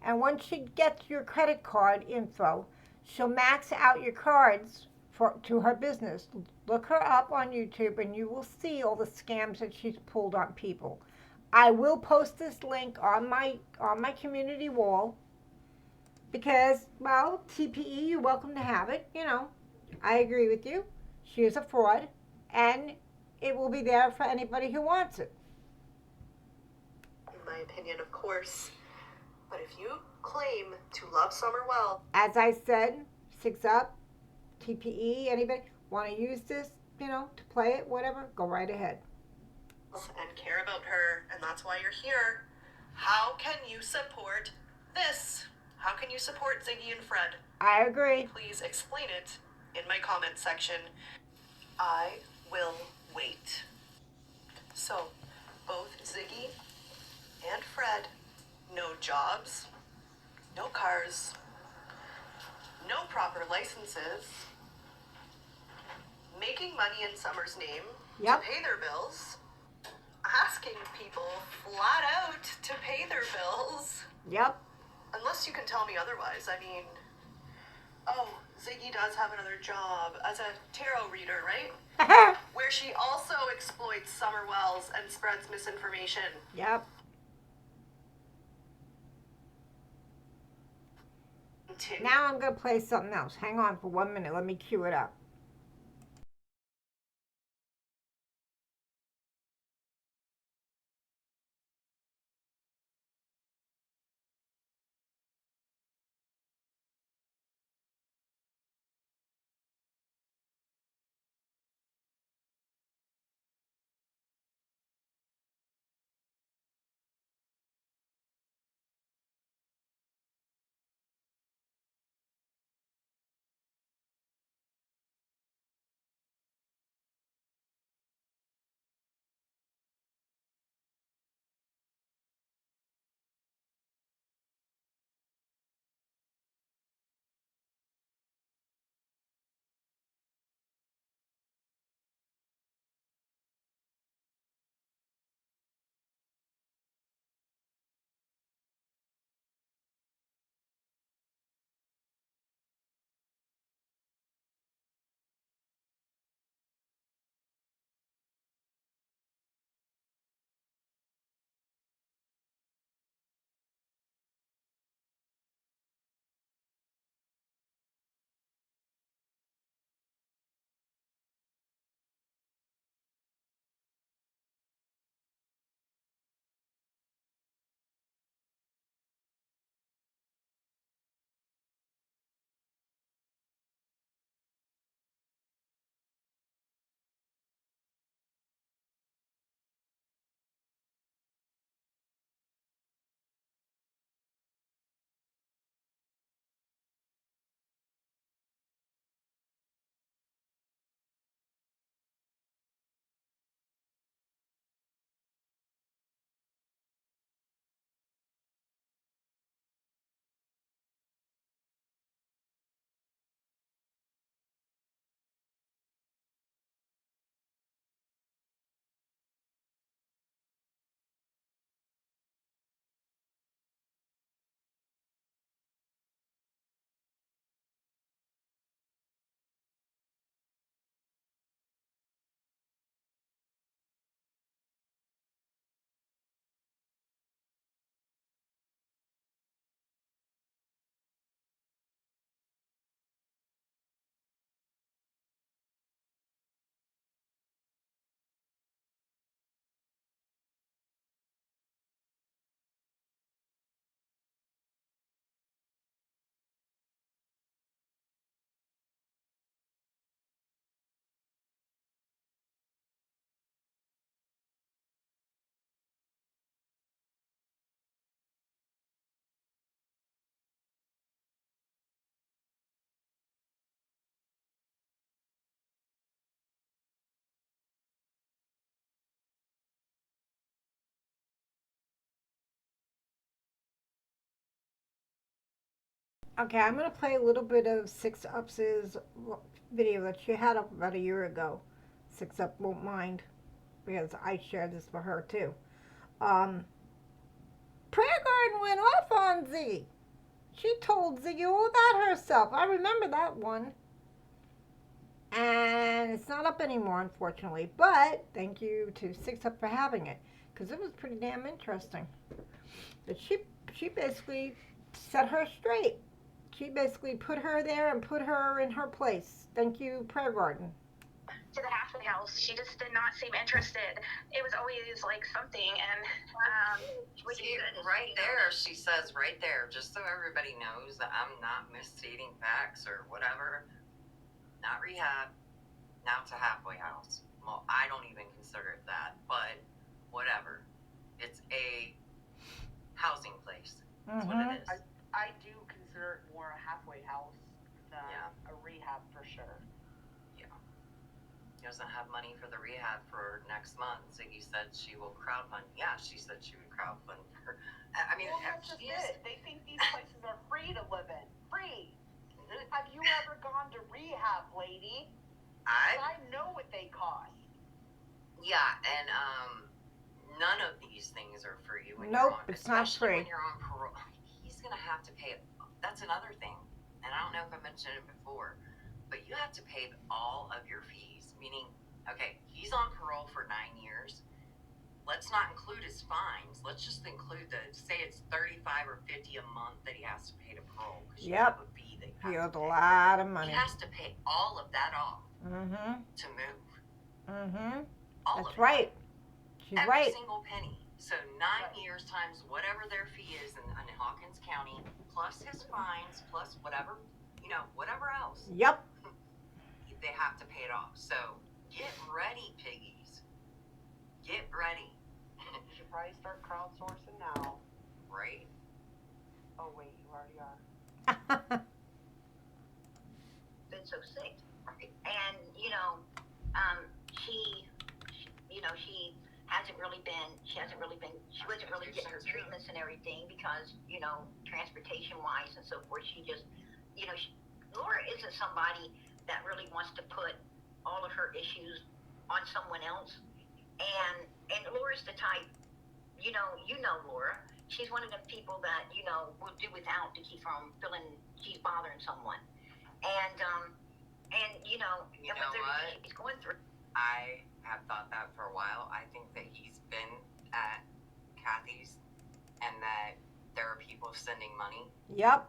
And once she gets your credit card info, she'll max out your cards to her business. Look her up on YouTube and you will see all the scams that she's pulled on people. I will post this link on my community wall because, well, TPE, you're welcome to have it. You know, I agree with you. She is a fraud, and it will be there for anybody who wants it. In my opinion, of course. But if you claim to love Summer well, as I said, 6 Up, TPE, anybody want to use this, to play it, whatever, go right ahead. And care about her, and that's why you're here. How can you support this? How can you support Ziggy and Fred? I agree. Please explain it in my comment section. I will wait. So, both Ziggy and Fred, no jobs, no cars, no proper licenses, making money in Summer's name to pay their bills, asking people flat out to pay their bills. Yep. Unless you can tell me otherwise. I mean, Ziggy does have another job as a tarot reader, right? Where she also exploits Summer Wells and spreads misinformation. Yep. Now I'm going to play something else. Hang on for 1 minute. Let me cue it up. Okay, I'm gonna play a little bit of Six Up's video that she had up about a year ago. Six Up won't mind because I shared this with her too. Um, Prayer Garden went off on Ziggy. She told Ziggy all about herself. I remember that one. And it's not up anymore, unfortunately. But thank you to Six Up for having it, because it was pretty damn interesting. But she basically set her straight. She basically put her there and put her in her place. Thank you, Prayer Garden. To the halfway house, she just did not seem interested. It was always like something, and see, right there, she says right there, just so everybody knows that I'm not misstating facts or whatever. Not rehab, now it's a halfway house. Well, I don't even consider it that, but whatever. It's a housing place. That's what it is. I do consider it more a halfway house than a rehab for sure. Yeah. He doesn't have money for the rehab for next month. Ziggy said she will crowdfund. Yeah, she said she would crowdfund for. I mean, well, that's just it. They think these places are free to live in. Free. Have you ever gone to rehab, lady? I know what they cost. Yeah, and none of these things are free when nope, you're on, it's not free. When you're on parole. He's gonna have to pay. That's another thing, and I don't know if I mentioned it before, but you have to pay all of your fees. Meaning, okay, he's on parole for 9 years. Let's not include his fines. Let's just include say it's $35 or $50 a month that he has to pay to parole. Yep. He owes a lot of money. He has to pay all of that off to move. That's right. She's right. Every single penny. So 9 years times whatever their fee is in Hawkins County, plus his fines, plus whatever, whatever else. Yep. They have to pay it off. So get ready, piggies. Get ready. You should probably start crowdsourcing now. Right? Oh wait, you already are. Been so sick, right? And she wasn't really getting her treatments and everything because transportation wise and so forth. She just Laura isn't somebody that really wants to put all of her issues on someone else, and Laura's the type, Laura. She's one of them people that will do without to keep from feeling she's bothering someone. And what he's going through. I have thought that for a while. I think that he's been at Kathy's and that there are people sending money. Yep.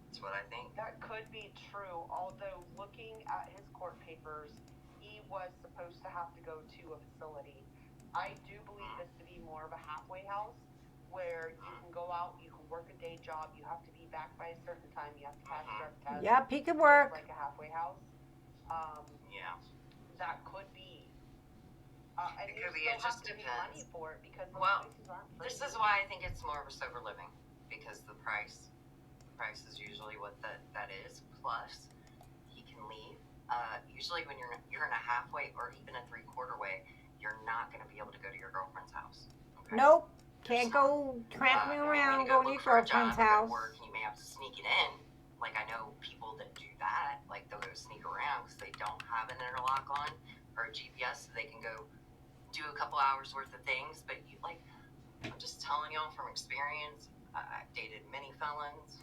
That's what I think. That could be true, although looking at his court papers, he was supposed to have to go to a facility. I do believe this to be more of a halfway house where you can go out, you can work a day job, you have to be back by a certain time, you have to pass drug tests. Yep, he could work. Like a halfway house. Yeah. That could be. And it you could be. still It have just to pay depends. money for it because places aren't free. This is why I think it's more of a sober living, because the price is usually what that is. Plus, he can leave. Usually, when you're in a halfway or even a 3/4 way, you're not going to be able to go to your girlfriend's house. Okay? Nope. Can't go tramping around going to your girlfriend's house. Work, and you may have to sneak it in. Like, I know people that do that. Like, they'll go sneak around because they don't have an interlock on or a GPS, so they can go do a couple hours worth of things. But I'm just telling y'all from experience, I've dated many felons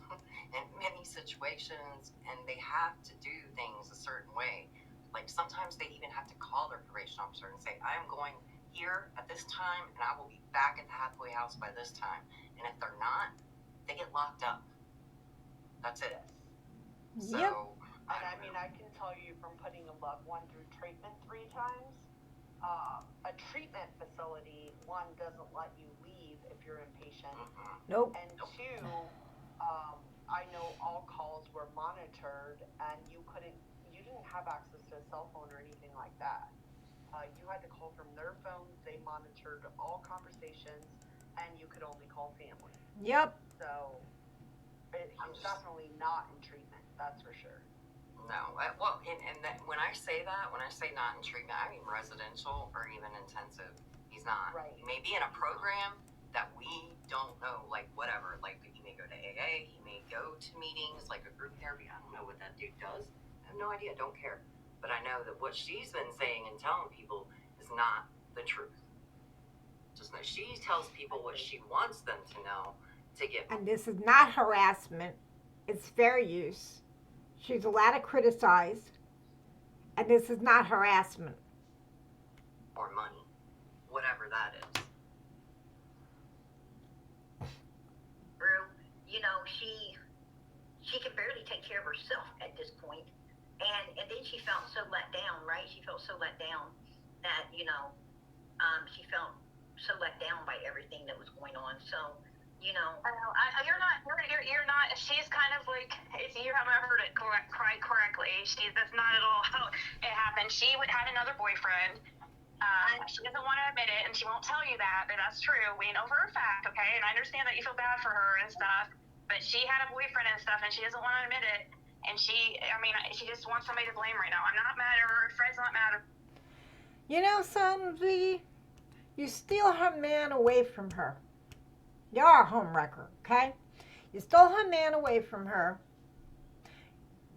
in many situations, and they have to do things a certain way. Like, sometimes they even have to call their probation officer and say, I am going here at this time, and I will be back at the halfway house by this time. And if they're not, they get locked up. That's it. So, yep. And I mean, I can tell you from putting a loved one through treatment 3 times, a treatment facility, 1, doesn't let you leave if you're inpatient. Nope. And 2, I know all calls were monitored, and you didn't have access to a cell phone or anything like that. You had to call from their phones. They monitored all conversations, and you could only call family. Yep. So he's definitely not in treatment. That's for sure. No, well, and that, when I say not in treatment, I mean residential or even intensive. He's not. Right. He may be in a program, that we don't know, like whatever, like he may go to AA, he may go to meetings, like a group therapy. I don't know what that dude does. I have no idea, don't care. But I know that what she's been saying and telling people is not the truth. Just know she tells people what she wants them to know to get. And this is not harassment, it's fair use. She's allowed to criticize, and this is not harassment. Or money, whatever that is. Rue, you know, she can barely take care of herself at this point. And then she felt so let down, right? She felt so let down that, you know, she felt so let down by everything that was going on. So, you know, you're not. She's kind of like, if you haven't heard it correctly, that's not at all how it happened. She had another boyfriend. She doesn't want to admit it, and she won't tell you that, but that's true. We know for a fact, okay? And I understand that you feel bad for her and stuff, but she had a boyfriend and stuff, and she doesn't want to admit it. And she just wants somebody to blame right now. I'm not mad at her. Fred's not mad at her. You know something, you steal her man away from her. You're a homewrecker, okay? You stole her man away from her.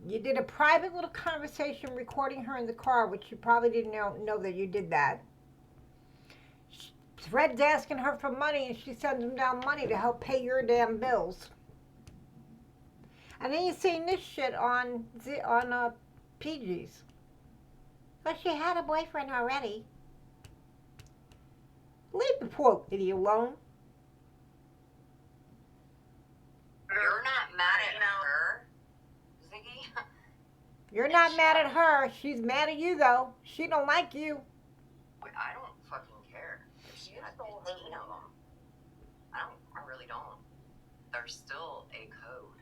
You did a private little conversation recording her in the car, which you probably didn't know that you did that. Fred's asking her for money, and she sends him down money to help pay your damn bills. And then you're seeing this shit on PG's. But she had a boyfriend already. Leave the poor idiot alone. You're not mad at her, Ziggy? You're not mad at her. She's mad at you, though. She don't like you. I don't fucking care if she had 15 of them. I really don't. There's still a code.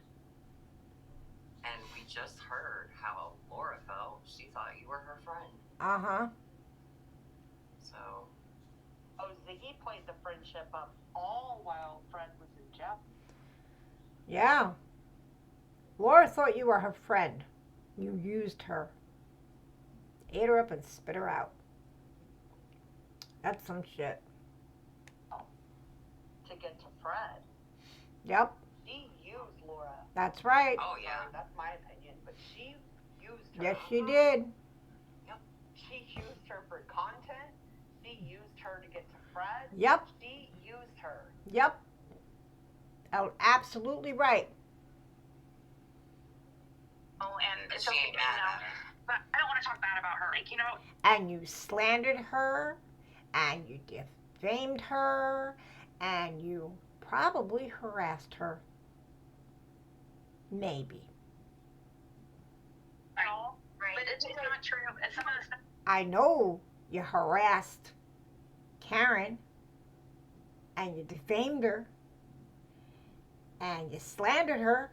And we just heard how Laura felt. She thought you were her friend. Uh-huh. So. Oh, Ziggy played the friendship up all while Fred was in jail. Yeah. Laura thought you were her friend. You used her. Ate her up and spit her out. That's some shit. To get to Fred. Yep. She used Laura. That's right. Oh, yeah. Sorry, that's my opinion, but she used her. Yes, she did. Yep. She used her for content. She used her to get to Fred. Yep. She used her. Yep. Oh, absolutely right. Oh, and it's She okay, ain't mad at her. but I don't want to talk bad about her. Like, you know, And you slandered her, and you defamed her, and you probably harassed her. Maybe. right. But it's not true. It's some of the stuff. I know you harassed Karen, and you defamed her, and you slandered her,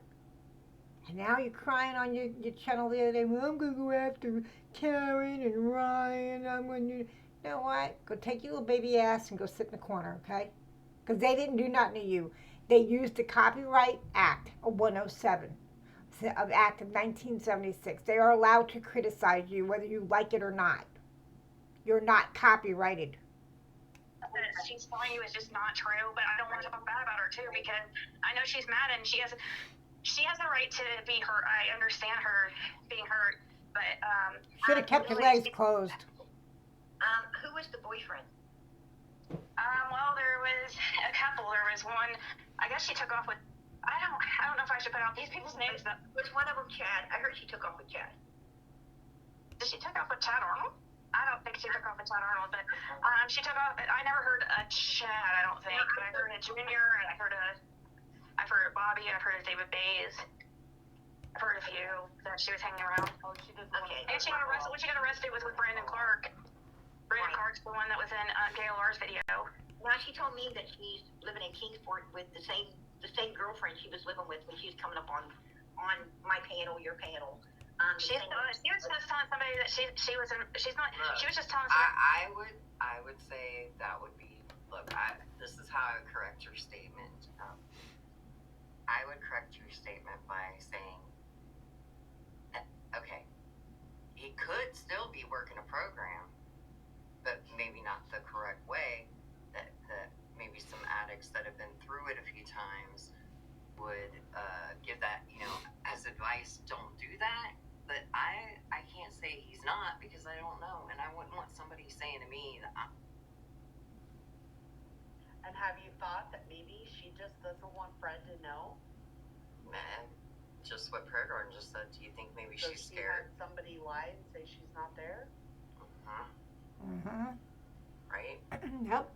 and now you're crying on your channel the other day, well, I'm going to go after Karen and Ryan, I'm going to, you know what, go take your little baby ass and go sit in the corner, okay? Because they didn't do nothing to you. They used the Copyright Act of 107, of Act of 1976. They are allowed to criticize you whether you like it or not. You're not copyrighted. That she's telling you is just not true, but I don't want to talk bad about her too, because I know she's mad and she has the right to be hurt. I understand her being hurt, but Should have kept your legs closed. Who was the boyfriend? Well, there was a couple. There was one. I guess she took off with. I don't know if I should put out these people's names. But Was one of them Chad? I heard she took off with Chad. did she took off with Chad Arnold? I don't think she took off with Chad Arnold, but she took off. I never heard a Chad. I don't think, but I heard a Junior, and I've heard a Bobby, and I've heard a David Bays. I've heard a few that she was hanging around. Oh, she doesn't. Okay. And she got arrested. When she got arrested was with Brandon Clark. Brandon Clark's the one that was in KLR's video. Now she told me that she's living in Kingsport with the same girlfriend she was living with when she was coming up on my panel, your panel. She was just telling somebody that she was in. She's not. Look, She was just telling somebody. I would say that would be, look, this is how I would correct your statement. I would correct your statement by saying, okay, he could still be working a program, but maybe not the correct way, that maybe some addicts times would give that, as advice, don't do that. But I can't say he's not because I don't know, and I wouldn't want somebody saying to me that And have you thought that maybe she just doesn't want Fred to know? man, just what Prayer Garden just said. Do you think maybe So she's she scared? had somebody lie and say she's not there? Right? Yep.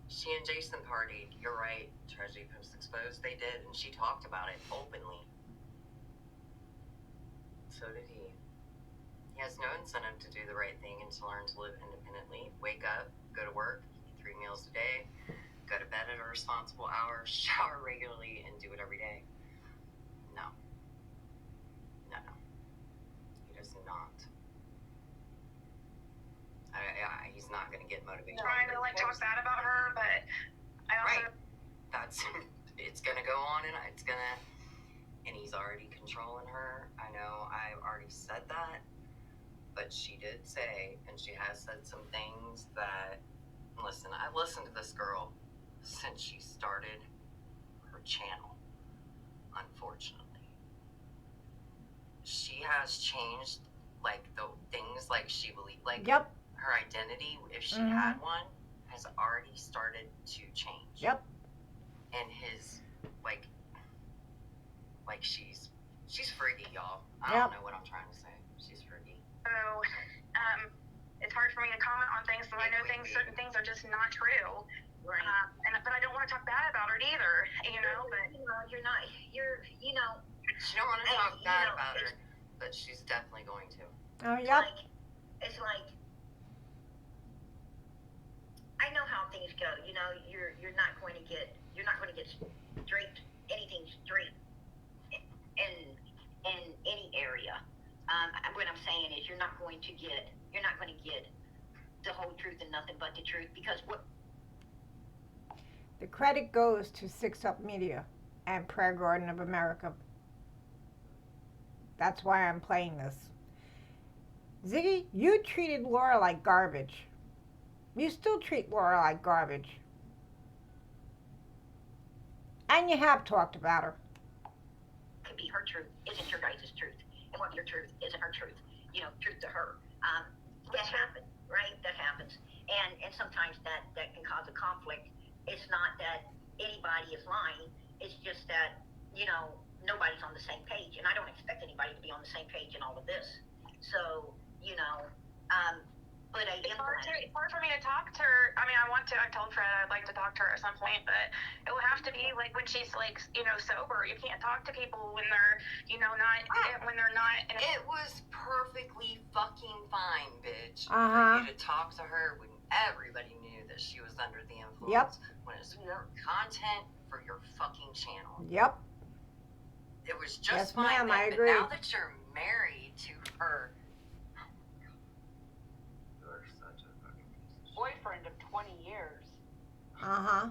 She and Jason partied. You're right. Tragedy Post Exposed. They did, and she talked about it openly. So did he. He has no incentive to do the right thing and to learn to live independently. Wake up, go to work, eat 3 meals a day, go to bed at a responsible hour, shower regularly, and do it every day. No. No. He does not. He's not going to get motivated. Trying to talk bad about her, but I also. Right. That's. It's going to go on, and it's going to. And he's already controlling her. I know I already said that. But she did say, and she has said some things that, listen, I've listened to this girl since she started her channel, unfortunately. She has changed, the things, she believed, Yep. her identity, if she had one, has already started to change. Yep. And his, she's freaky, y'all. I don't know what I'm trying to say. She's freaky. So, it's hard for me to comment on things because I know certain things are just not true. Right. But I don't want to talk bad about her either, But you're not. She don't want to talk bad about her, but she's definitely going to. Oh, yep. It's like I know how things go. You're not going to get straight anything straight in any area. What I'm saying is you're not going to get the whole truth and nothing but the truth because what. The credit goes to 6 Up Media and Prayer Garden of America. That's why I'm playing this. Ziggy, you treated Laura like garbage. You still treat Laura like garbage. And you have talked about her. Could be her truth isn't your guys' truth. And what your truth isn't her truth. Truth to her. That happens, right? That happens. And sometimes that can cause a conflict. It's not that anybody is lying. It's just that, nobody's on the same page. And I don't expect anybody to be on the same page in all of this. So, but it's hard for me to talk to her. I mean, I want to. I told Fred I'd like to talk to her at some point, but it will have to be when she's sober. You can't talk to people when they're when they're not. It was perfectly fucking fine, bitch. Uh-huh. For you to talk to her when everybody knew that she was under the influence. Yep. When it's for content for your fucking channel. Yep. It was just yes, fine. Ma'am, I agree. But now that you're married to her. Boyfriend of 20 years. Uh-huh.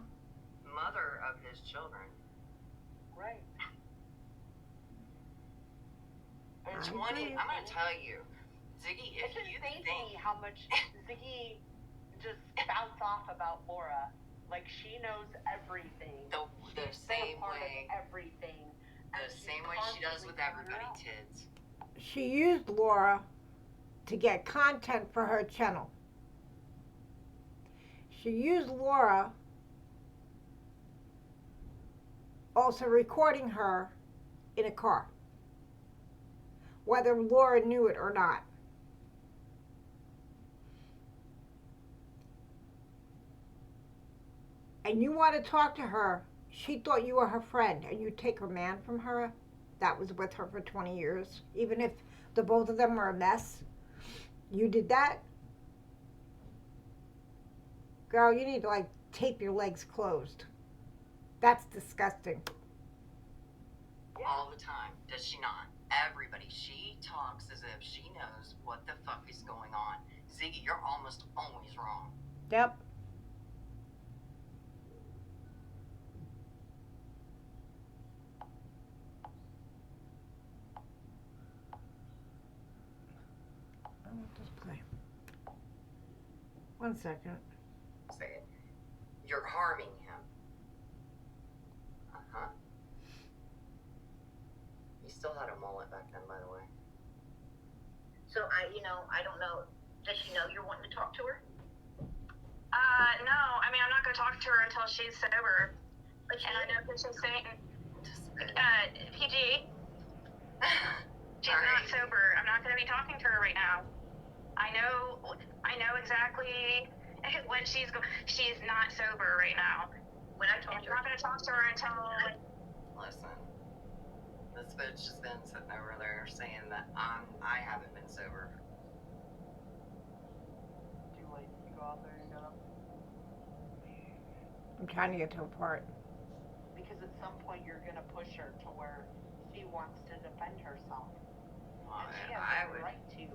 Mother of his children. Right. 20, I'm going to tell you, Ziggy, if you think... how much Ziggy just spouts off about Laura. She knows everything. The same way... Everything. The same way she does with everybody, Tids. She used Laura to get content for her channel. She used Laura also recording her in a car, whether Laura knew it or not. And you want to talk to her, she thought you were her friend, and you take her man from her that was with her for 20 years, even if the both of them were a mess. You did that? Girl, you need to tape your legs closed. That's disgusting. All the time, does she not? Everybody, she talks as if she knows what the fuck is going on. Ziggy, you're almost always wrong. Yep. I want this play. 1 second. Say it. You're harming him. So I don't know. Does she know you're wanting to talk to her? No. I mean, I'm not going to talk to her until she's sober. But And I know that she's saying, PG, she's not sober. I'm not going to be talking to her right now. I know exactly what she's not sober right now. When I talk to her, I'm not going to talk to her until. Listen, this bitch has been sitting over there saying that I haven't been sober. Too late. You go out there and get them. I'm trying to get to a part. Because at some point you're gonna push her to where she wants to defend herself. And she has every right to,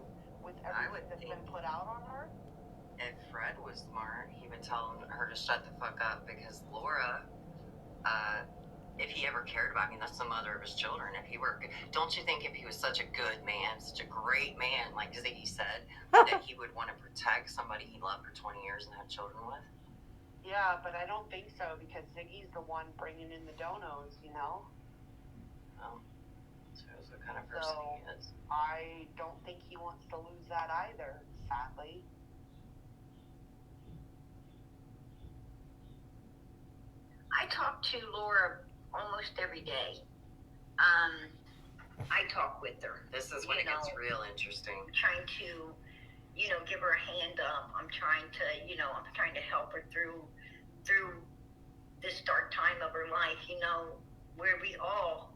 with everything that's been put out on her. If Fred was smart, he would tell her to shut the fuck up because Laura, if he ever cared about me, that's the mother of his children. If he were, don't you think if he was such a good man, such a great man, like Ziggy said, that he would want to protect somebody he loved for 20 years and have children with? Yeah, but I don't think so because Ziggy's the one bringing in the donos, you know? Well, shows what kind of person he is. I don't think he wants to lose that either, sadly. I talk to Laura almost every day. I talk with her. This is when it gets real interesting. I'm trying to, give her a hand up. I'm trying to help her through this dark time of her life, where we all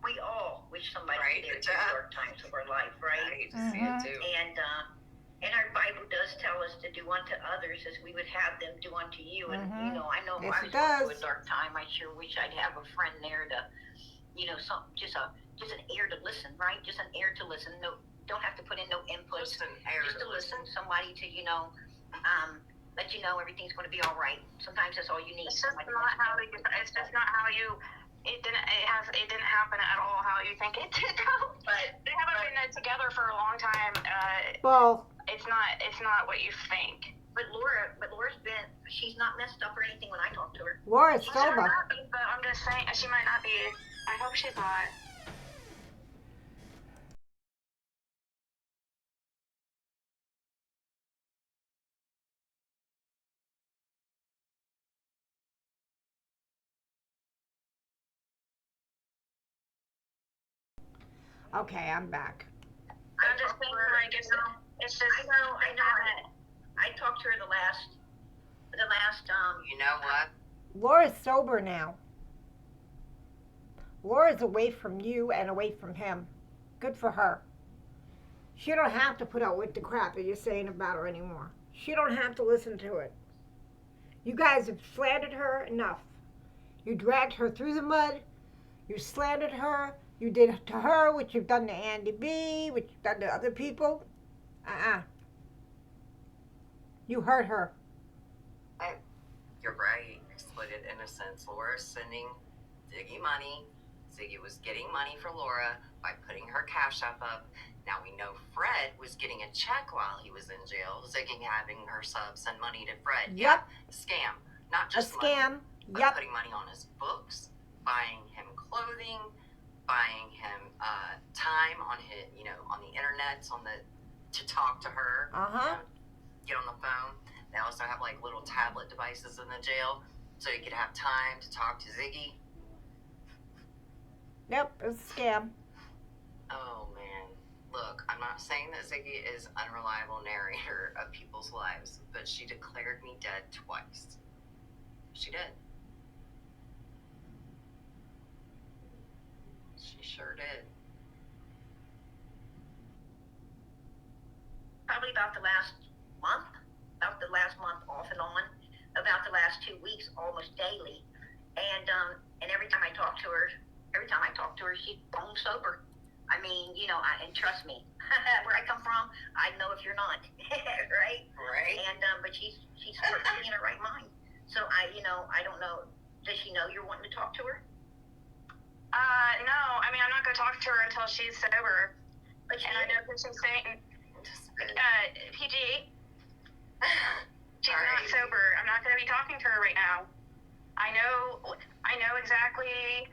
wish somebody could get through the dark times of our life, right? I hate to see it too. And our Bible does tell us to do unto others as we would have them do unto you. And I know if I was going through a dark time, I sure wish I'd have a friend there to, just an ear to listen, right? Just an ear to listen. No, don't have to put in no input. Just an ear to listen. Somebody to let you know everything's going to be all right. Sometimes that's all you need. It's just not how you. It didn't happen at all how you think it did. But they haven't been together for a long time. Well, it's not what you think. But Laura's she's not messed up or anything when I talk to her. Laura's She sober. might not be, but I'm just saying she might not be. I hope she's not. Okay, I'm back. I'm just thinking, like, it's just. I know. I talked to her the last. You know what? Laura's sober now. Laura's away from you and away from him. Good for her. She don't have to put up with the crap that you're saying about her anymore. She don't have to listen to it. You guys have slandered her enough. You dragged her through the mud. You slandered her. You did to her what you've done to Andy B, what you've done to other people. You hurt her. You're right. Exploited innocence. Laura's sending Ziggy money. Ziggy was getting money for Laura by putting her cash up. Now we know Fred was getting a check while he was in jail. Ziggy having her send money to Fred. Yep. Yeah, scam. Not just a scam. Money, but putting money on his books, buying him clothing, buying him time on his, on the internet, to talk to her. Get on the phone. They also have like little tablet devices in the jail, so you could have time to talk to Ziggy. Yep, it's a scam. Oh man, look, I'm not saying that Ziggy is unreliable narrator of people's lives, but she declared me dead twice. She did. She sure did. Probably about the last month off and on, about the last 2 weeks, almost daily. And every time I talk to her, she's bone sober. I mean, and trust me, where I come from, I know if you're not, right? Right. And but she's perfectly in her right mind. So I don't know. Does she know you're wanting to talk to her? No. I mean, I'm not going to talk to her until she's sober. But I know that she's saying, PG, she's not sober. I'm not going to be talking to her right now. I know exactly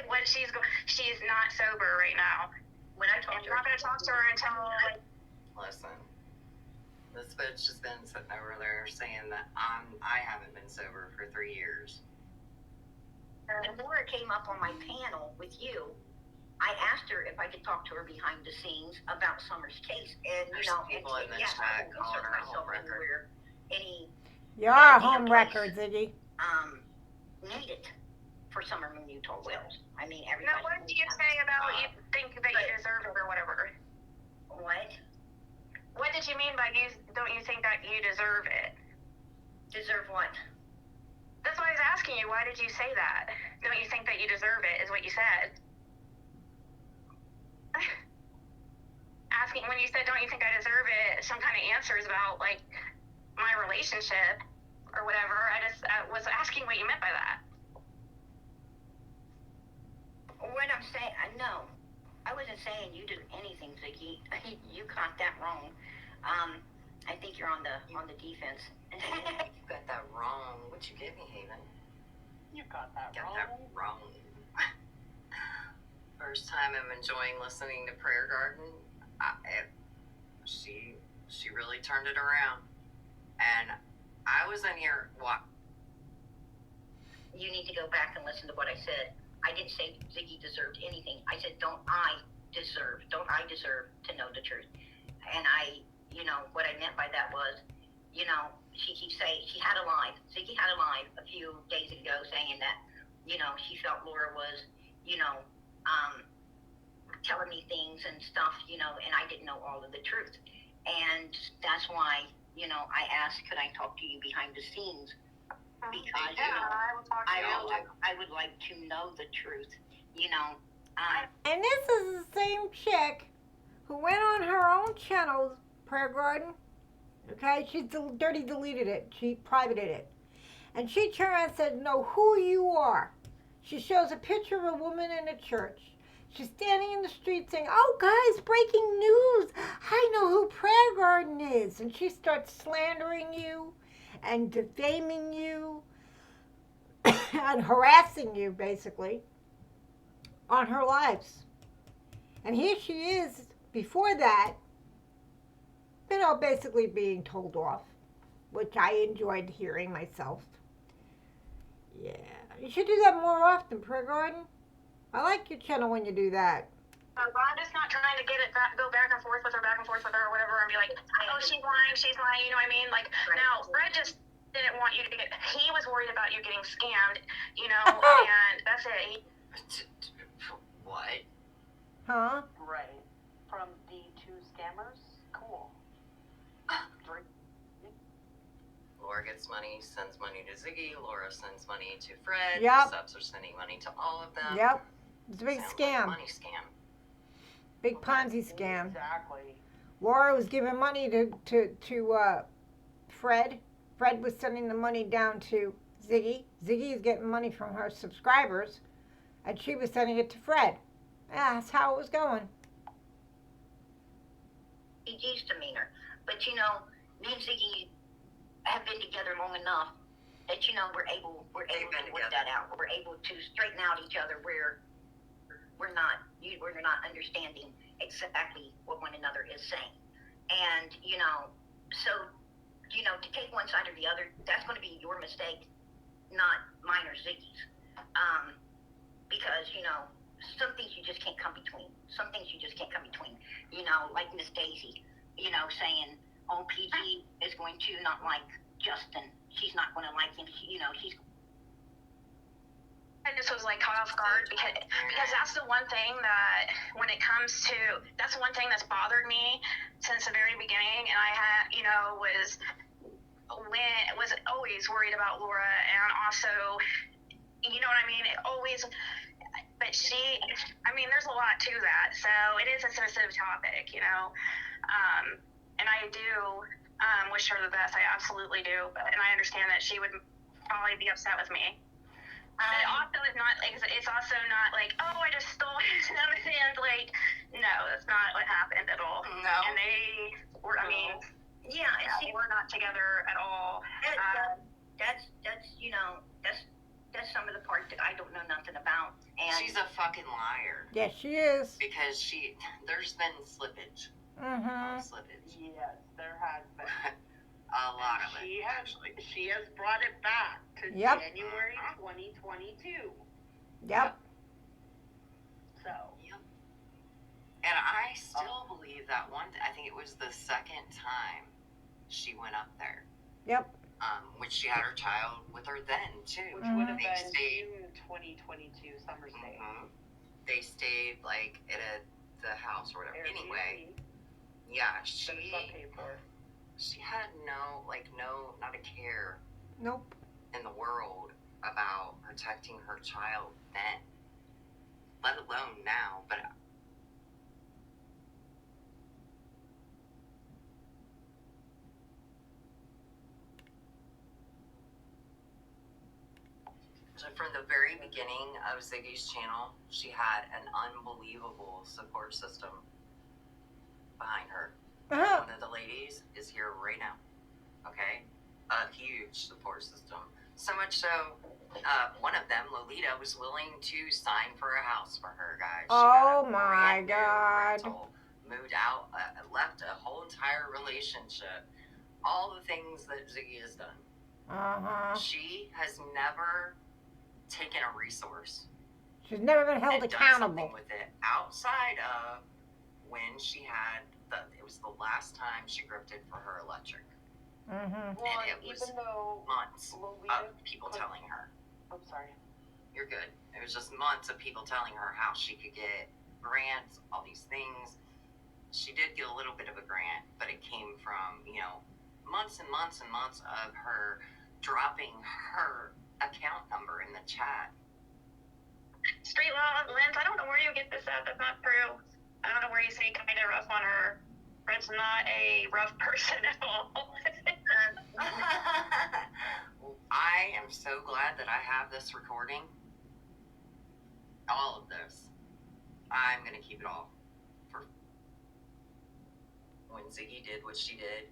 what she's not sober right now. When I talk to her, I'm not going to talk to her until. listen, this bitch has been sitting over there saying that I haven't been sober for 3 years. And Laura came up on my panel with you. I asked her if I could talk to her behind the scenes about Summer's case, and There's you know, people and in the yes, I chat will calling insert her a myself home record. anywhere any You are a damn home place, record, Ziggy. needed for Summer Moon Utah Wells. I mean, Now, everybody. what did you say about you think that you deserve it or whatever? What? What did you mean by you? Don't you think that you deserve it? Deserve what? That's why I was asking you. Why did you say that? Don't you think that you deserve it? Is what you said. Asking when you said, "Don't you think I deserve it?" Some kind of answers about like my relationship or whatever. I was asking what you meant by that. What I'm saying, no, I wasn't saying you did anything, Ziggy. You caught that wrong. I think you're on the defense. You got that wrong. What you give me, Haven? You got that wrong. First time I'm enjoying listening to Prayer Garden. She really turned it around, and I was in here. What? You need to go back and listen to what I said. I didn't say Ziggy deserved anything. I said, don't I deserve to know the truth? And what I meant by that was, she keeps saying, Ziggy had a live a few days ago saying that, she felt Laura was, telling me things and stuff, and I didn't know all of the truth. And that's why, I asked, could I talk to you behind the scenes? Because I would like to know the truth, And this is the same chick who went on her own channel, Prayer Garden. Okay, she dirty deleted it. She privated it. And she turned around and said, know who you are. She shows a picture of a woman in a church. She's standing in the street saying, oh, guys, breaking news. I know who Prayer Garden is. And she starts slandering you and defaming you and harassing you, basically, on her lives. And here she is, before that, basically being told off, which I enjoyed hearing myself. Yeah, you should do that more often, Prayer Garden. I like your channel when you do that. I'm just not trying to go back and forth with her or whatever, and be like, oh, she's lying, you know what I mean? Like, now, Fred just didn't want you to he was worried about you getting scammed, and that's it. What? Huh? Right. From D2 scammers? Cool. Laura gets money, sends money to Ziggy. Laura sends money to Fred. Yep. Subs are sending money to all of them. Yep. It's a big Sounds scam. Like a money scam. Big Ponzi scam. Exactly. Laura was giving money to Fred. Fred was sending the money down to Ziggy. Ziggy is getting money from her subscribers, and she was sending it to Fred. Yeah, that's how it was going. EG's demeanor. But me and Ziggy have been together long enough that we're able to work that out. We're able to straighten out each other where we're not understanding exactly what one another is saying. And so to take one side or the other, that's going to be your mistake, not mine or Ziggy's. Because some things you just can't come between. Like Miss Daisy, saying, oh, PG is going to not like Justin. She's not going to like him. She's. I just was like caught off guard because that's the one thing that when it comes to, that's one thing that's bothered me since the very beginning, and I had was always worried about Laura, and also what I mean, but there's a lot to that, so it is a sensitive topic, and I do wish her the best. I absolutely do, and I understand that she would probably be upset with me. But it also is not. It's also not like, oh, I just stole his and like, no, that's not what happened at all. No. And they were. I mean, we're not together at all. That's some of the part that I don't know nothing about. And she's a fucking liar. Yes, she is. Because there's been slippage. slip it. Yes, there has been. A lot of She it, has, actually. she has brought it back to Yep. January 2022. Yep. So. Yep. And I still believe that I think it was the second time she went up there. Yep. Which she had her child with her then, too. Which would have been June 2022, Summer's Day. They stayed, like, at the house or whatever. Airbnb. Anyway, yeah, she had not a care Nope. in the world about protecting her child then, let alone now. But so from the very beginning of Ziggy's channel, she had an unbelievable support system behind her. One of the ladies is here right now. Okay? A huge support system. So much so, one of them, Lolita, was willing to sign for a house for her, guys. She Oh got a my brand new God. rental, moved out, left a whole entire relationship. All the things that Ziggy has done. She has never taken a resource. She's never been held and accountable. done something with it outside of when she had it was the last time she grifted for her electric. Well, And it was even though months Lolita of people telling her. I'm sorry. You're good. It was just months of people telling her how she could get grants, all these things. She did get a little bit of a grant, but it came from, months and months and months of her dropping her account number in the chat. Street law, Lens, I don't know where you get this at. That's not true. I don't know where you say kind of rough on her. Brent's not a rough person at all. I am so glad that I have this recording. All of this. I'm going to keep it all. For when Ziggy did what she did.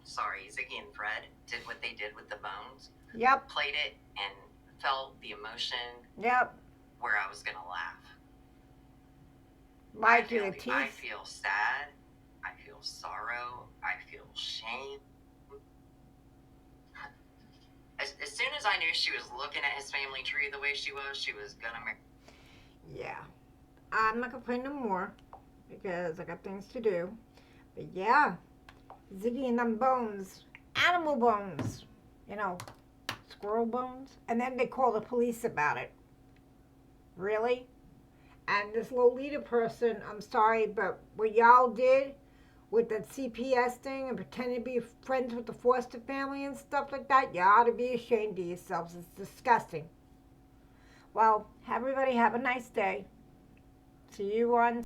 Sorry, Ziggy and Fred did what they did with the bones. Yep. Played it and felt the emotion. Yep. Where I was going to laugh. Right to the teeth. I feel sad. I feel sorrow. I feel shame. As soon as I knew she was looking at his family tree the way she was gonna marry. Yeah. I'm not gonna play no more because I got things to do. But yeah, Ziggy and them bones, animal bones, squirrel bones. And then they call the police about it. Really? And this Lolita person, I'm sorry, but what y'all did with that CPS thing and pretending to be friends with the Foster family and stuff like that, you ought to be ashamed of yourselves. It's disgusting. Well, everybody have a nice day. See you on